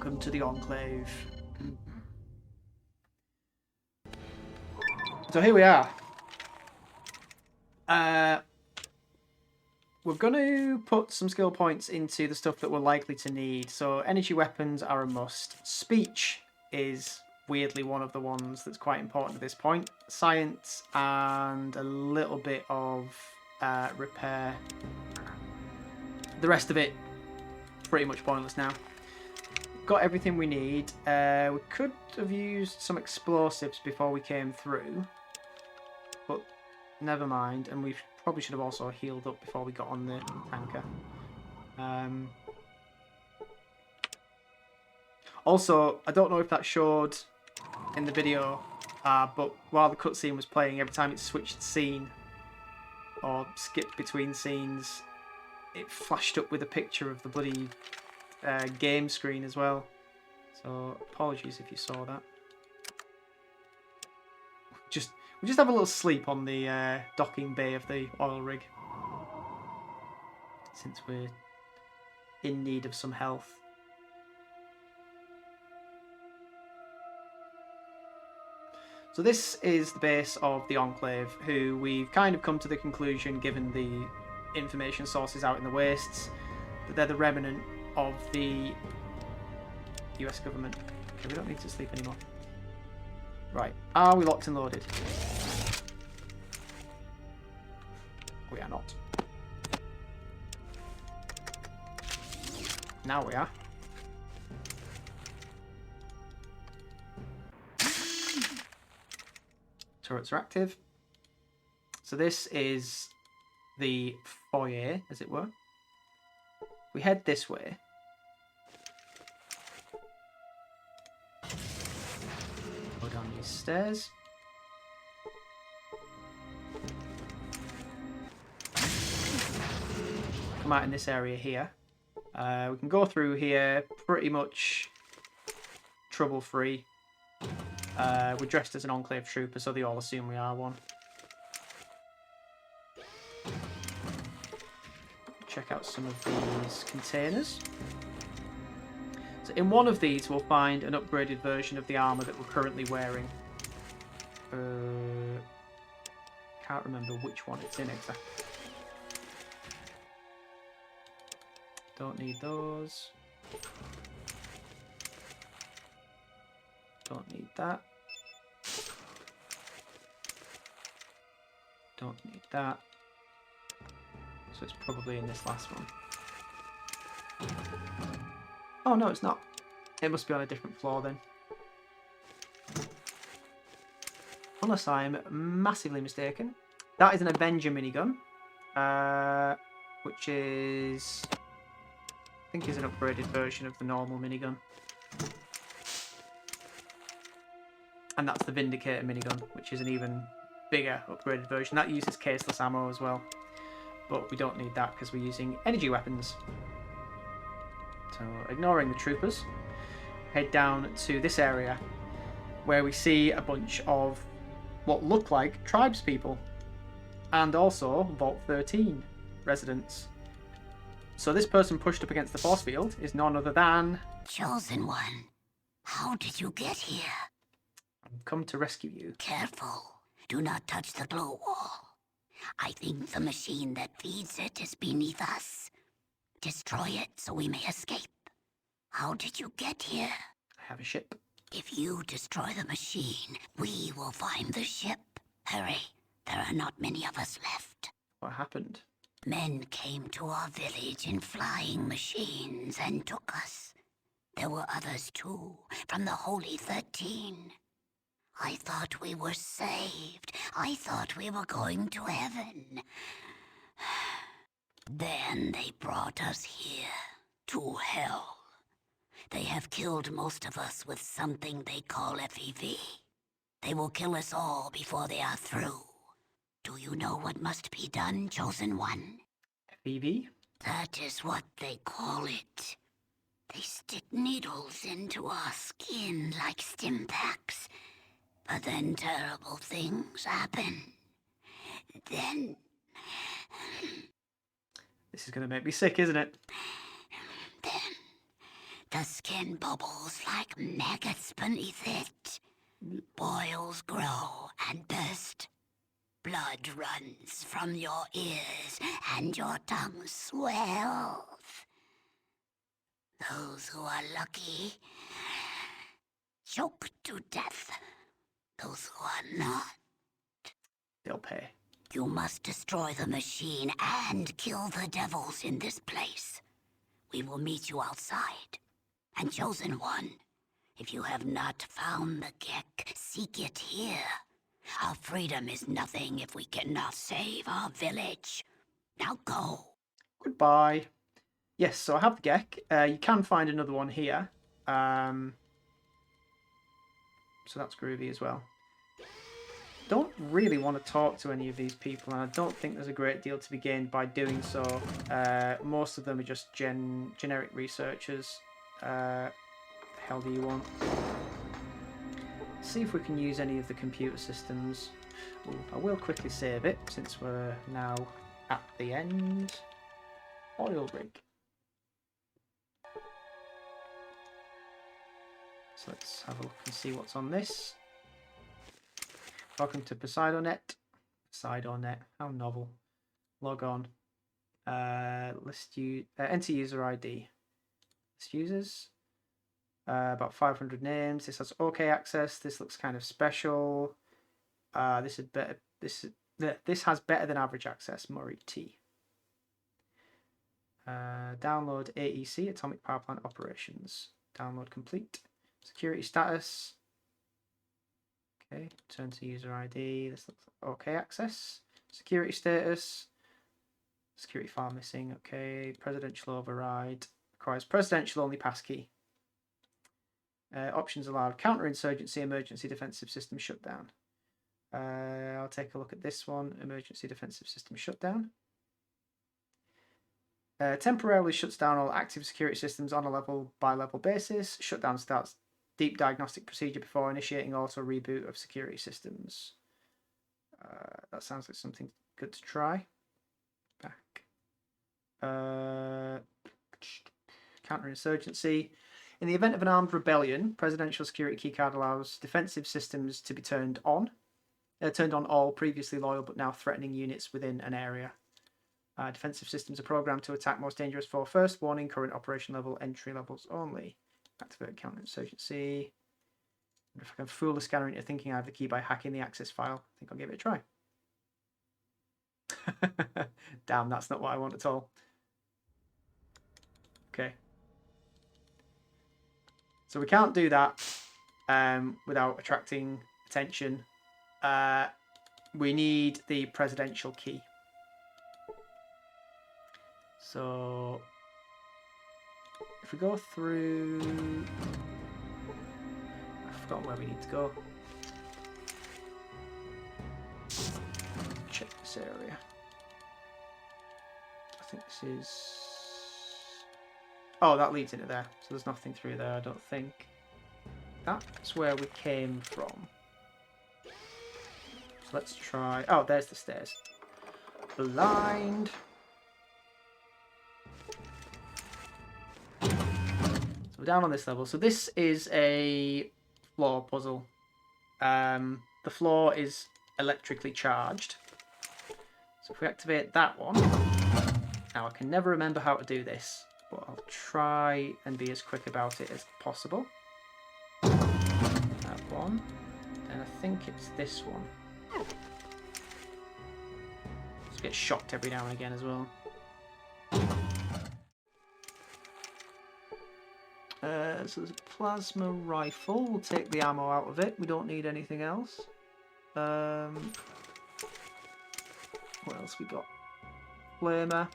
Welcome to the Enclave. So here we are. We're going to put some skill points into the stuff that we're likely to need. So energy weapons are a must. Speech is weirdly one of the ones that's quite important at this point. Science and a little bit of repair. The rest of it, pretty much pointless now. Got everything we need. We could have used some explosives before we came through. But never mind. And we probably should have also healed up before we got on the tanker. Also, I don't know if that showed in the video, but while the cutscene was playing, every time it switched scene or skipped between scenes, it flashed up with a picture of the bloody game screen as well. So apologies if you saw that. We just have a little sleep on the docking bay of the oil rig, since we're in need of some health. So this is the base of the Enclave, who we've kind of come to the conclusion, given the information sources out in the wastes, that they're the remnant of the US government. Okay, we don't need to sleep anymore. Right, are we locked and loaded? We are not. Now we are. Turrets are active. So this is the foyer, as it were. We head this way. Go down these stairs. Come out in this area here. We can go through here pretty much trouble-free. We're dressed as an Enclave trooper, so they all assume we are one. Check out some of these containers. So in one of these we'll find an upgraded version of the armour that we're currently wearing. Can't remember which one it's in exactly. Don't need those. Don't need that. Don't need that. So it's probably in this last one. Oh no, it's not. It must be on a different floor then. Unless I'm massively mistaken. That is an Avenger Minigun. Which is... I think is an upgraded version of the normal minigun. And that's the Vindicator minigun, which is an even bigger upgraded version. That uses caseless ammo as well. But we don't need that because we're using energy weapons. So, ignoring the troopers, head down to this area where we see a bunch of what look like tribespeople. And also Vault 13 residents. So this person pushed up against the force field is none other than... Chosen One, how did you get here? I've come to rescue you. Careful. Do not touch the glow wall. I think the machine that feeds it is beneath us. Destroy it so we may escape. How did you get here? I have a ship. If you destroy the machine, we will find the ship. Hurry. There are not many of us left. What happened? Men came to our village in flying machines and took us. There were others too, from the Holy 13. I thought we were saved. I thought we were going to heaven. Then they brought us here, to hell. They have killed most of us with something they call FEV. They will kill us all before they are through. Do you know what must be done, Chosen One? FEV? That is what they call it. They stick needles into our skin like stim packs. But then terrible things happen. Then... This is going to make me sick, isn't it? Then... The skin bubbles like maggots beneath it. Boils grow and burst. Blood runs from your ears and your tongue swells. Those who are lucky choke to death. Those who are not, They'll pay. you must destroy the machine and kill the devils in this place. We will meet you outside. And Chosen One, if you have not found the Gek, seek it here. Our freedom is nothing if we cannot save our village. Now go. Goodbye. Yes, so I have the Gek. You can find another one here. So that's groovy as well. Don't really want to talk to any of these people, and I don't think there's a great deal to be gained by doing so. Most of them are just generic researchers. The hell do you want? See if we can use any of the computer systems. Ooh, I will quickly save it since we're now at the end. Oil rig. So let's have a look and see what's on this. Welcome to PoseidoNet. PoseidoNet, how novel. Log on. Enter user ID. List users. About 500 names. This has OK access. This looks kind of special. This is better. This has better than average access. Murray T. Download AEC, Atomic Power Plant Operations. Download complete. Security status. Okay, turn to user ID. This looks like OK access. Security status. Security file missing. Okay, presidential override. Requires presidential only passkey. Options allowed. Counterinsurgency, emergency defensive system shutdown. I'll take a look at this one. Emergency defensive system shutdown. Temporarily shuts down all active security systems on a level by level basis. Shutdown starts deep diagnostic procedure before initiating auto reboot of security systems. That sounds like something good to try. Back. Counterinsurgency. In the event of an armed rebellion, presidential security keycard allows defensive systems to be turned on all previously loyal but now threatening units within an area. Defensive systems are programmed to attack most dangerous foe first. Warning, current operation level, entry levels only. Activate counterinsurgency. If I can fool the scanner into thinking I have the key by hacking the access file, I think I'll give it a try. Damn, that's not what I want at all. Okay. So we can't do that without attracting attention. We need the presidential key. So if we go through... I've forgotten where we need to go. Check this area. I think this is... Oh, that leads into there. So there's nothing through there, I don't think. That's where we came from. So let's try... Oh, there's the stairs. Blind. So we're down on this level. So this is a floor puzzle. The floor is electrically charged. So if we activate that one... Now, I can never remember how to do this, but I'll try and be as quick about it as possible. That one. And I think it's this one. Just get shocked every now and again as well. So there's a plasma rifle. We'll take the ammo out of it. We don't need anything else. What else we got? Flamer.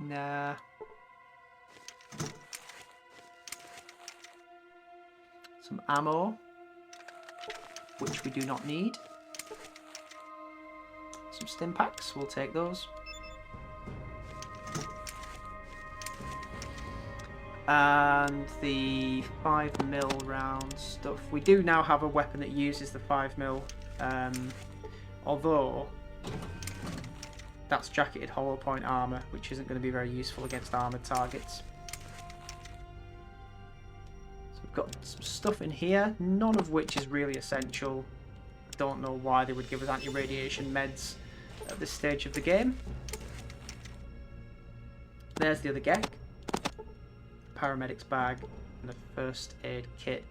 Nah. Some ammo, which we do not need. Some stim packs, we'll take those. And the 5mm round stuff. We do now have a weapon that uses the 5mm, although that's jacketed hollow point armor, which isn't going to be very useful against armored targets. got some stuff in here, none of which is really essential. I don't know why they would give us anti-radiation meds at this stage of the game. There's the other gek. Paramedic's bag and a first aid kit.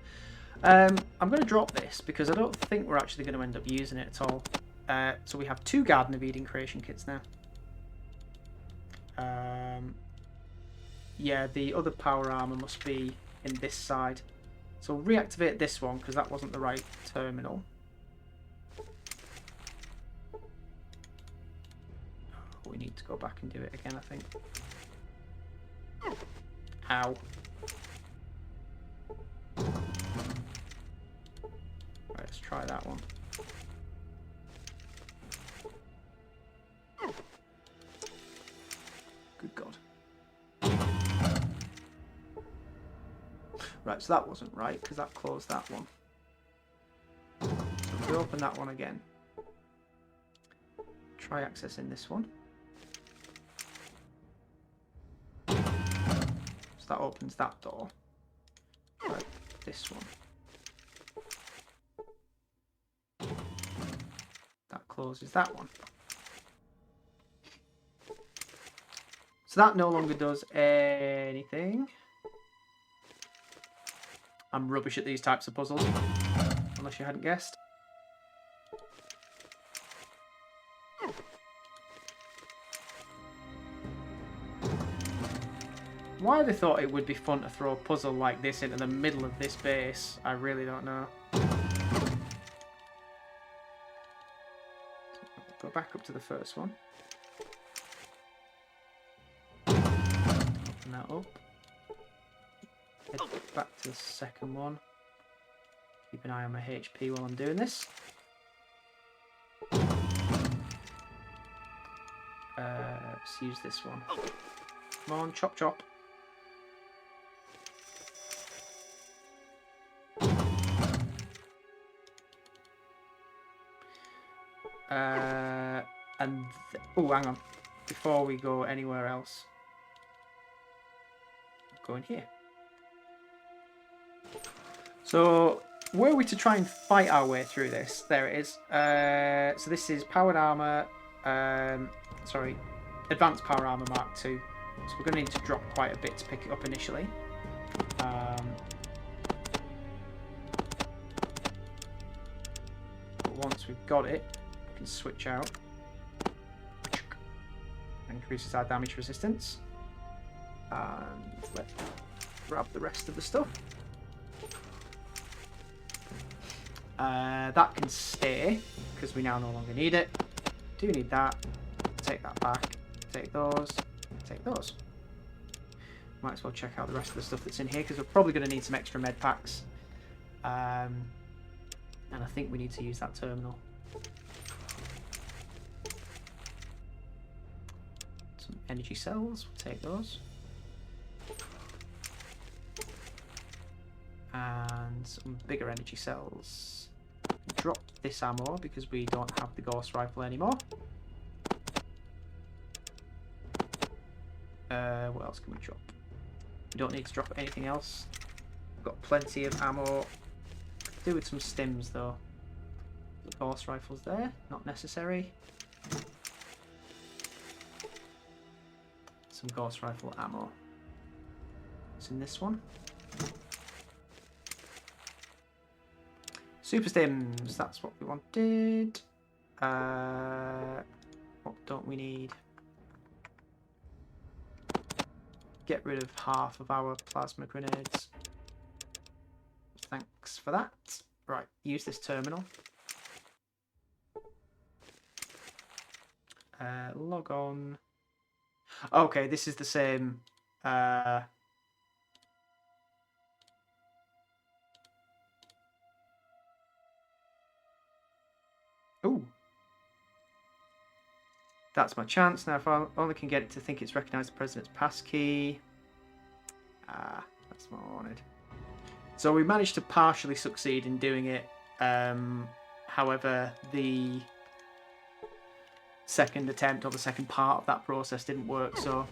I'm going to drop this because I don't think we're actually going to end up using it at all. So we have 2 Garden of Eden creation kits now. Yeah, the other power armor must be in this side. So we'll reactivate this one because that wasn't the right terminal. We need to go back and do it again, I think. Ow. Right, let's try that one. Good God. Right, so that wasn't right because that closed that one. So if we open that one again, try accessing this one. So that opens that door. Right, this one. That closes that one. So that no longer does anything. I'm rubbish at these types of puzzles, unless you hadn't guessed. Why they thought it would be fun to throw a puzzle like this into the middle of this base, I really don't know. Go back up to the first one. Open that up. Head back to the second one. Keep an eye on my HP while I'm doing this. Let's use this one. Come on, chop chop. Oh, hang on. Before we go anywhere else, go in here. So, were we to try and fight our way through this, there it is. So this is powered armor. Sorry, advanced power armor Mark II. So we're going to need to drop quite a bit to pick it up initially. But once we've got it, we can switch out. Increases our damage resistance. And let's grab the rest of the stuff. That can stay because we now no longer need it. Do need that. Take that back. Take those. Take those. Might as well check out the rest of the stuff that's in here because we're probably going to need some extra med packs. And I think we need to use that terminal. Some energy cells. We'll take those. And some bigger energy cells. Drop this ammo because we don't have the ghost rifle anymore. What else can we drop? We don't need to drop anything else. We've got plenty of ammo. Could do with some stims though. The ghost rifle's there, not necessary. Some ghost rifle ammo. It's in this one. Super stims, that's what we wanted. What don't we need? Get rid of half of our plasma grenades. Thanks for that. Right, use this terminal. Log on. Okay, this is the same. Ooh. That's my chance. Now if I only can get it to think it's recognised the president's passkey. Ah, that's what I wanted. So we managed to partially succeed in doing it. However, the second attempt or the second part of that process didn't work, so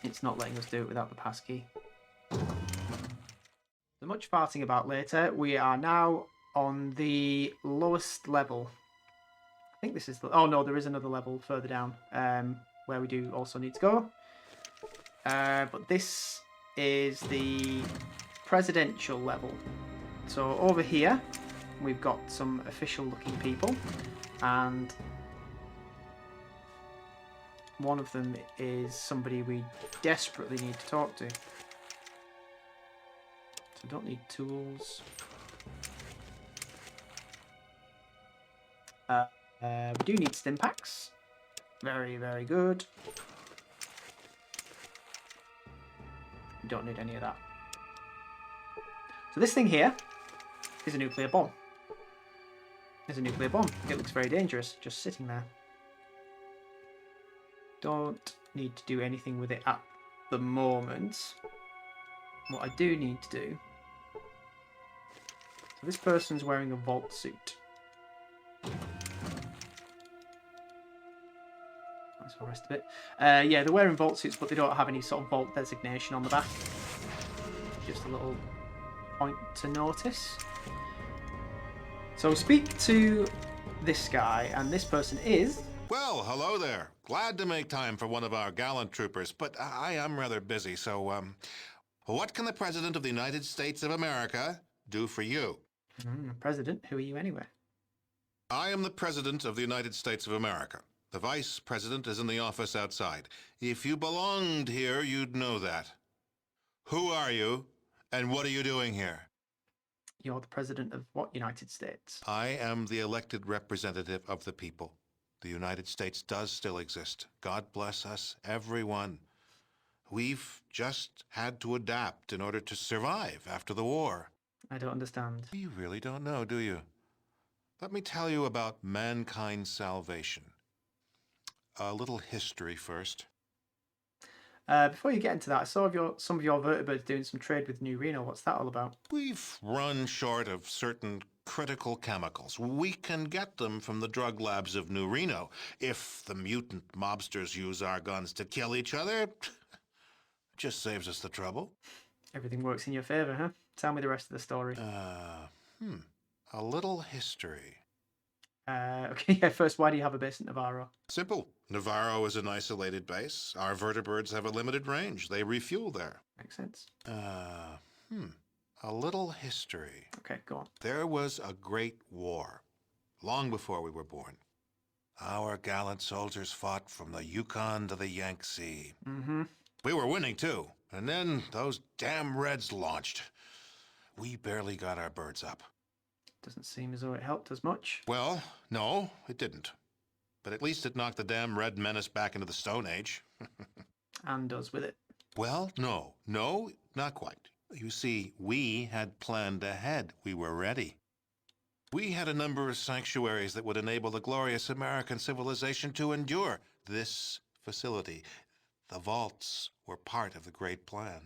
it's not letting us do it without the passkey. much farting about later. We are now on the lowest level. I think this is the... Oh, no, there is another level further down where we do also need to go. But this is the presidential level. So over here, we've got some official-looking people. And one of them is somebody we desperately need to talk to. So don't need tools. We do need stim packs. Very, very good. We don't need any of that. So this thing here is a nuclear bomb. It's a nuclear bomb. It looks very dangerous, just sitting there. Don't need to do anything with it at the moment. What I do need to do... So this person's wearing a vault suit. That's the rest of it. Yeah, they're wearing vault suits, but they don't have any sort of vault designation on the back. Just a little point to notice. So speak to this guy, and this person is... Well, hello there. Glad to make time for one of our gallant troopers, but I am rather busy, so, what can the President of the United States of America do for you? President? Who are you anyway? I am the President of the United States of America. The Vice President is in the office outside. If you belonged here, you'd know that. Who are you, and what are you doing here? You're the President of what United States? I am the elected representative of the people. The United States does still exist. God bless us, everyone. We've just had to adapt in order to survive after the war. I don't understand. You really don't know, do you? Let me tell you about mankind's salvation. A little history first. Before you get into that, I saw some of your vertebrates doing some trade with New Reno. What's that all about? We've run short of certain critical chemicals. We can get them from the drug labs of New Reno. If the mutant mobsters use our guns to kill each other, it just saves us the trouble. Everything works in your favor, huh? Tell me the rest of the story. A little history. Okay, yeah, first, why do you have a base in Navarro? Simple. Navarro is an isolated base. Our vertebrates have a limited range. They refuel there. Makes sense. A little history. Okay, go on. There was a great war, long before we were born. Our gallant soldiers fought from the Yukon to the Yangtze. We were winning, too. And then those damn Reds launched. We barely got our birds up. Doesn't seem as though it helped as much. Well, no, it didn't. But at least it knocked the damn Red Menace back into the Stone Age. And does with it. Well, no, not quite. You see, we had planned ahead. We were ready. We had a number of sanctuaries that would enable the glorious American civilization to endure. This facility, the vaults, were part of the great plan.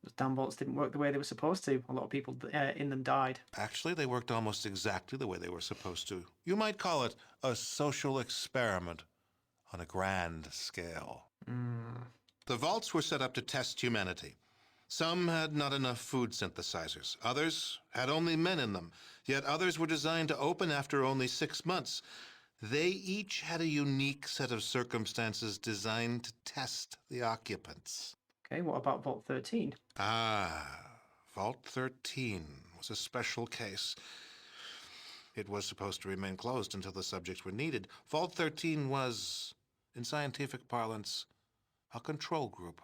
Those damn vaults didn't work the way they were supposed to. A lot of people in them died. Actually, they worked almost exactly the way they were supposed to. You might call it a social experiment on a grand scale. The vaults were set up to test humanity. Some had not enough food synthesizers. Others had only men in them. Yet others were designed to open after only 6 months. They each had a unique set of circumstances designed to test the occupants. Okay, what about Vault 13? Vault 13 was a special case. It was supposed to remain closed until the subjects were needed. Vault 13 was, in scientific parlance, a control group.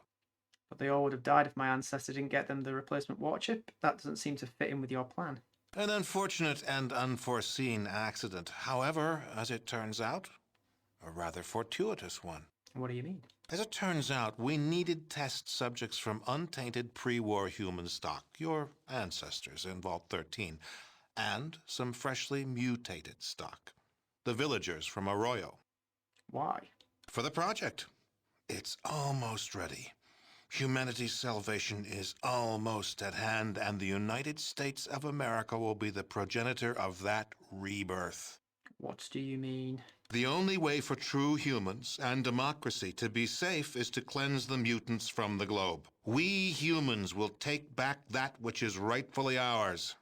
But they all would have died if my ancestor didn't get them the replacement water chip. That doesn't seem to fit in with your plan. An unfortunate and unforeseen accident. However, as it turns out, a rather fortuitous one. What do you mean? As it turns out, we needed test subjects from untainted pre-war human stock, your ancestors in Vault 13, and some freshly mutated stock, the villagers from Arroyo. Why? For the project. It's almost ready. Humanity's salvation is almost at hand, and the United States of America will be the progenitor of that rebirth. What do you mean? The only way for true humans and democracy to be safe is to cleanse the mutants from the globe. We humans will take back that which is rightfully ours.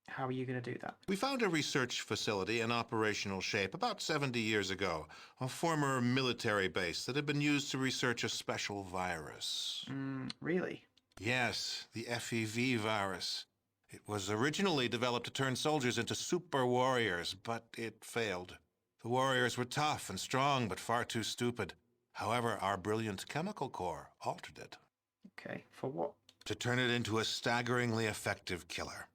How are you going to do that? We found a research facility in operational shape about 70 years ago, a former military base that had been used to research a special virus. Really? Yes, the FEV virus. It was originally developed to turn soldiers into super warriors, but it failed. The warriors were tough and strong, but far too stupid. However, our brilliant chemical core altered it. Okay, for what? To turn it into a staggeringly effective killer.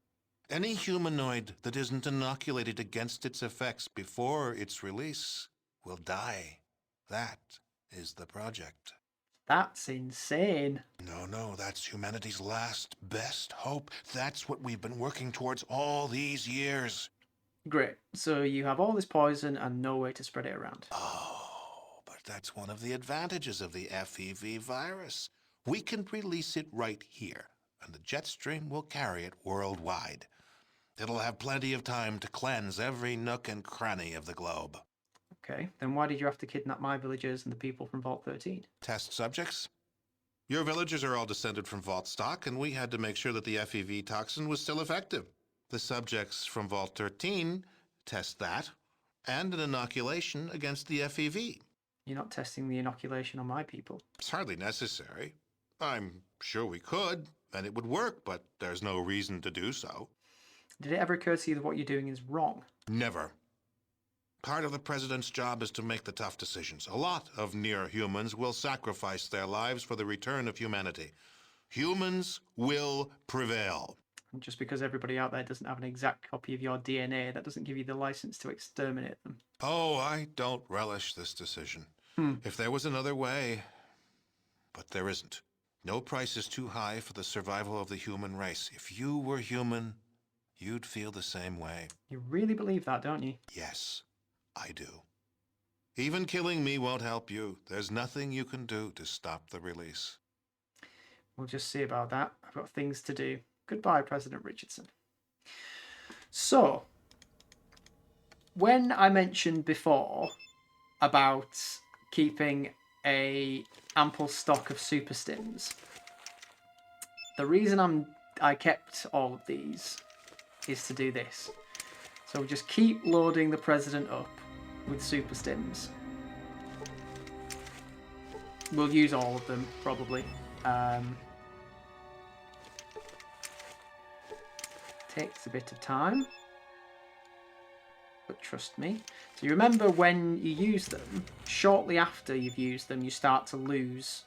Any humanoid that isn't inoculated against its effects before its release will die. That is the project. That's insane. No, that's humanity's last, best hope. That's what we've been working towards all these years. Great. So you have all this poison and no way to spread it around. Oh, but that's one of the advantages of the FEV virus. We can release it right here, and the jet stream will carry it worldwide. It'll have plenty of time to cleanse every nook and cranny of the globe. Okay, then why did you have to kidnap my villagers and the people from Vault 13? Test subjects? Your villagers are all descended from Vault stock, and we had to make sure that the FEV toxin was still effective. The subjects from Vault 13 test that, and an inoculation against the FEV. You're not testing the inoculation on my people. It's hardly necessary. I'm sure we could, and it would work, but there's no reason to do so. Did it ever occur to you that what you're doing is wrong? Never. Part of the president's job is to make the tough decisions. A lot of near-humans will sacrifice their lives for the return of humanity. Humans will prevail. And just because everybody out there doesn't have an exact copy of your DNA, that doesn't give you the license to exterminate them. Oh, I don't relish this decision. If there was another way, but there isn't. No price is too high for the survival of the human race. If you were human, you'd feel the same way. You really believe that, don't you? Yes, I do. Even killing me won't help you. There's nothing you can do to stop the release. We'll just see about that. I've got things to do. Goodbye, President Richardson. So, when I mentioned before about keeping a ample stock of super stims, the reason I kept all of these is to do this. So we just keep loading the president up with super stims. We'll use all of them, probably. Takes a bit of time, but trust me. So you remember when you use them, shortly after you've used them, you start to lose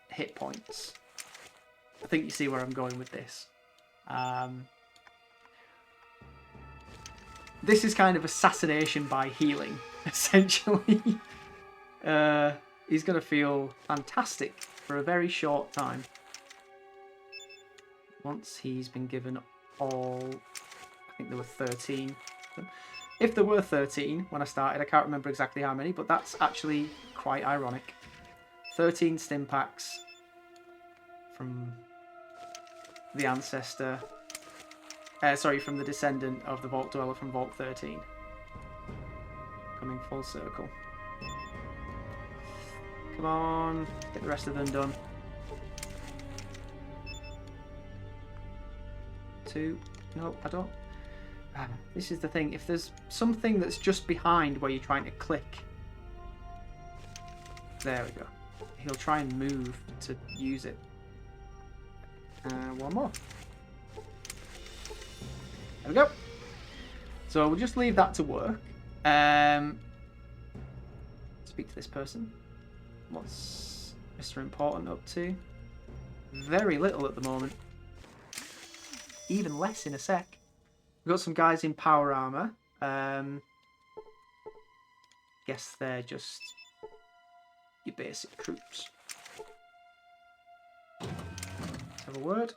hit points. I think you see where I'm going with this. This is kind of assassination by healing, essentially. He's going to feel fantastic for a very short time. Once he's been given all... I think there were 13. If there were 13 when I started, I can't remember exactly how many, but that's actually quite ironic. 13 stim packs from the ancestor... from the descendant of the Vault Dweller from Vault 13. Coming full circle. Come on, get the rest of them done. 2. No, I don't. This is the thing. If there's something that's just behind where you're trying to click. There we go. He'll try and move to use it. One more. There we go. So we'll just leave that to work. Speak to this person. What's Mr. Important up to? Very little at the moment. Even less in a sec. We've got some guys in power armor. Guess they're just your basic troops. Let's have a word.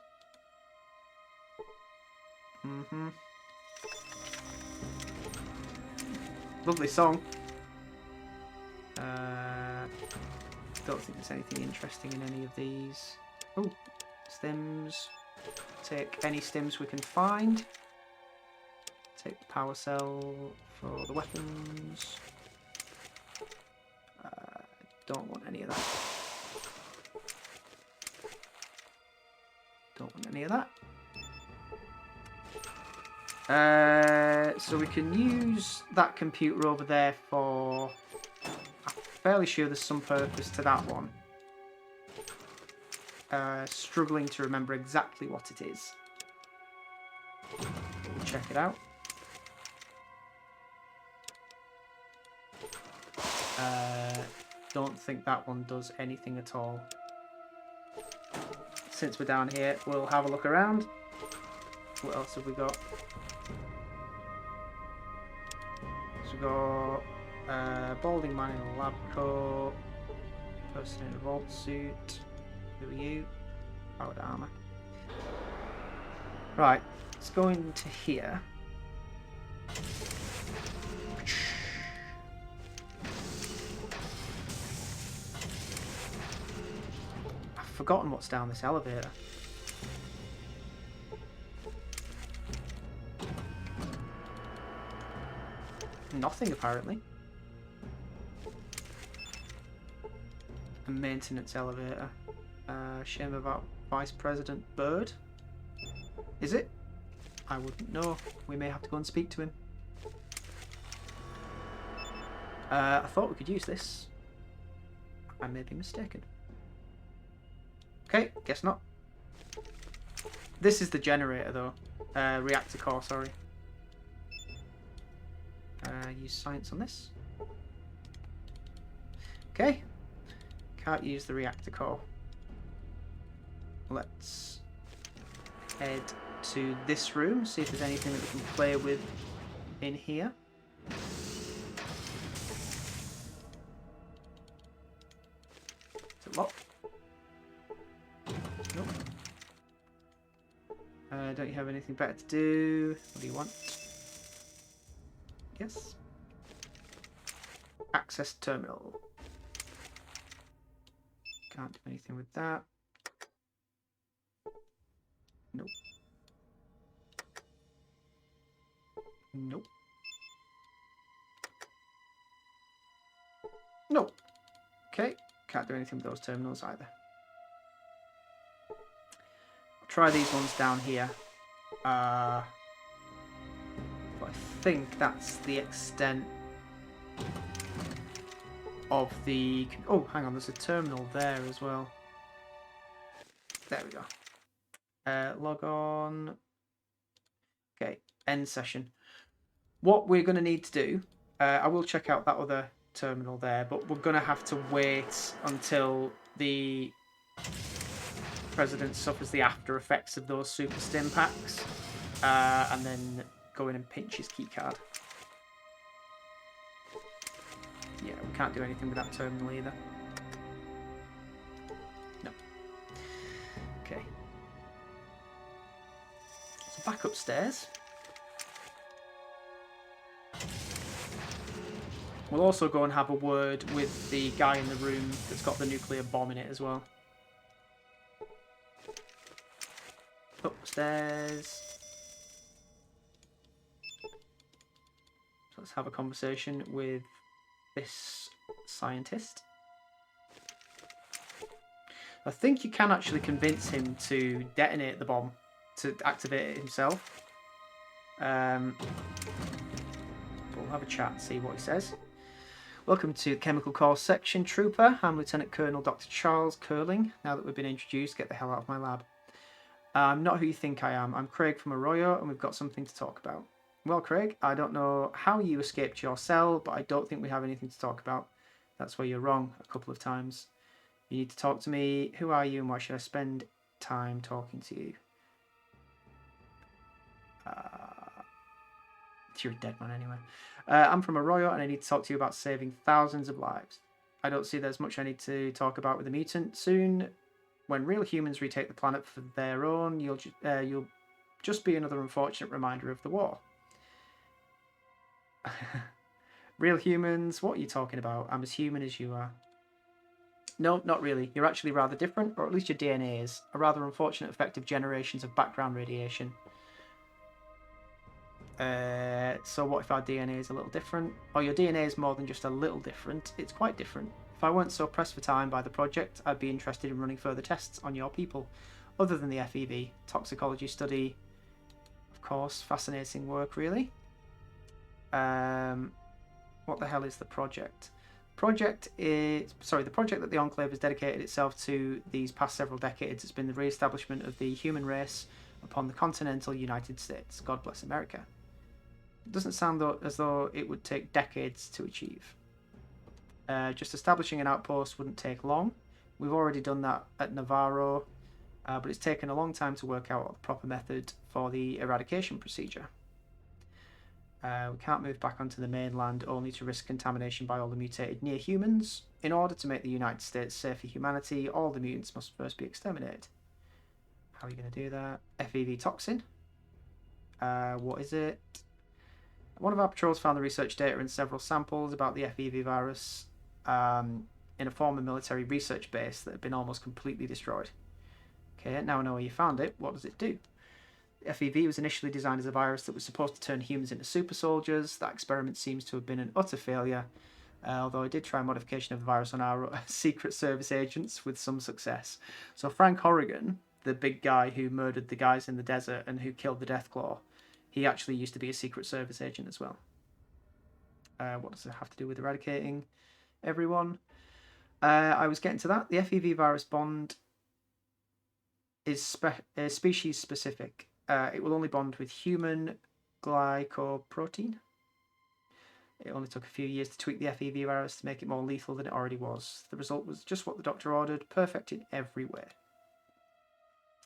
Lovely song. Don't think there's anything interesting in any of these. Oh, stims. Take any stims we can find. take the power cell for the weapons. Don't want any of that. Don't want any of that. So we can use that computer over there for... I'm fairly sure there's some purpose to that one. Struggling to remember exactly what it is. We'll check it out. Don't think that one does anything at all. Since we're down here, we'll have a look around. What else have we got? So we've got balding man in a lab coat, person in a vault suit. Who are you? Powered armor. Right, let's go into here. I've forgotten what's down this elevator. Nothing, apparently. A maintenance elevator. Shame about Vice President Bird. Is it? I wouldn't know. We may have to go and speak to him. I thought we could use this. I may be mistaken. Okay, guess not. This is the generator though. Reactor core, sorry. Use science on this. Okay. Can't use the reactor core. Let's head to this room, see if there's anything that we can play with in here. Is it locked? Nope. Don't you have anything better to do? What do you want? Yes. Access terminal. Can't do anything with that. Nope. Nope. Nope. Okay. Can't do anything with those terminals either. I'll try these ones down here. But I think that's the extent of the... Oh, hang on. There's a terminal there as well. There we go. Log on. Okay, end session. What we're going to need to do, I will check out that other terminal there, but we're going to have to wait until the President suffers the after effects of those super stim packs, and then go in and pinch his keycard. Yeah, we can't do anything with that terminal either. No. Okay. So back upstairs. We'll also go and have a word with the guy in the room that's got the nuclear bomb in it as well. Upstairs. So let's have a conversation with this scientist. I think you can actually convince him to detonate the bomb, to activate it himself. We'll have a chat and see what he says. Welcome to the Chemical Core Section, Trooper. I'm Lieutenant Colonel Dr. Charles Curling. Now that we've been introduced, get the hell out of my lab. I'm not who you think I am. I'm Craig from Arroyo, and we've got something to talk about. Well, Craig, I don't know how you escaped your cell, but I don't think we have anything to talk about. That's where you're wrong a couple of times. You need to talk to me. Who are you, and why should I spend time talking to you? You're a dead man anyway. I'm from Arroyo, and I need to talk to you about saving thousands of lives. I don't see there's much I need to talk about with the mutant. Soon, when real humans retake the planet for their own, you'll just be another unfortunate reminder of the war. Real humans? What are you talking about? I'm as human as you are. No, not really. You're actually rather different, or at least your DNA is. A rather unfortunate effect of generations of background radiation. So what if our DNA is a little different? Or your DNA is more than just a little different, it's quite different. If I weren't so pressed for time by the project, I'd be interested in running further tests on your people, other than the FEV. Toxicology study, of course, fascinating work, really. What the hell is the project? The project that the Enclave has dedicated itself to these past several decades has been the re-establishment of the human race upon the continental United States. God bless America. It doesn't sound as though it would take decades to achieve. Just establishing an outpost wouldn't take long. We've already done that at Navarro, but it's taken a long time to work out the proper method for the eradication procedure. We can't move back onto the mainland only to risk contamination by all the mutated near-humans. In order to make the United States safe for humanity, all the mutants must first be exterminated. How are you going to do that? FEV toxin. What is it? One of our patrols found the research data in several samples about the FEV virus in a former military research base that had been almost completely destroyed. Okay, now I know where you found it. What does it do? The FEV was initially designed as a virus that was supposed to turn humans into super soldiers. That experiment seems to have been an utter failure, although I did try a modification of the virus on our Secret Service agents with some success. So Frank Horrigan, the big guy who murdered the guys in the desert and who killed the Deathclaw, he actually used to be a Secret Service agent as well. What does it have to do with eradicating everyone? I was getting to that. The FEV virus bond is species specific. It will only bond with human glycoprotein. It only took a few years to tweak the FEV virus to make it more lethal than it already was. The result was just what the doctor ordered, perfect in every way.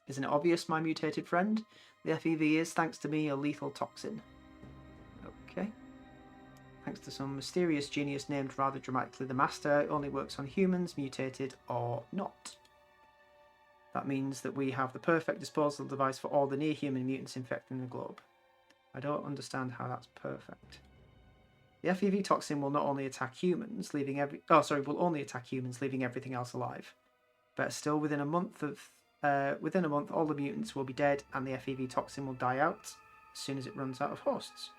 Isn't it obvious, my mutated friend? The FEV is, thanks to me, a lethal toxin. Okay. Thanks to some mysterious genius named rather dramatically the Master, it only works on humans, mutated or not. That means that we have the perfect disposal device for all the near-human mutants infecting the globe. I don't understand how that's perfect. The FEV toxin will not only attack humans, leaving will only attack humans, leaving everything else alive. But still, within a month, all the mutants will be dead, and the FEV toxin will die out as soon as it runs out of hosts.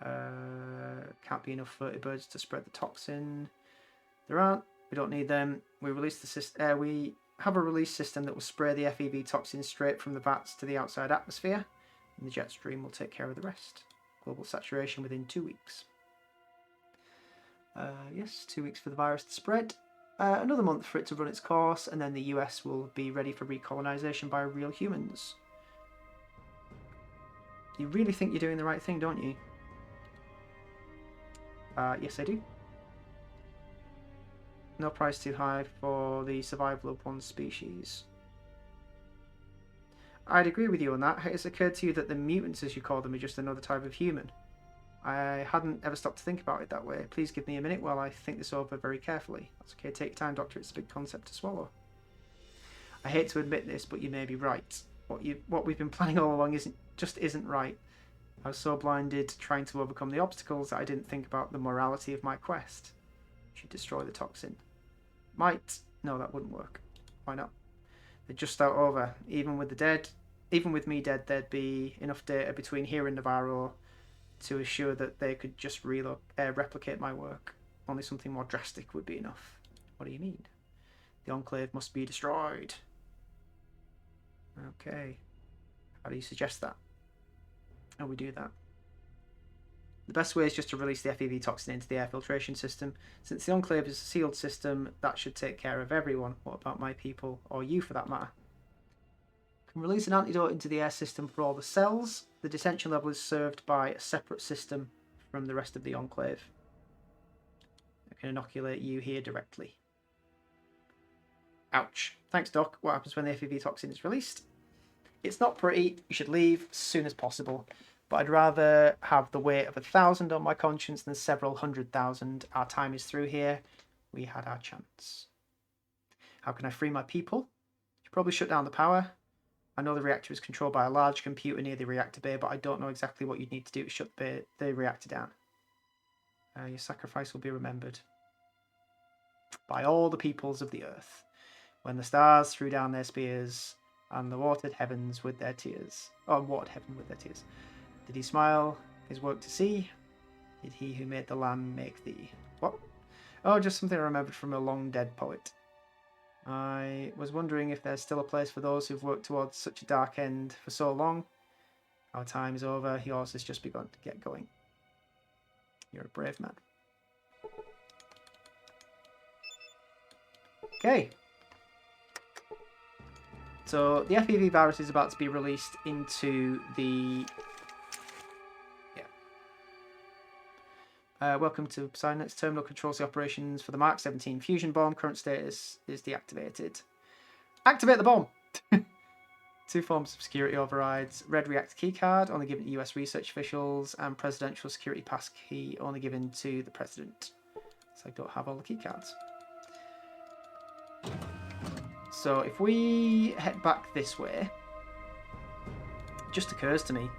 Can't be enough vertibirds to spread the toxin. There aren't. We don't need them. We have a release system that will spray the FEV toxin straight from the vats to the outside atmosphere, and the jet stream will take care of the rest. Global saturation within 2 weeks. Yes, 2 weeks for the virus to spread. Another month for it to run its course, and then the US will be ready for recolonization by real humans. You really think you're doing the right thing, don't you? Yes, I do. No price too high for the survival of one species. I'd agree with you on that. Has it occurred to you that the mutants, as you call them, are just another type of human? I hadn't ever stopped to think about it that way. Please give me a minute while I think this over very carefully. That's okay, take your time, Doctor. It's a big concept to swallow. I hate to admit this, but you may be right. What we've been planning all along isn't right. I was so blinded trying to overcome the obstacles that I didn't think about the morality of my quest. We should destroy the toxin. No, that wouldn't work. Why not? They'd just start over. Even with me dead, there'd be enough data between here and Navarro to assure that they could just replicate my work. Only something more drastic would be enough. What do you mean? The Enclave must be destroyed. Okay. How do you suggest that? How we do that? The best way is just to release the FEV toxin into the air filtration system. Since the Enclave is a sealed system, that should take care of everyone. What about my people, or you for that matter? Can release an antidote into the air system for all the cells. The detention level is served by a separate system from the rest of the Enclave. I can inoculate you here directly. Ouch. Thanks, Doc. What happens when the FEV toxin is released? It's not pretty. You should leave as soon as possible. But I'd rather have the weight of 1,000 on my conscience than several 100,000. Our time is through here. We had our chance. How can I free my people? You should probably shut down the power. I know the reactor is controlled by a large computer near the reactor bay, but I don't know exactly what you'd need to do to shut the reactor down. Your sacrifice will be remembered by all the peoples of the earth, when the stars threw down their spears and the watered heavens with their tears. Oh, watered heaven with their tears. Did he smile his work to see? Did he who made the lamb make thee? What? Oh, just something I remembered from a long-dead poet. I was wondering if there's still a place for those who've worked towards such a dark end for so long. Our time is over. Yours has just begun to get going. You're a brave man. Okay. So the FEV virus is about to be released into the... welcome to Psynet's terminal controls the operations for the Mark 17 fusion bomb. Current status is deactivated. Activate the bomb! 2 forms of security overrides. Red reactor keycard, only given to US research officials, and presidential security pass key, only given to the president. So I don't have all the keycards. So if we head back this way, it just occurs to me,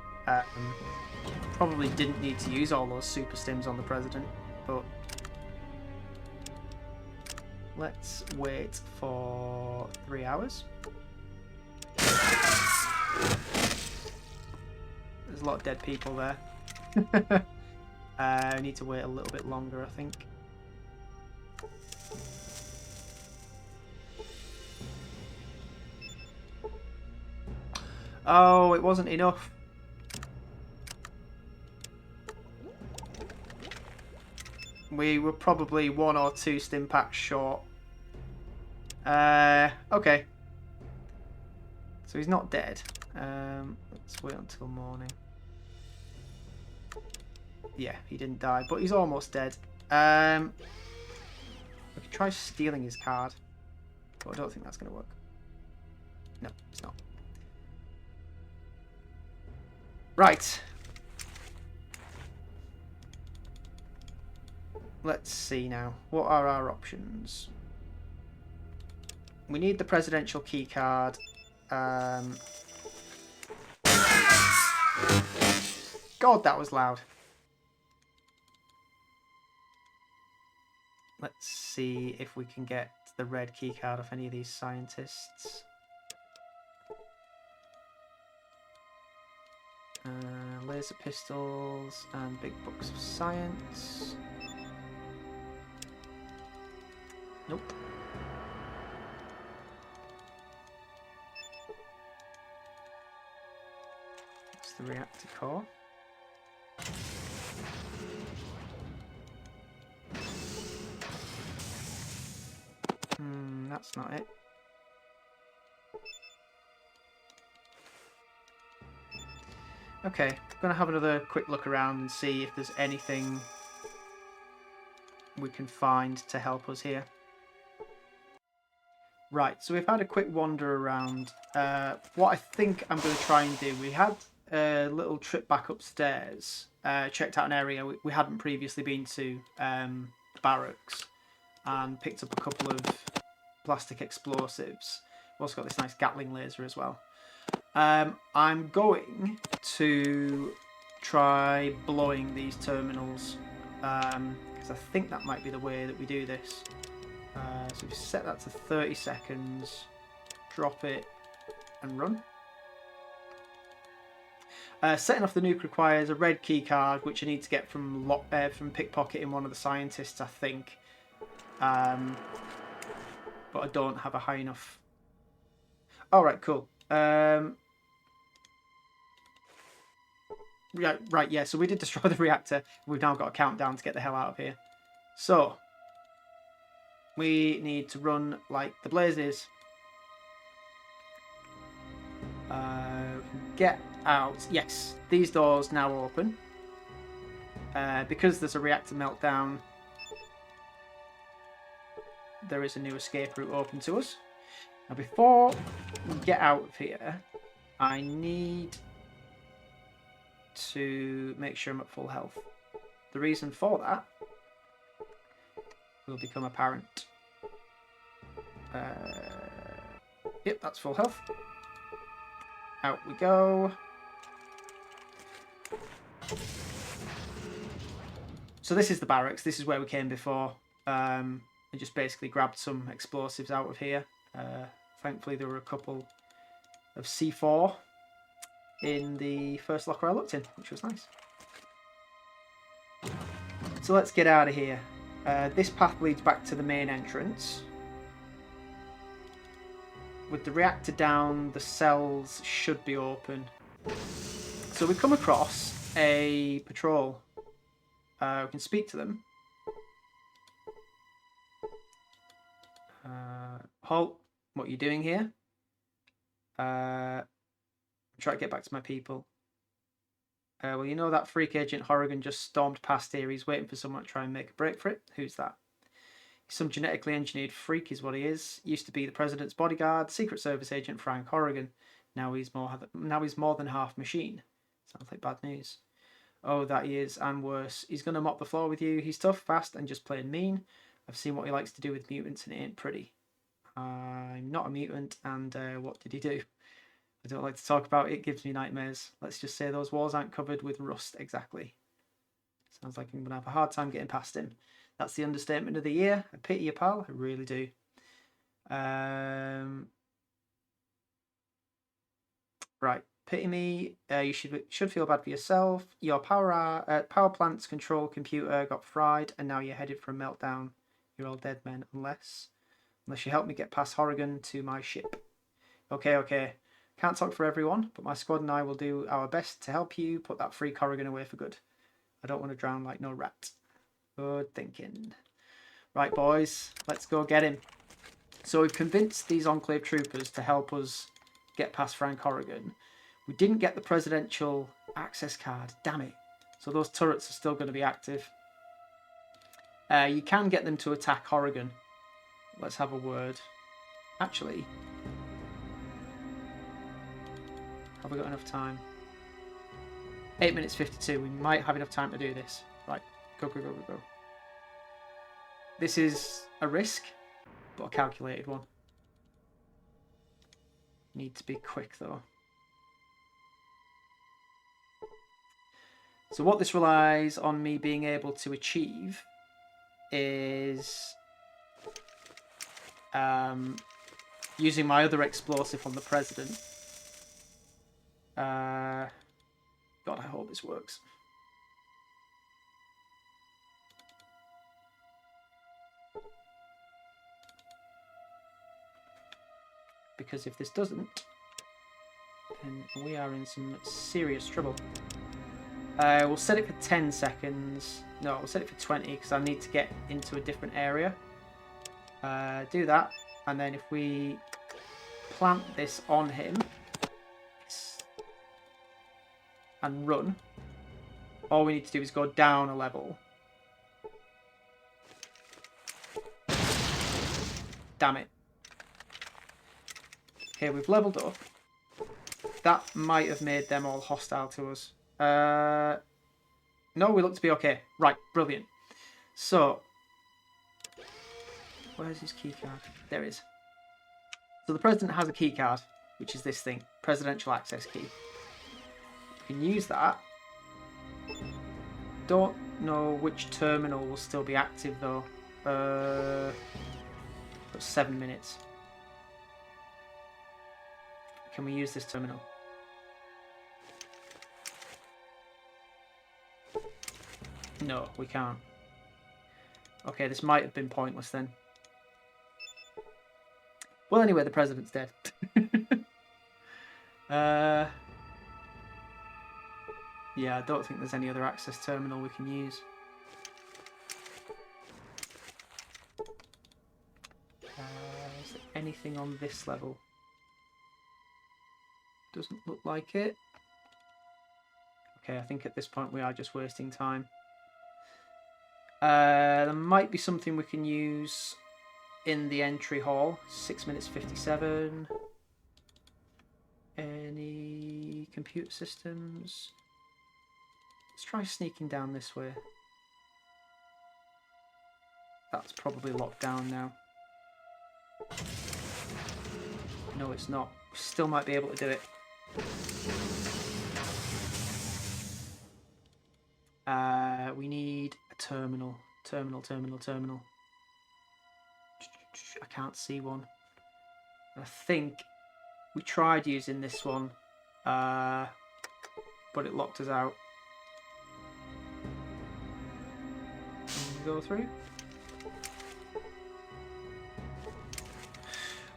probably didn't need to use all those super stims on the president, but let's wait for 3 hours. There's a lot of dead people there. I need to wait a little bit longer, I think. Oh, it wasn't enough. We were probably 1 or 2 stim packs short. Okay. So he's not dead. Let's wait until morning. Yeah, he didn't die, but he's almost dead. We could try stealing his card, but I don't think that's going to work. No, it's not. Right. Let's see now. What are our options? We need the presidential key card. God, that was loud. Let's see if we can get the red key card off any of these scientists. Laser pistols and big books of science. Nope. It's the reactor core. That's not it. Okay, gonna have another quick look around and see if there's anything we can find to help us here. Right, so we've had a quick wander around. What I think I'm going to try and do, we had a little trip back upstairs, checked out an area we hadn't previously been to, barracks, and picked up a couple of plastic explosives. We've also got this nice Gatling laser as well. I'm going to try blowing these terminals, because I think that might be the way that we do this. So we set that to 30 seconds, drop it, and run. Setting off the nuke requires a red key card, which I need to get from pickpocketing one of the scientists, I think. But I don't have a high enough... Alright, cool. Right, yeah, so we did destroy the reactor. We've now got a countdown to get the hell out of here. So, we need to run like the blazes. Get out. Yes, these doors now open. Because there's a reactor meltdown, there is a new escape route open to us. Now, before we get out of here, I need to make sure I'm at full health. The reason for that will become apparent. Yep, that's full health. Out we go. So this is the barracks. This is where we came before. I just basically grabbed some explosives out of here. Thankfully there were a couple of C4. in the first locker I looked in, which was nice. So let's get out of here. This path leads back to the main entrance. With the reactor down, the cells should be open. So we come across a patrol. We can speak to them. Halt, what are you doing here? Try to get back to my people. Well, you know that freak agent Horrigan just stormed past here. He's waiting for someone to try and make a break for it. Who's that? He's some genetically engineered freak is what he is. Used to be the president's bodyguard, Secret Service agent Frank Horrigan. Now he's more than half machine. Sounds like bad news. Oh, that he is, and worse. He's going to mop the floor with you. He's tough, fast, and just plain mean. I've seen what he likes to do with mutants, and it ain't pretty. I'm not a mutant, and what did he do? I don't like to talk about it. It gives me nightmares. Let's just say those walls aren't covered with rust exactly. Sounds like I'm going to have a hard time getting past him. That's the understatement of the year. I pity you, pal. I really do. Right. Pity me. You should feel bad for yourself. Your power plant's control computer got fried, and now you're headed for a meltdown. You're all dead men, unless you help me get past Horrigan to my ship. Okay. Can't talk for everyone, but my squad and I will do our best to help you put that freak Horrigan away for good. I don't want to drown like no rat. Good thinking. Right, boys, let's go get him. So we've convinced these Enclave troopers to help us get past Frank Horrigan. We didn't get the presidential access card. Damn it. So those turrets are still going to be active. You can get them to attack Horrigan. Let's have a word. Actually, have we got enough time? 8 minutes 52. We might have enough time to do this. Right. Go. This is a risk, but a calculated one. Need to be quick, though. So what this relies on me being able to achieve is using my other explosive on the president. God, I hope this works. Because if this doesn't, then we are in some serious trouble. We'll set it for 10 seconds. No, we'll set it for 20 because I need to get into a different area. Do that, and then if we plant this on him and run, all we need to do is go down a level. Damn it. Okay, we've leveled up. That might have made them all hostile to us. No, we look to be okay. Right, brilliant. So, where's his key card? There it is. So the president has a key card, which is this thing, presidential access key. You can use that. Don't know which terminal will still be active though. 7 minutes. Can we use this terminal? No, we can't. Okay, this might have been pointless then. Well, anyway, the president's dead. Yeah, I don't think there's any other access terminal we can use. Is there anything on this level? Doesn't look like it. Okay, I think at this point we are just wasting time. There might be something we can use in the entry hall. 6 minutes 57. Any computer systems? Let's try sneaking down this way. That's probably locked down now. No, it's not. We still might be able to do it. We need a terminal. Terminal. I can't see one. I think we tried using this one. but it locked us out. Go through.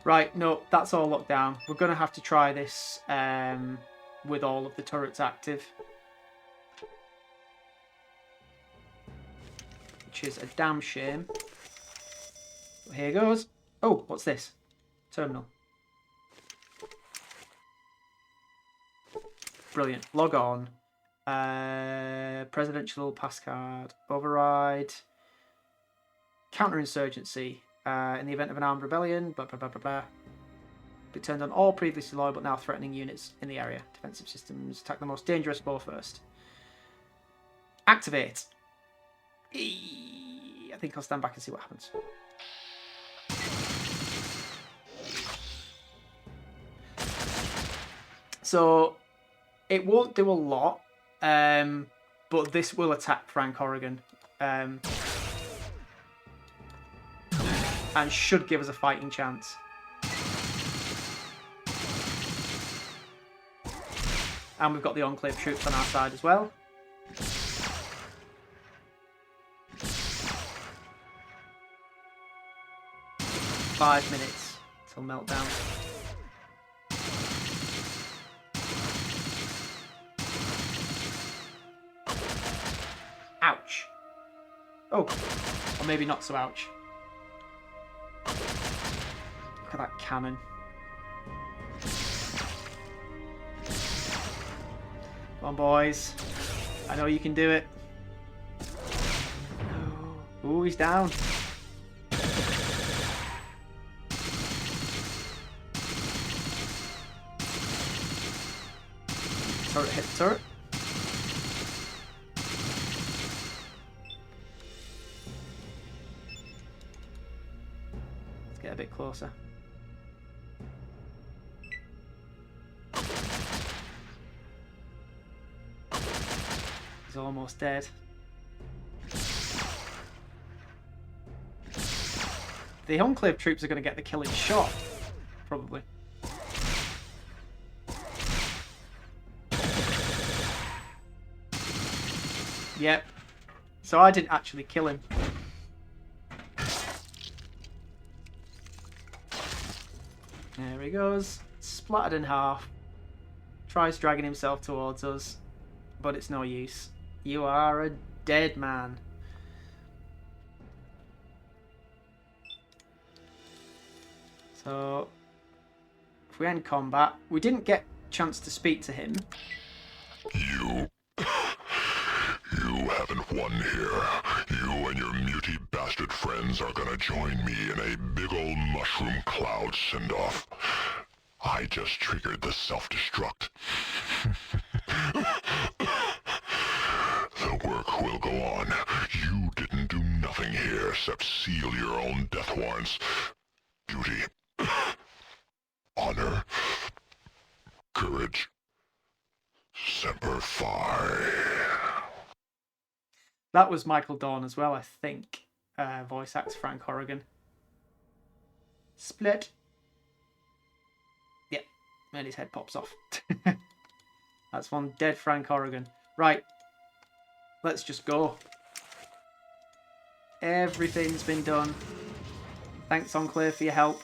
Right, no, that's all locked down. We're going to have to try this with all of the turrets active. Which is a damn shame. But here goes. Oh, what's this? Terminal. Brilliant. Log on. Presidential pass card. Override. Counterinsurgency. In the event of an armed rebellion, blah, blah, blah, blah, blah. Be turned on all previously loyal but now threatening units in the area. Defensive systems. Attack the most dangerous foe first. Activate. I think I'll stand back and see what happens. So, it won't do a lot, but this will attack Frank Oregon. And should give us a fighting chance. And we've got the Enclave troops on our side as well. Five minutes till meltdown. Ouch. Oh, or maybe not so ouch. Look at that cannon. Come on, boys. I know you can do it. Ooh, he's down. Turret hit the turret. Let's get a bit closer. He's almost dead. The Enclave troops are going to get the killing shot, probably. Yep. So I didn't actually kill him. There he goes. Splattered in half. Tries dragging himself towards us. But it's no use. You are a dead man. So, if we end combat, we didn't get a chance to speak to him. You haven't won here. You and your muty bastard friends are gonna join me in a big ol' mushroom cloud send-off. I just triggered the self-destruct. The work will go on. You didn't do nothing here except seal your own death warrants. Duty. Honor. Courage. Semper Fi. That was Michael Dorn as well, I think. Voice acts Frank Oregon. Split. Yep, and his head pops off. That's one dead Frank Oregon. Right, let's just go. Everything's been done. Thanks, Enclave, for your help.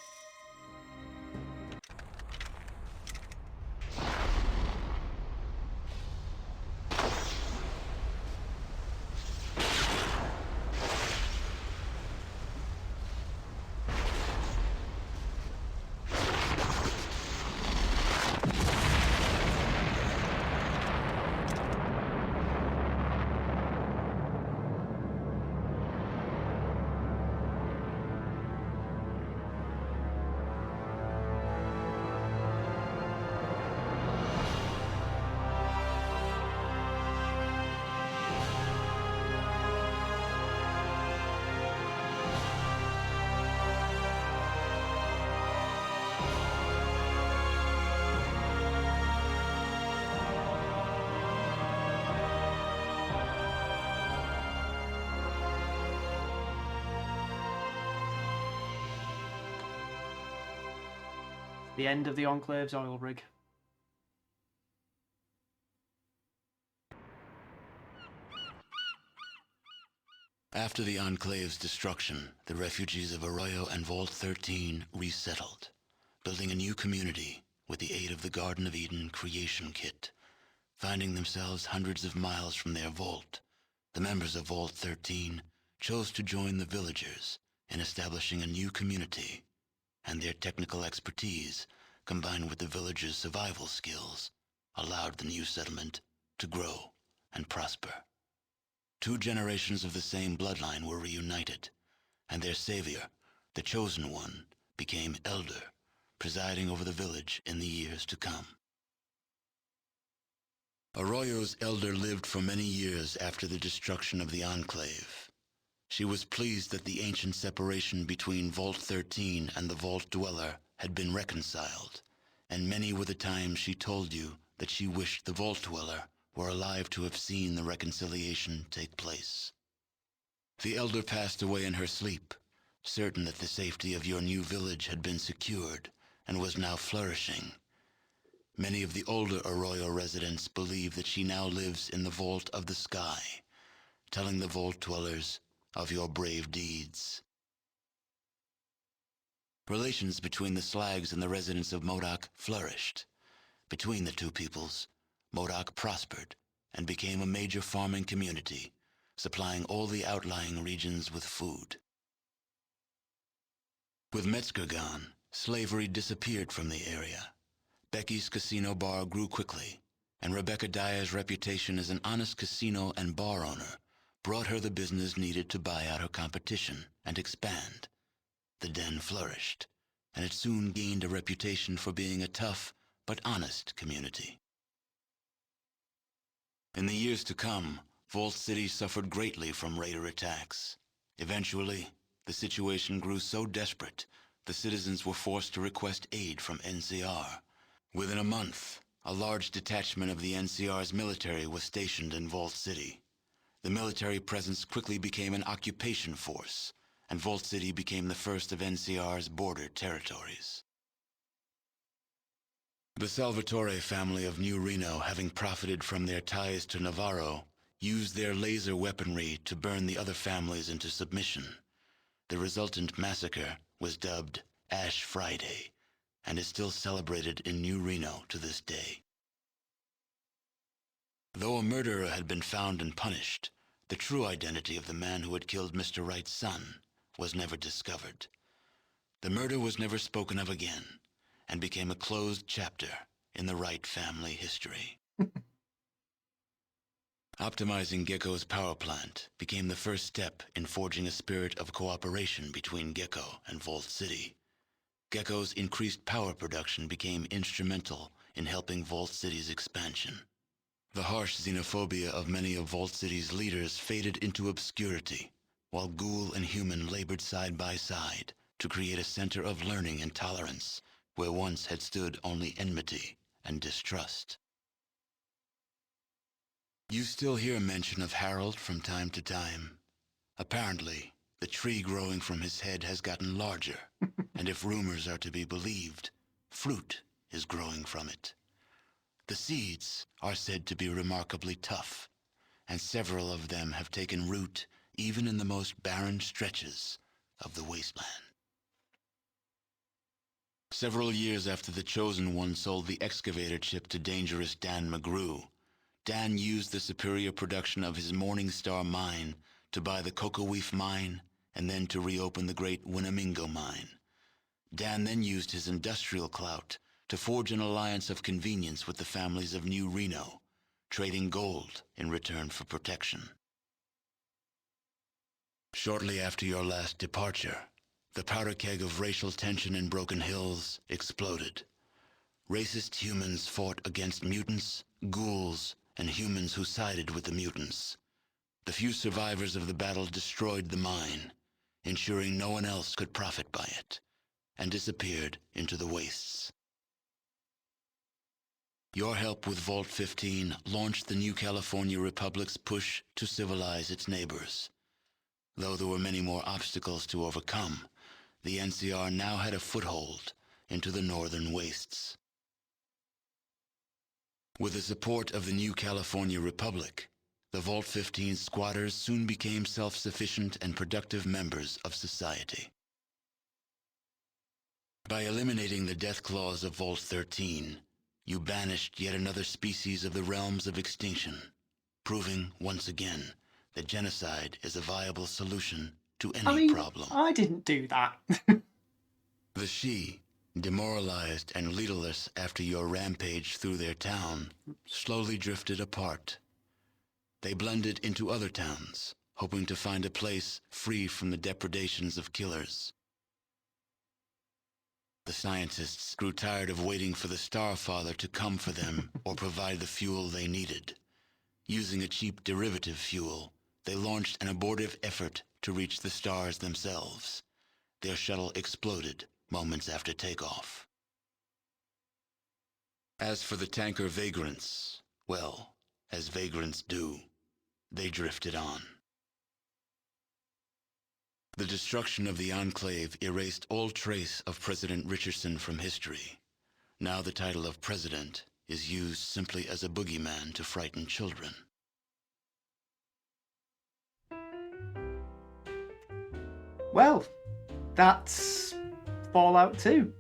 The end of the Enclave's oil rig. After the Enclave's destruction, the refugees of Arroyo and Vault 13 resettled, building a new community with the aid of the Garden of Eden creation kit. Finding themselves hundreds of miles from their vault, the members of Vault 13 chose to join the villagers in establishing a new community, and their technical expertise, combined with the villagers' survival skills, allowed the new settlement to grow and prosper. 2 generations of the same bloodline were reunited, and their savior, the Chosen One, became elder, presiding over the village in the years to come. Arroyo's elder lived for many years after the destruction of the Enclave. She was pleased that the ancient separation between Vault 13 and the Vault Dweller had been reconciled, and many were the times she told you that she wished the Vault Dweller were alive to have seen the reconciliation take place. The elder passed away in her sleep, certain that the safety of your new village had been secured and was now flourishing. Many of the older Arroyo residents believe that she now lives in the Vault of the Sky, telling the Vault Dwellers of your brave deeds. Relations between the Slags and the residents of Modoc flourished. Between the two peoples, Modoc prospered and became a major farming community, supplying all the outlying regions with food. With Metzger gone, slavery disappeared from the area. Becky's casino bar grew quickly, and Rebecca Dyer's reputation as an honest casino and bar owner brought her the business needed to buy out her competition and expand. The den flourished, and it soon gained a reputation for being a tough but honest community. In the years to come, Vault City suffered greatly from raider attacks. Eventually, the situation grew so desperate, the citizens were forced to request aid from NCR. Within a month, a large detachment of the NCR's military was stationed in Vault City. The military presence quickly became an occupation force, and Vault City became the first of NCR's border territories. The Salvatore family of New Reno, having profited from their ties to Navarro, used their laser weaponry to burn the other families into submission. The resultant massacre was dubbed Ash Friday, and is still celebrated in New Reno to this day. Though a murderer had been found and punished, the true identity of the man who had killed Mr. Wright's son was never discovered. The murder was never spoken of again, and became a closed chapter in the Wright family history. Optimizing Gecko's power plant became the first step in forging a spirit of cooperation between Gecko and Vault City. Gecko's increased power production became instrumental in helping Vault City's expansion. The harsh xenophobia of many of Vault City's leaders faded into obscurity, while ghoul and human labored side by side to create a center of learning and tolerance where once had stood only enmity and distrust. You still hear mention of Harold from time to time. Apparently, the tree growing from his head has gotten larger, and if rumors are to be believed, fruit is growing from it. The seeds are said to be remarkably tough, and several of them have taken root even in the most barren stretches of the wasteland. Several years after the Chosen One sold the excavator chip to dangerous Dan McGrew, Dan used the superior production of his Morning Star mine to buy the Cocoweef mine and then to reopen the Great Wanamingo Mine. Dan then used his industrial clout to forge an alliance of convenience with the families of New Reno, trading gold in return for protection. Shortly after your last departure, the powder keg of racial tension in Broken Hills exploded. Racist humans fought against mutants, ghouls, and humans who sided with the mutants. The few survivors of the battle destroyed the mine, ensuring no one else could profit by it, and disappeared into the wastes. Your help with Vault 15 launched the New California Republic's push to civilize its neighbors. Though there were many more obstacles to overcome, the NCR now had a foothold into the northern wastes. With the support of the New California Republic, the Vault 15 squatters soon became self-sufficient and productive members of society. By eliminating the death clause of Vault 13, you banished yet another species of the realms of extinction, proving once again that genocide is a viable solution to any problem. I didn't do that. The Shi, demoralized and leaderless after your rampage through their town, slowly drifted apart. They blended into other towns, hoping to find a place free from the depredations of killers. The scientists grew tired of waiting for the Starfather to come for them or provide the fuel they needed. Using a cheap derivative fuel, they launched an abortive effort to reach the stars themselves. Their shuttle exploded moments after takeoff. As for the tanker vagrants, well, as vagrants do, they drifted on. The destruction of the Enclave erased all trace of President Richardson from history. Now the title of president is used simply as a boogeyman to frighten children. Well, that's Fallout 2.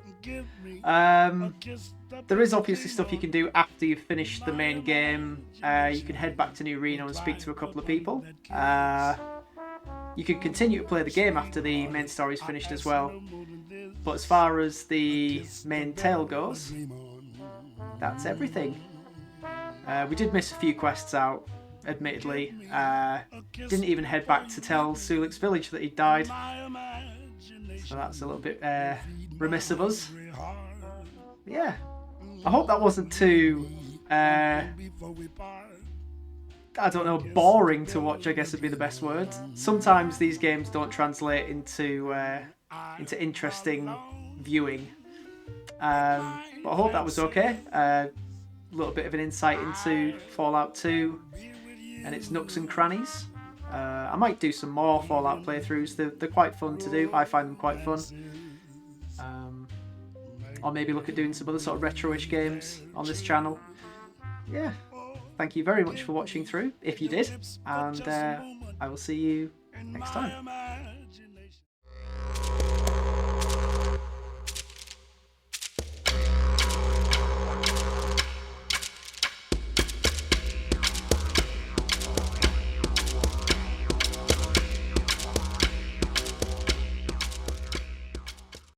There is obviously stuff you can do after you've finished the main game. You can head back to New Reno and speak to a couple of people. You can continue to play the game after the main story's finished as well. But as far as the main tale goes, that's everything. We did miss a few quests out, admittedly. Didn't even head back to tell Sulik's village that he died. So that's a little bit remiss of us. Yeah. I hope that wasn't too, I don't know, boring to watch, I guess would be the best word. Sometimes these games don't translate into interesting viewing. But I hope that was okay. A little bit of an insight into Fallout 2 and its nooks and crannies. I might do some more Fallout playthroughs. They're quite fun to do. I find them quite fun. Or maybe look at doing some other sort of retro-ish games on this channel. Yeah. Thank you very much for watching through, if you did. And I will see you next time.